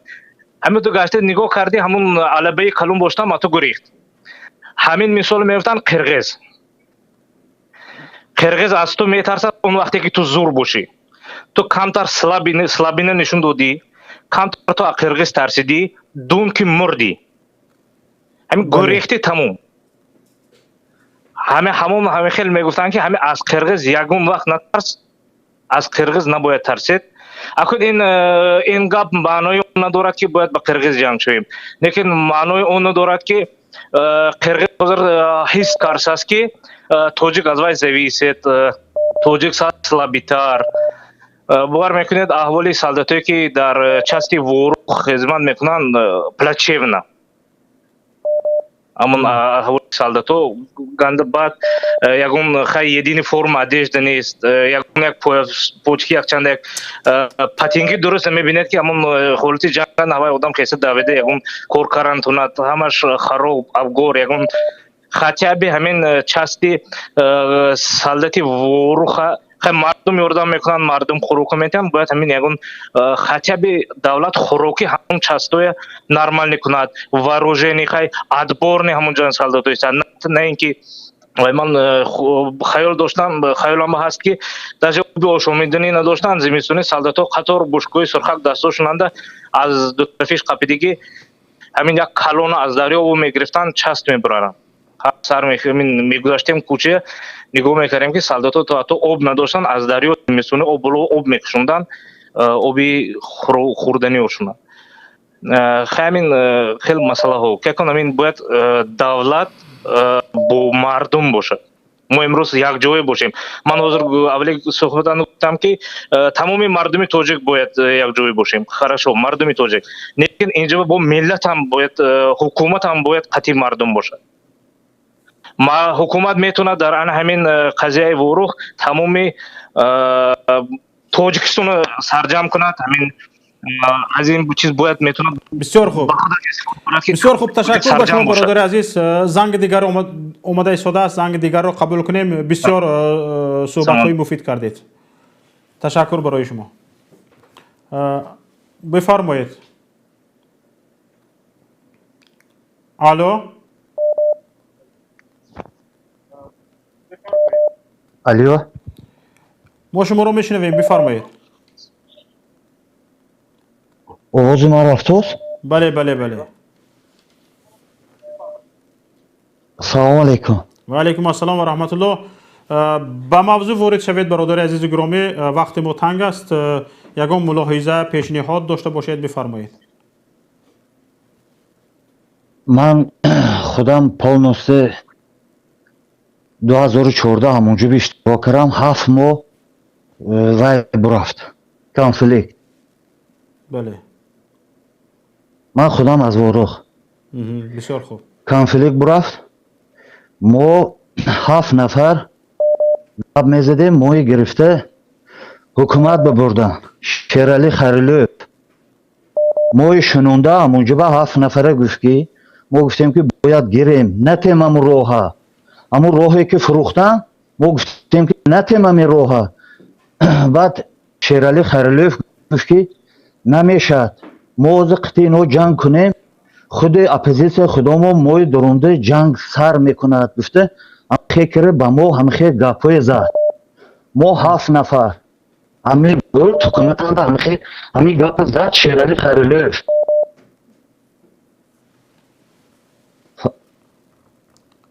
ҳамин ту гашти нигоҳ кардӣ, ҳамун алабаи калон бошадам, а ту гӯрехт. ҳамин мисол меуфтанд қирғиз. қирғиз аз ту метарсад он вақте ки ту зур бошӣ. ту камтар слабина нишон додӣ, камтар ту аз қирғиз тарсидӣ, дун ки мурдӣ. ҳамин гӯрехтӣ тамом. ҳамин хел мегуфтанд ки ҳамин аз қирғиз ягон вақт натарс, аз қирғиз набояд тарсед. акун ин гап маънои он надорад ки бояд ба қирғиз ҷанг шавем, лекин маънои он надорад ки қирғиз ҳозир ҳис кардааст ки тоҷик аз вай зависед, тоҷик слабитар. бовар мекунед аҳволи солдатое ки дар части ворух хизмат мекунанд плачевна. амон аҳволи солдато ганда баъд ягон хай едини форма одежда нест, ягон як почки якчанда як патинги дуруст мебинед ки амон ҳолати ҷанга навай одам хеса давида ягон кор карантунад, ҳамаш хароб, афгор, ягон хатяби ҳамин части солдати воруха хай мардум ёрдам мекунанд, мардум хӯрока метиҳанд. бояд ҳамин ягон хатяби давлат хӯрокӣ ҳамон частое нормалӣ кунад, вооружени хай адборни ҳамон ҷон солдатоист. на ин ки ман хаёлам ҳаст ки даже оби ошомиднӣ надоштанд, зимистони солдато қатор бушкои сурхак дастошонанда аз дутарафиш қапидӣ ки ҳамин як калона аз дарё мегирифтанд, част мебураранд. сар мегузаштем кӯча, нигоҳ мекардем ки солдато то ҳатто об надоштанд, аз дарё зимистони об мекушонданд, оби хӯрданӣ ошонанд. ҳамин хел масъалаҳо ки ҳамин бояд давлат бо мардум бошад. ما امروز یک جای باشیم. من حاضر اولی صحبتم گفتم که تمام مردم تاجیک باید یک جای باشیم. خراشو مردم تاجیک. لیکن اینجا با ملت هم باید حکومت هم باید قطعی مردم باشد. ما حکومت میتونه در آن همین قضیه وروح تمام تاجیکستان سرجم کند. همین از این چیز باید میتونه. بسیار خوب. بسیار خوب، تشکر به شما برادر عزیز. زنگ دیگر اومده ایستاده است، زنگ دیگر رو قبول کنیم. بسیار صحبت های مفید کردید. تشکر برای شما. بفرمایید. الو. الو. ما شما رو میشنویم، بفرمایید. آواز ما رفت است؟ بله بله بله. سلام علیکم. و علیکم السلام و رحمت الله. با موضوع وارد شوید برادر عزیز گرامی. وقت ما تنگ است. یگان ملاحظه پیشنهاد داشته باشید، بفرمایید. من خودم полностью 2014 همونجا اشتراک کردم. 7 ماه وای برفت کنفلیکت. بله. من خودم از وروح. بسیار خوب. کنفلیکت برفت. ما 7 نفر گپ میزدیم، مای گرفته حکومت ببردن. شیرالی خریلوف مای شنونده همونجا به 7 نفره گفت که ما گفتیم که باید گیریم نتیم همون روحه، همون روحی که فروختن ما گفتیم که نتیم همون روحه. بعد شیرالی خریلوف گفت که نمیشد، ما از قطعی جنگ کنیم، خود اپوزیسیا خودمون مای درونده جنگ سر میکند. گفته همخی کره با ما همخی گپای زد. ما 7 نفر همین برد حکومت همخی همین گپ زد شیرالی خریلوف.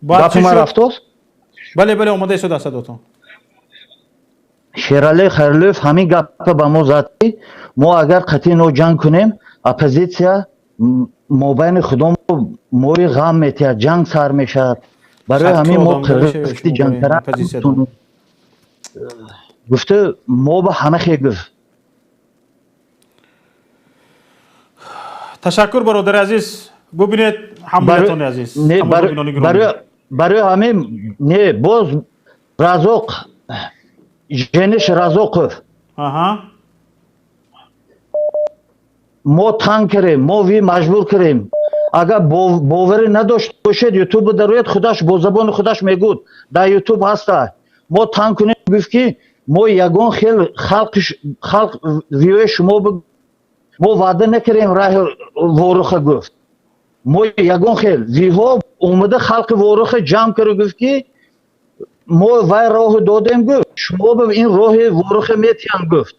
گپ ما رفت است؟ بله بله اومده شده صداتون. شیرالی خریلوف همین گپ با ما زد. ما اگر قطعی نو جنگ کنیم اپوزیسیا مابین خودمون موی غم میتیه، جنگ سر میشد. برای همین ما قرقی جنگ کردن. گفته ما به همه خیلی گفت. تشکر برادر عزیز. ببینید حملتون عزیز. برای همین نه باز رزاق جنش رزاقف ما تنگ کریم، ما وی مجبور کریم. اگر باوری نداشت باشید یوتیوب دروید خودش با زبان خودش میگود در یوتیوب هسته. ما تنگ کنیم گفت که ما یگان خیلی خلق ویوی شما ما وعده نکریم راه وروخ گفت. ما یگان خیلی ویها اومده خلق وروخ جمع کرد گفت که ما وای راه دادیم گفت شما به این راه وروخ میتین گفت.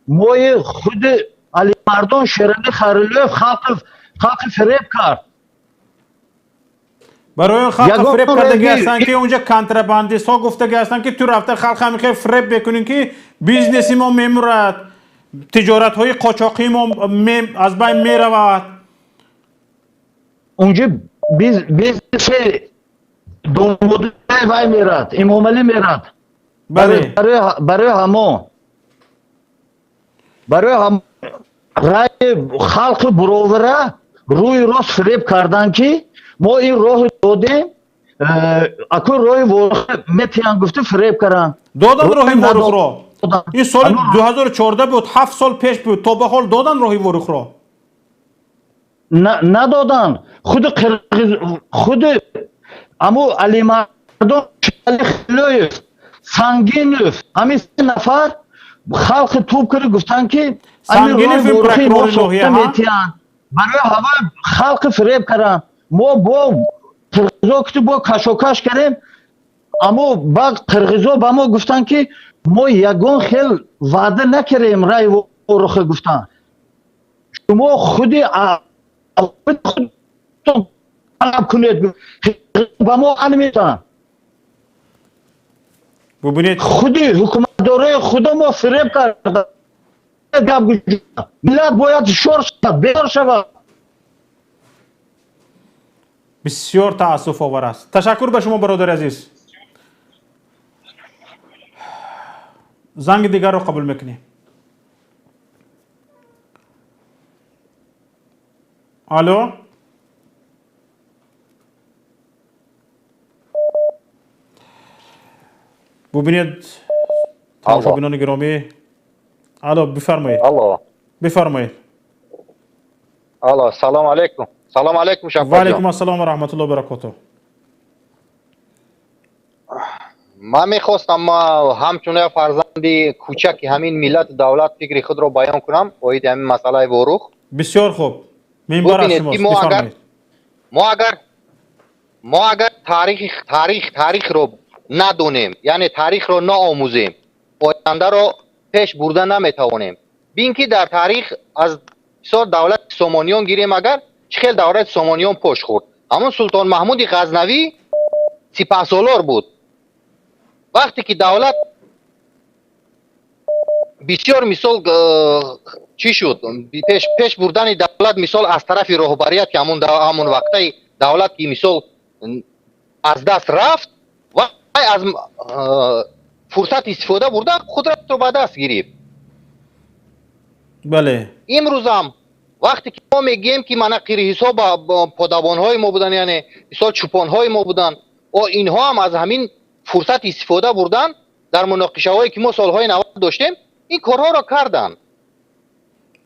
ما خود علی مردان شیرالی خریلوف خلق فریب کرد. برای خلق فریب کردگی هستن که اونجا کانتراباندیست ها گفتگی هستن که تو رفته خلق همیشه فریب بکنین که بیزنسی ما میمورد، تجارت های قاچاقی ما از بین میرود. اونجا بیزنس دنبوده وای میرد، اماملی میرد. برای همون رای خلق برووره روی راست فریب کردن که ما این راه دادیم اکو راه وروخ میتین گفته فریب کردن. دادن راه وروخ را. این سال 2014 بود، 7 سال پیش بود. تا به حال دادن راه وروخ را. ندادن. خود امو علی مردان خلویف سنگینوف همین 3 نفر خلق توب کرده گفتن که سنگینوف این پرکرور نوحیه ها برای هوا خلق فریب کردن. ما با قرغیزا که با کشوکش کردیم اما بعد قرغیزا با ما گفتن که ما یگان خیلی وعده نکردیم رای وروخ گفتن. شما خودی طلب کنید با ما انمیتن. ببینید خودی حکومت داره خدا ما فریب کرده. ملت باید شور شود، بیدار شود. بسیار تاسف آور است. تشکر به شما برادر عزیز. زنگ دیگر رو قبول میکنیم. الو. ببینید تماشاگران گرامی. الو بفرمایید. الو. بفرمایید. الو سلام علیکم. سلام علیکم شفاف جان. و علیکم السلام و رحمت الله و برکاته. من میخواستم ما همچون فرزندی کوچک همین ملت دولت فکر خود را بیان کنم باید همین مسئله وروخ. بسیار خوب. منبر از شماست. بفرمایید. ما اگر تاریخ رو ندونیم یعنی تاریخ رو نآموزیم آینده رو پیش برده نمیتوانیم. بین که در تاریخ از دولت سامانیان گیریم اگر چخیل دولت سامانیان پشت خورد. همون سلطان محمود غزنوی سپهسالار بود. وقتی که دولت بسیار مثال چی شد پیش بردن دولت مثال از طرف رهبریت که همون وقتی دولت که مثال از دست رفت و از فرصت استفاده برده قدرت رو به دست گرفت. بله. امروز هم وقتی که ما میگیم که مناقیر حساب پادبان های ما بودن یعنی مثال چوپان های ما بودن و اینها هم از همین فرصت استفاده بردن در مناقشه هایی که ما سالهای 90 داشتیم این کارها را کردن.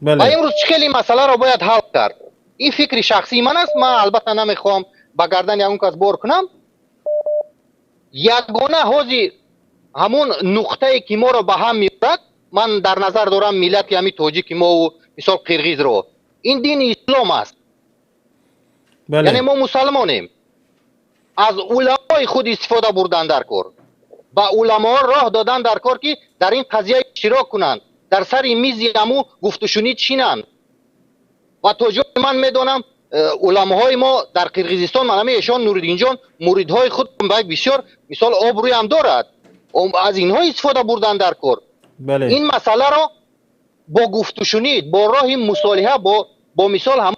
بله. و امروز چخیلی مسئله را باید حل کرد. این فکر شخصی من است. من البته نمیخوام با گردن یکون کس بار کنم. یگانه حاضی همون نقطه که ما را به هم میارد من در نظر دارم ملت همین تاجیک ما و مثال قرغیز رو این دین اسلام است. بله. یعنی ما مسلمانیم. از علمای خود استفاده بردن در کار. با علما راه دادن در کار که در این قضیه اشتراک کنند. در سر میز همو گفت و شنید چینند. و تا جای من میدونم علماهای ما در قرغیزستان من ایشان نوردین جان مریدهای خود بسیار مثال آبروی هم دارد. از اینها استفاده بردن در کار. بله. این مسئله را با گفت و شنید با راه مصالحه با مثال هم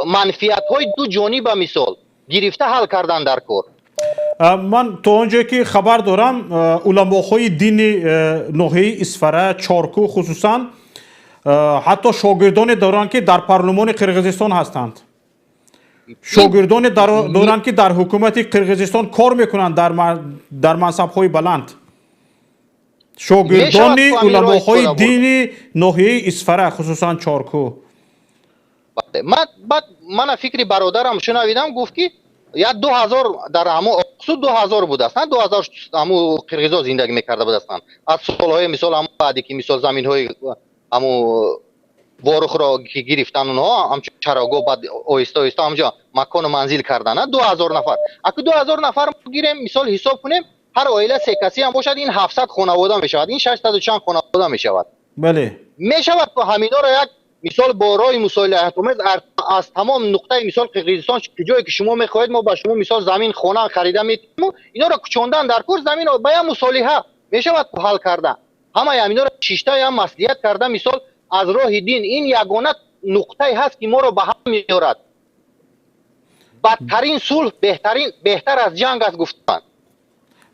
منفیت های دو جانب مثال گرفته حل کردن در کار. من تا اونجایی که خبر دارم علماهای دین ناحیه اسفره چارکو خصوصا حتی شاگردان دارن که در پارلمان قرغیزستان هستند. شاگردان دارن که در حکومت قرغیزستان کار میکنند در منصب های بلند. شاگردان علماهای دین ناحیه اسفره خصوصا چارکو. من فکری برادرم شنویدم گفت که یا 2000 در همو اقصود 2000 بود است. 2000 همو قرغیزا زندگی میکرده بود است. از سالهای مثال همو بعدی که مثال زمین های همو واروخ را که گرفتن اونها همچون چراگاه بعد آیسته آیسته همجا مکان و منزل کردن 2000 نفر. اگه 2000 نفر گیریم مثال حساب کنیم هر عائله 3 کسی هم باشد این 700 خانواده میشود. این 600 چند خانواده میشود. بله. میشود که همینا را یک مثال با راه مصالحت آمیز از تمام نقطه مثال قرغیزستان که جایی که شما میخواهید ما با شما مثال زمین خانه خریده میتونیم اینا را کوچاندن در کور زمین را با مصالحه میشود حل کردن. همه همینا را شیشته هم مصلحت کرده مثال از راه دین این یگانه نقطه هست که ما را به هم میارد. بدترین صلح بهتر از جنگ است گفتن.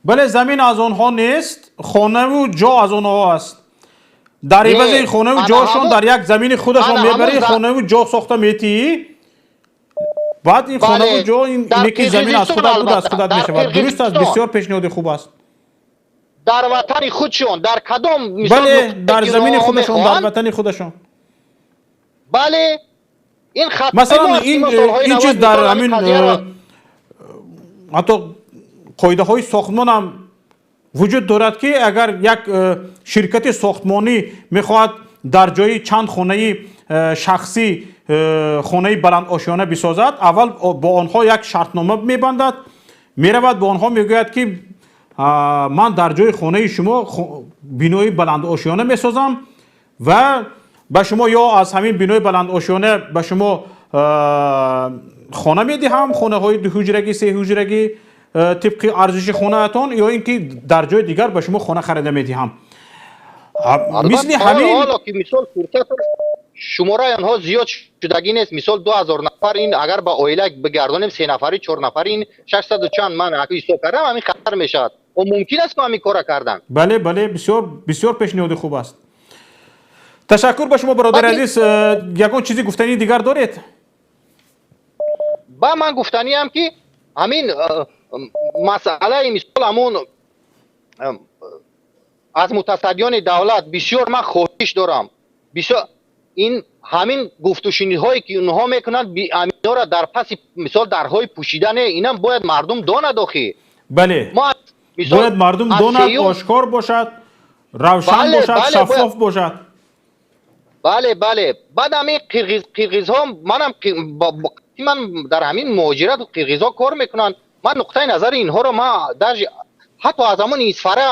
بله زمین از آنها نیست خانه و جا از آنها است. در عوض این خانه و جاشون در یک زمین خودشون میبری خانه و جا ساخته میتی بعد این خانه و جا این که زمین از خودت بود از خودت میشود. درست است. بسیار پیشنهاد خوب است. در وطن خودشون در کدام بله در زمین خودشون در وطن خودشون. بله این خط مثلا این چیز در همین حتی قاعده های ساختمان هم وجود دارد که اگر یک شرکت ساختمانی میخواهد در جای چند خانه شخصی خانه بلند آشیانه بسازد اول با آنها یک شرطنامه میبندد میرود با آنها میگوید که من در جای خانه شما بینای بلند آشیانه میسازم و به شما یا از همین بینای بلند آشیانه به شما خانه میدهم خانه های 2 حجرگی 3 حجرگی طبق ارزش خانه اتون یا اینکه در جای دیگر به شما خانه خریده میدهم. مثل همین حالا که مثال فرصت شماره آنها زیاد شدگی نیست مثال 2000 نفر این اگر با عائله بگردانیم 3 نفری 4 نفری این 600 چند من حساب کردم همین خطر میشد و ممکن است که همین کار کردن. بله بله، بسیار بسیار پیشنهاد خوب است. تشکر به شما برادر عزیز. یگان چیزی گفتنی دیگر دارید؟ با من گفتنی هم که همین مسئله مثال همون از متصدیان دولت بسیار من خواهش دارم، بسیار این همین گفت و شنید هایی که اونها میکنند اینا را در پس مثال درهای پوشیدن اینم باید مردم داند آخی. بله، ما باید مردم داند، آشکار باشد، روشن باشد، شفاف باشد. بله بله. بعد همین قرقیز ها من در همین مهاجرت قرقیز ها کار میکنن، من نقطه نظر اینها رو ما در حتی از همون ایسفره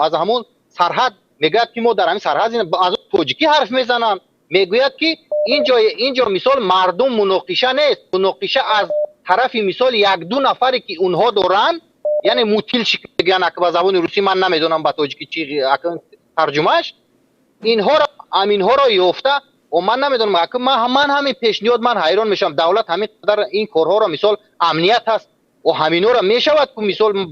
از همون سرحد میگوید که ما در همین سرحد از توجیکی حرف میزنن، میگوید که اینجا مثال مردم مناقشه نیست، مناقشه از طرف مثال یک دو نفری که اونها دارن، یعنی موتیل شکل میگن که به زبان روسی من نمیدونم به توجیکی چی ترجمهش، اینها را یافته و من نمیدونم من همین پیشنهاد من حیران میشم دولت همین قدر این کارها را مثال امنیت هست و همینا را میشود که مثال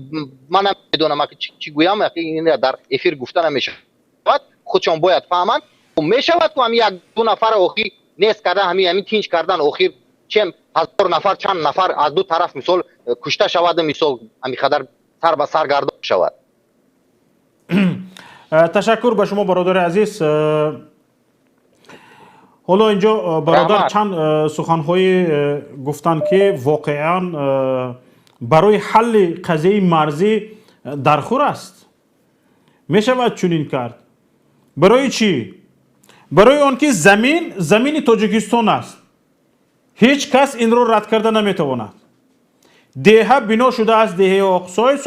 من نمیدونم چی گویم این در افیر گفتن نمیشود، خودشان باید فهمند و میشود که همین یک دو نفر اخیر نیست کردن، همین تینج کردن اخیر چند هزار نفر چند نفر از دو طرف مثال کشته شود، مثال همین قدر سر به سر گردان شود. تشکر به شما برادر عزیز. حالا اینجا برادر چند سخنهای گفتن که واقعا برای حل قضیه مرزی درخور است. می شود چنین کرد. برای چی؟ برای آنکه زمین تاجیکستان است. هیچ کس این رو رد کرده نمیتواند. دهه بنا شده از دهه اقصای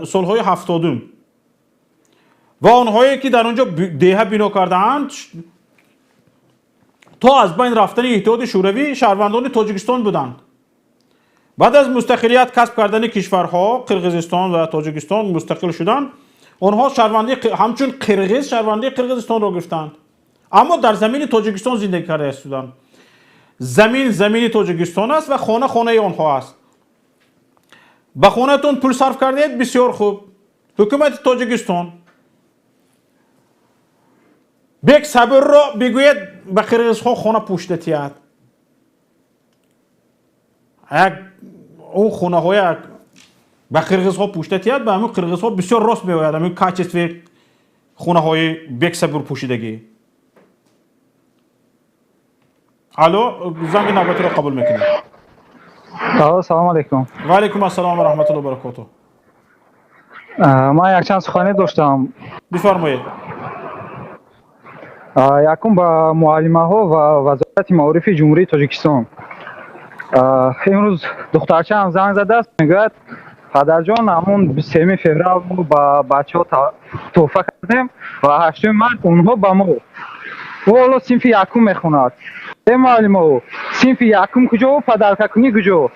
سالهای 70 و آنهایی که در آنجا دهه بنا کردند تا از بین رفتن اتحاد شوروی شهروندان تاجیکستان بودند. بعد از مستقلیت کسب کردن کشورها قرقیزستان و تاجیکستان مستقل شدند، آنها همچون قرقیز شهروندی قرقیزستان را گرفتند، اما در زمین تاجیکستان زندگی کرده هستند. زمین تاجیکستان است و خانه آنها است. به خانه‌تون پول صرف کردید، بسیار خوب. حکومت تاجیکستان بیک صبر را بگوید به قرقیزها خانه پوشیده تید. اون خانه های به قرقیزها پوشیده تید، به همون قرقیزها بسیار راست میآید همون کاچست و خانه های بیک صبر پوشیدگی. الو، زنگ نوبتی را قبول میکنیم. سلام علیکم. و علیکم السلام و رحمت الله و برکاته. ما یک چند سخنی داشتم. بفرمایید. یکم با معلمه ها و وزارت معارف جمهوری تاجیکستان. امروز دخترچه هم زنگ زده است، میگوید پدر جان همون 23 فوریه ما با بچه ها تحفه کردیم و 8 مارس اونها با ما و حالا صنف یکم میخوند. ای معلمه ها، صنف یکم کجا و پدرککنی کجا؟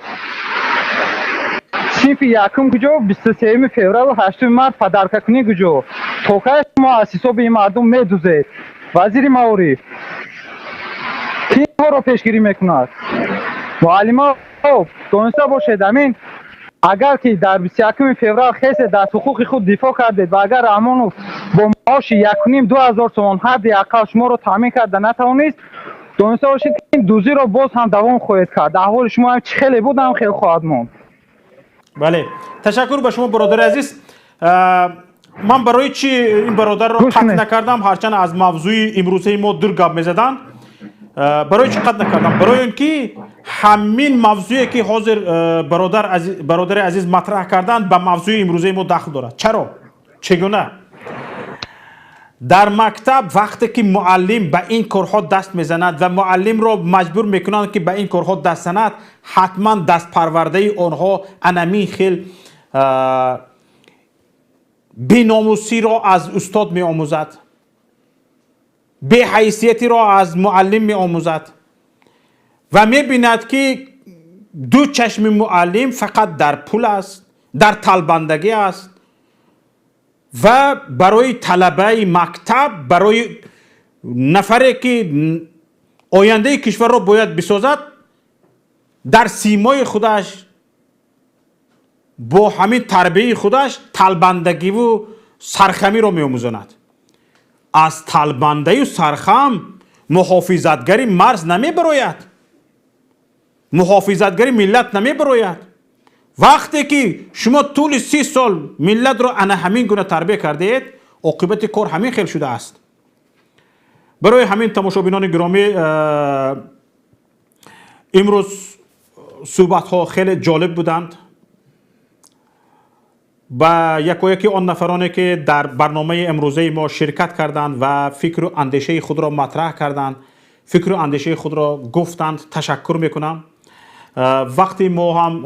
صنف یکم کجا 23 فوریه و 8 مارس پدرککنی کجا؟ توقع شما از حساب این مردم میدوزید. وزیر معارف کی رو پیشگیری میکند؟ معلم ها دانسته باشید همین اگر که در 21 فوریه خیلی در حقوق خود دفاع کردید و اگر همون با معاش 1,500-2,000 تومان حد اقل شما رو تامین کرده نتوانید، دانسته باشید که این دوزی رو باز هم دوام خواهید کرد. احوال شما هم خیلی بود هم خیلی خواهد ماند. بله، تشکر به شما برادر عزیز. من برای چی این برادر رو قطع نکردم هرچند از موضوع امروزه ما دور گپ میزدن؟ برای چی قطع نکردم؟ برای اینکه همین موضوعی که حاضر برادر عزیز مطرح کردن به موضوع امروزه ما دخل دارد. چرا؟ چگونه؟ در مکتب وقتی که معلم به این کارها دست میزند و معلم را مجبور میکنند که به این کارها دست زند، حتما دست پرورده آنها انمی خیل بی‌ناموسی را از استاد می آموزد، بی حیثیتی را از معلم می آموزد و می بیند که دو چشم معلم فقط در پول است، در طلبندگی است و برای طلبه مکتب، برای نفری که آینده کشور را باید بسازد، در سیمای خودش با همین تربیه خودش تلبندگی و سرخمی رو می‌آموزاند. از تلبنده و سرخم محافظتگری مرز نمی‌براید، محافظتگری ملت نمی‌براید. وقتی که شما طول 30 سال ملت رو انا همین گونه تربیه کردید، عاقبت کار همین خیلی شده است. برای همین تماشابینان گرامی، امروز صحبت ها خیلی جالب بودند و یکی آن نفرانی که در برنامه امروزه ما شرکت کردند و فکر و اندیشه خود را مطرح کردند، فکر و اندیشه خود را گفتند، تشکر میکنم. وقتی ما هم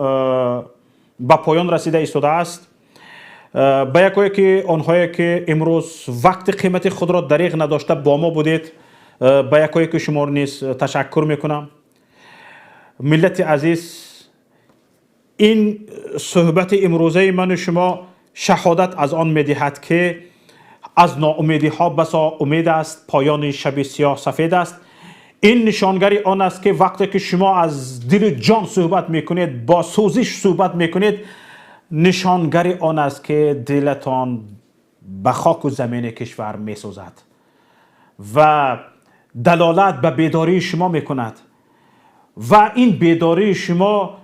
به پایان رسیده ایستاده است، به یکی آنهایی که امروز وقت قیمت خود را دریغ نداشته با ما بودید، به یکی شما نیز تشکر میکنم. ملت عزیز، این صحبت امروزه من و شما شهادت از آن میدهد که از ناامیدی ها بسا امید است، پایان شب سیاه سفید است. این نشانگری آن است که وقتی که شما از دل جان صحبت میکنید، با سوزش صحبت میکنید، نشانگری آن است که دلتان به خاک و زمین کشور میسوزد و دلالت به بیداری شما میکند و این بیداری شما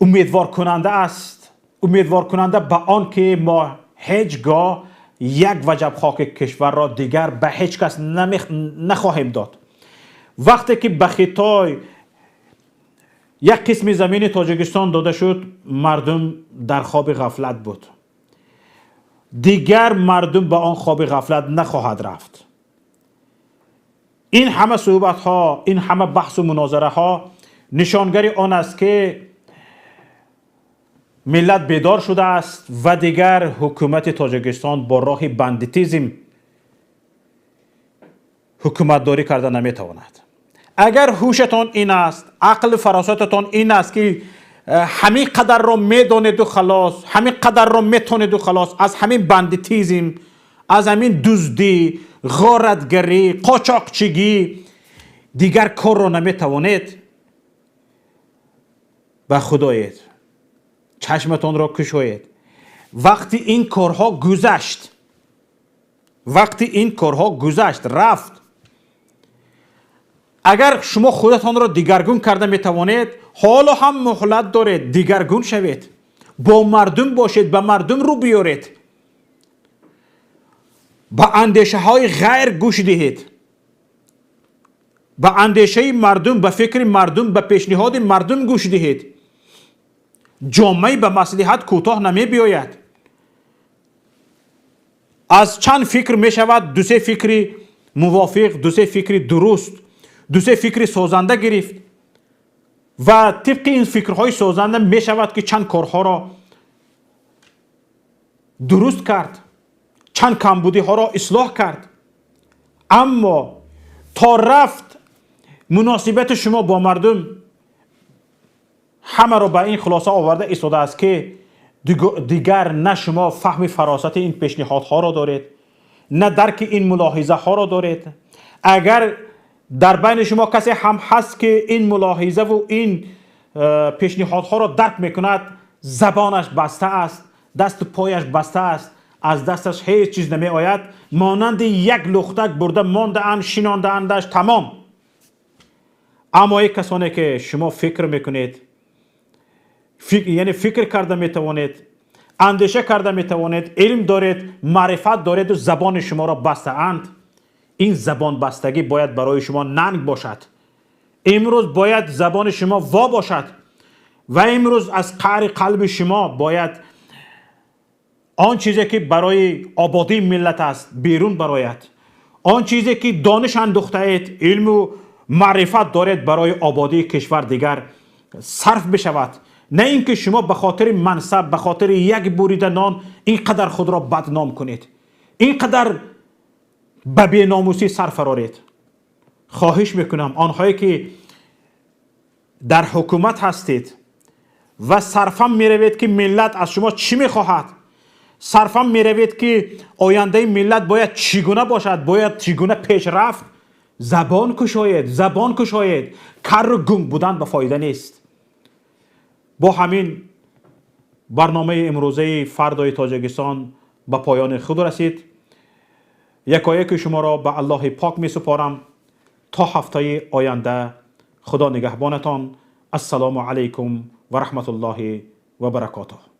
امیدوار کننده است، امیدوار کننده به آن که ما هیچگاه یک وجب خاک کشور را دیگر به هیچ کس نخواهیم داد. وقتی که به خطای یک قسم زمین تاجیکستان داده شد، مردم در خواب غفلت بود. دیگر مردم به آن خواب غفلت نخواهد رفت. این همه صحبت ها، این همه بحث و مناظره ها نشانگری آن است که ملت بیدار شده است و دیگر حکومت تاجیکستان با راه بندیتیزم حکومت داری کرده نمیتواند. اگر هوشتان این است، عقل فراستتان این است که همین قدر را میدانید و خلاص، همین قدر را میتونید و خلاص، از همین بندیتیزم، از همین دزدی، غارتگری، قاچاقچیگی دیگر کار را نمیتوانید، به خدایت چشمتان را کشوید. وقتی این کارها گذشت، وقتی این کارها گذشت رفت، اگر شما خودتان را دیگرگون کرده میتوانید، حالا هم مهلت دارید دیگرگون شوید، با مردم باشید، به مردم رو بیارید، به اندیشه های غیر گوش دهید، به اندیشه مردم، به فکر مردم، به پیشنهاد مردم گوش دهید. جامعه به مصلحت کوتاه نمی بیاید. از چند فکر می شود 2-3 فکر موافق، 2-3 فکر درست، 2-3 فکر سازنده گرفت و طبق این فکرهای سازنده می شود که چند کارها را درست کرد، چند کمبودی ها را اصلاح کرد. اما تا رفت مناسبت شما با مردم همه را به این خلاصه آورده ایستاده است که دیگر نه شما فهم فراست این پیشنهادها را دارید، نه درک این ملاحظه ها را دارید. اگر در بین شما کسی هم هست که این ملاحظه و این پیشنهادها را درک میکند، زبانش بسته است، دست و پایش بسته است، از دستش هیچ چیز نمی آید، مانند یک لختک برده مانده اند، شینانده اندش تمام. اما یک کسانی که شما فکر میکنید، یعنی فکر کرده میتوانید، اندیشه کرده میتوانید، علم دارید، معرفت دارید و زبان شما را بسته اند، این زبان بستگی باید برای شما ننگ باشد. امروز باید زبان شما وا باشد و امروز از قعر قلب شما باید آن چیزی که برای آبادی ملت است بیرون براید. آن چیزی که دانش اندوخته اید، علم و معرفت دارید، برای آبادی کشور دیگر صرف بشود. نه اینکه شما به خاطر منصب، به خاطر یک بریده نان اینقدر خود را بدنام کنید، اینقدر به بی‌ناموسی سرفرارید. خواهش میکنم آنهایی که در حکومت هستید و صرفا میروید که ملت از شما چی میخواهد، صرفا میروید که آینده ملت باید چگونه باشد، باید چگونه پیش رفت، زبان کشایید، زبان کشایید. کر و گنگ بودن به فایده نیست. با همین برنامه امروزه فردای تاجیکستان به پایان خود رسید. یکایک شما را به الله پاک می سپارم تا هفته آینده. خدا نگهبانتان. السلام علیکم و رحمت الله و برکاته.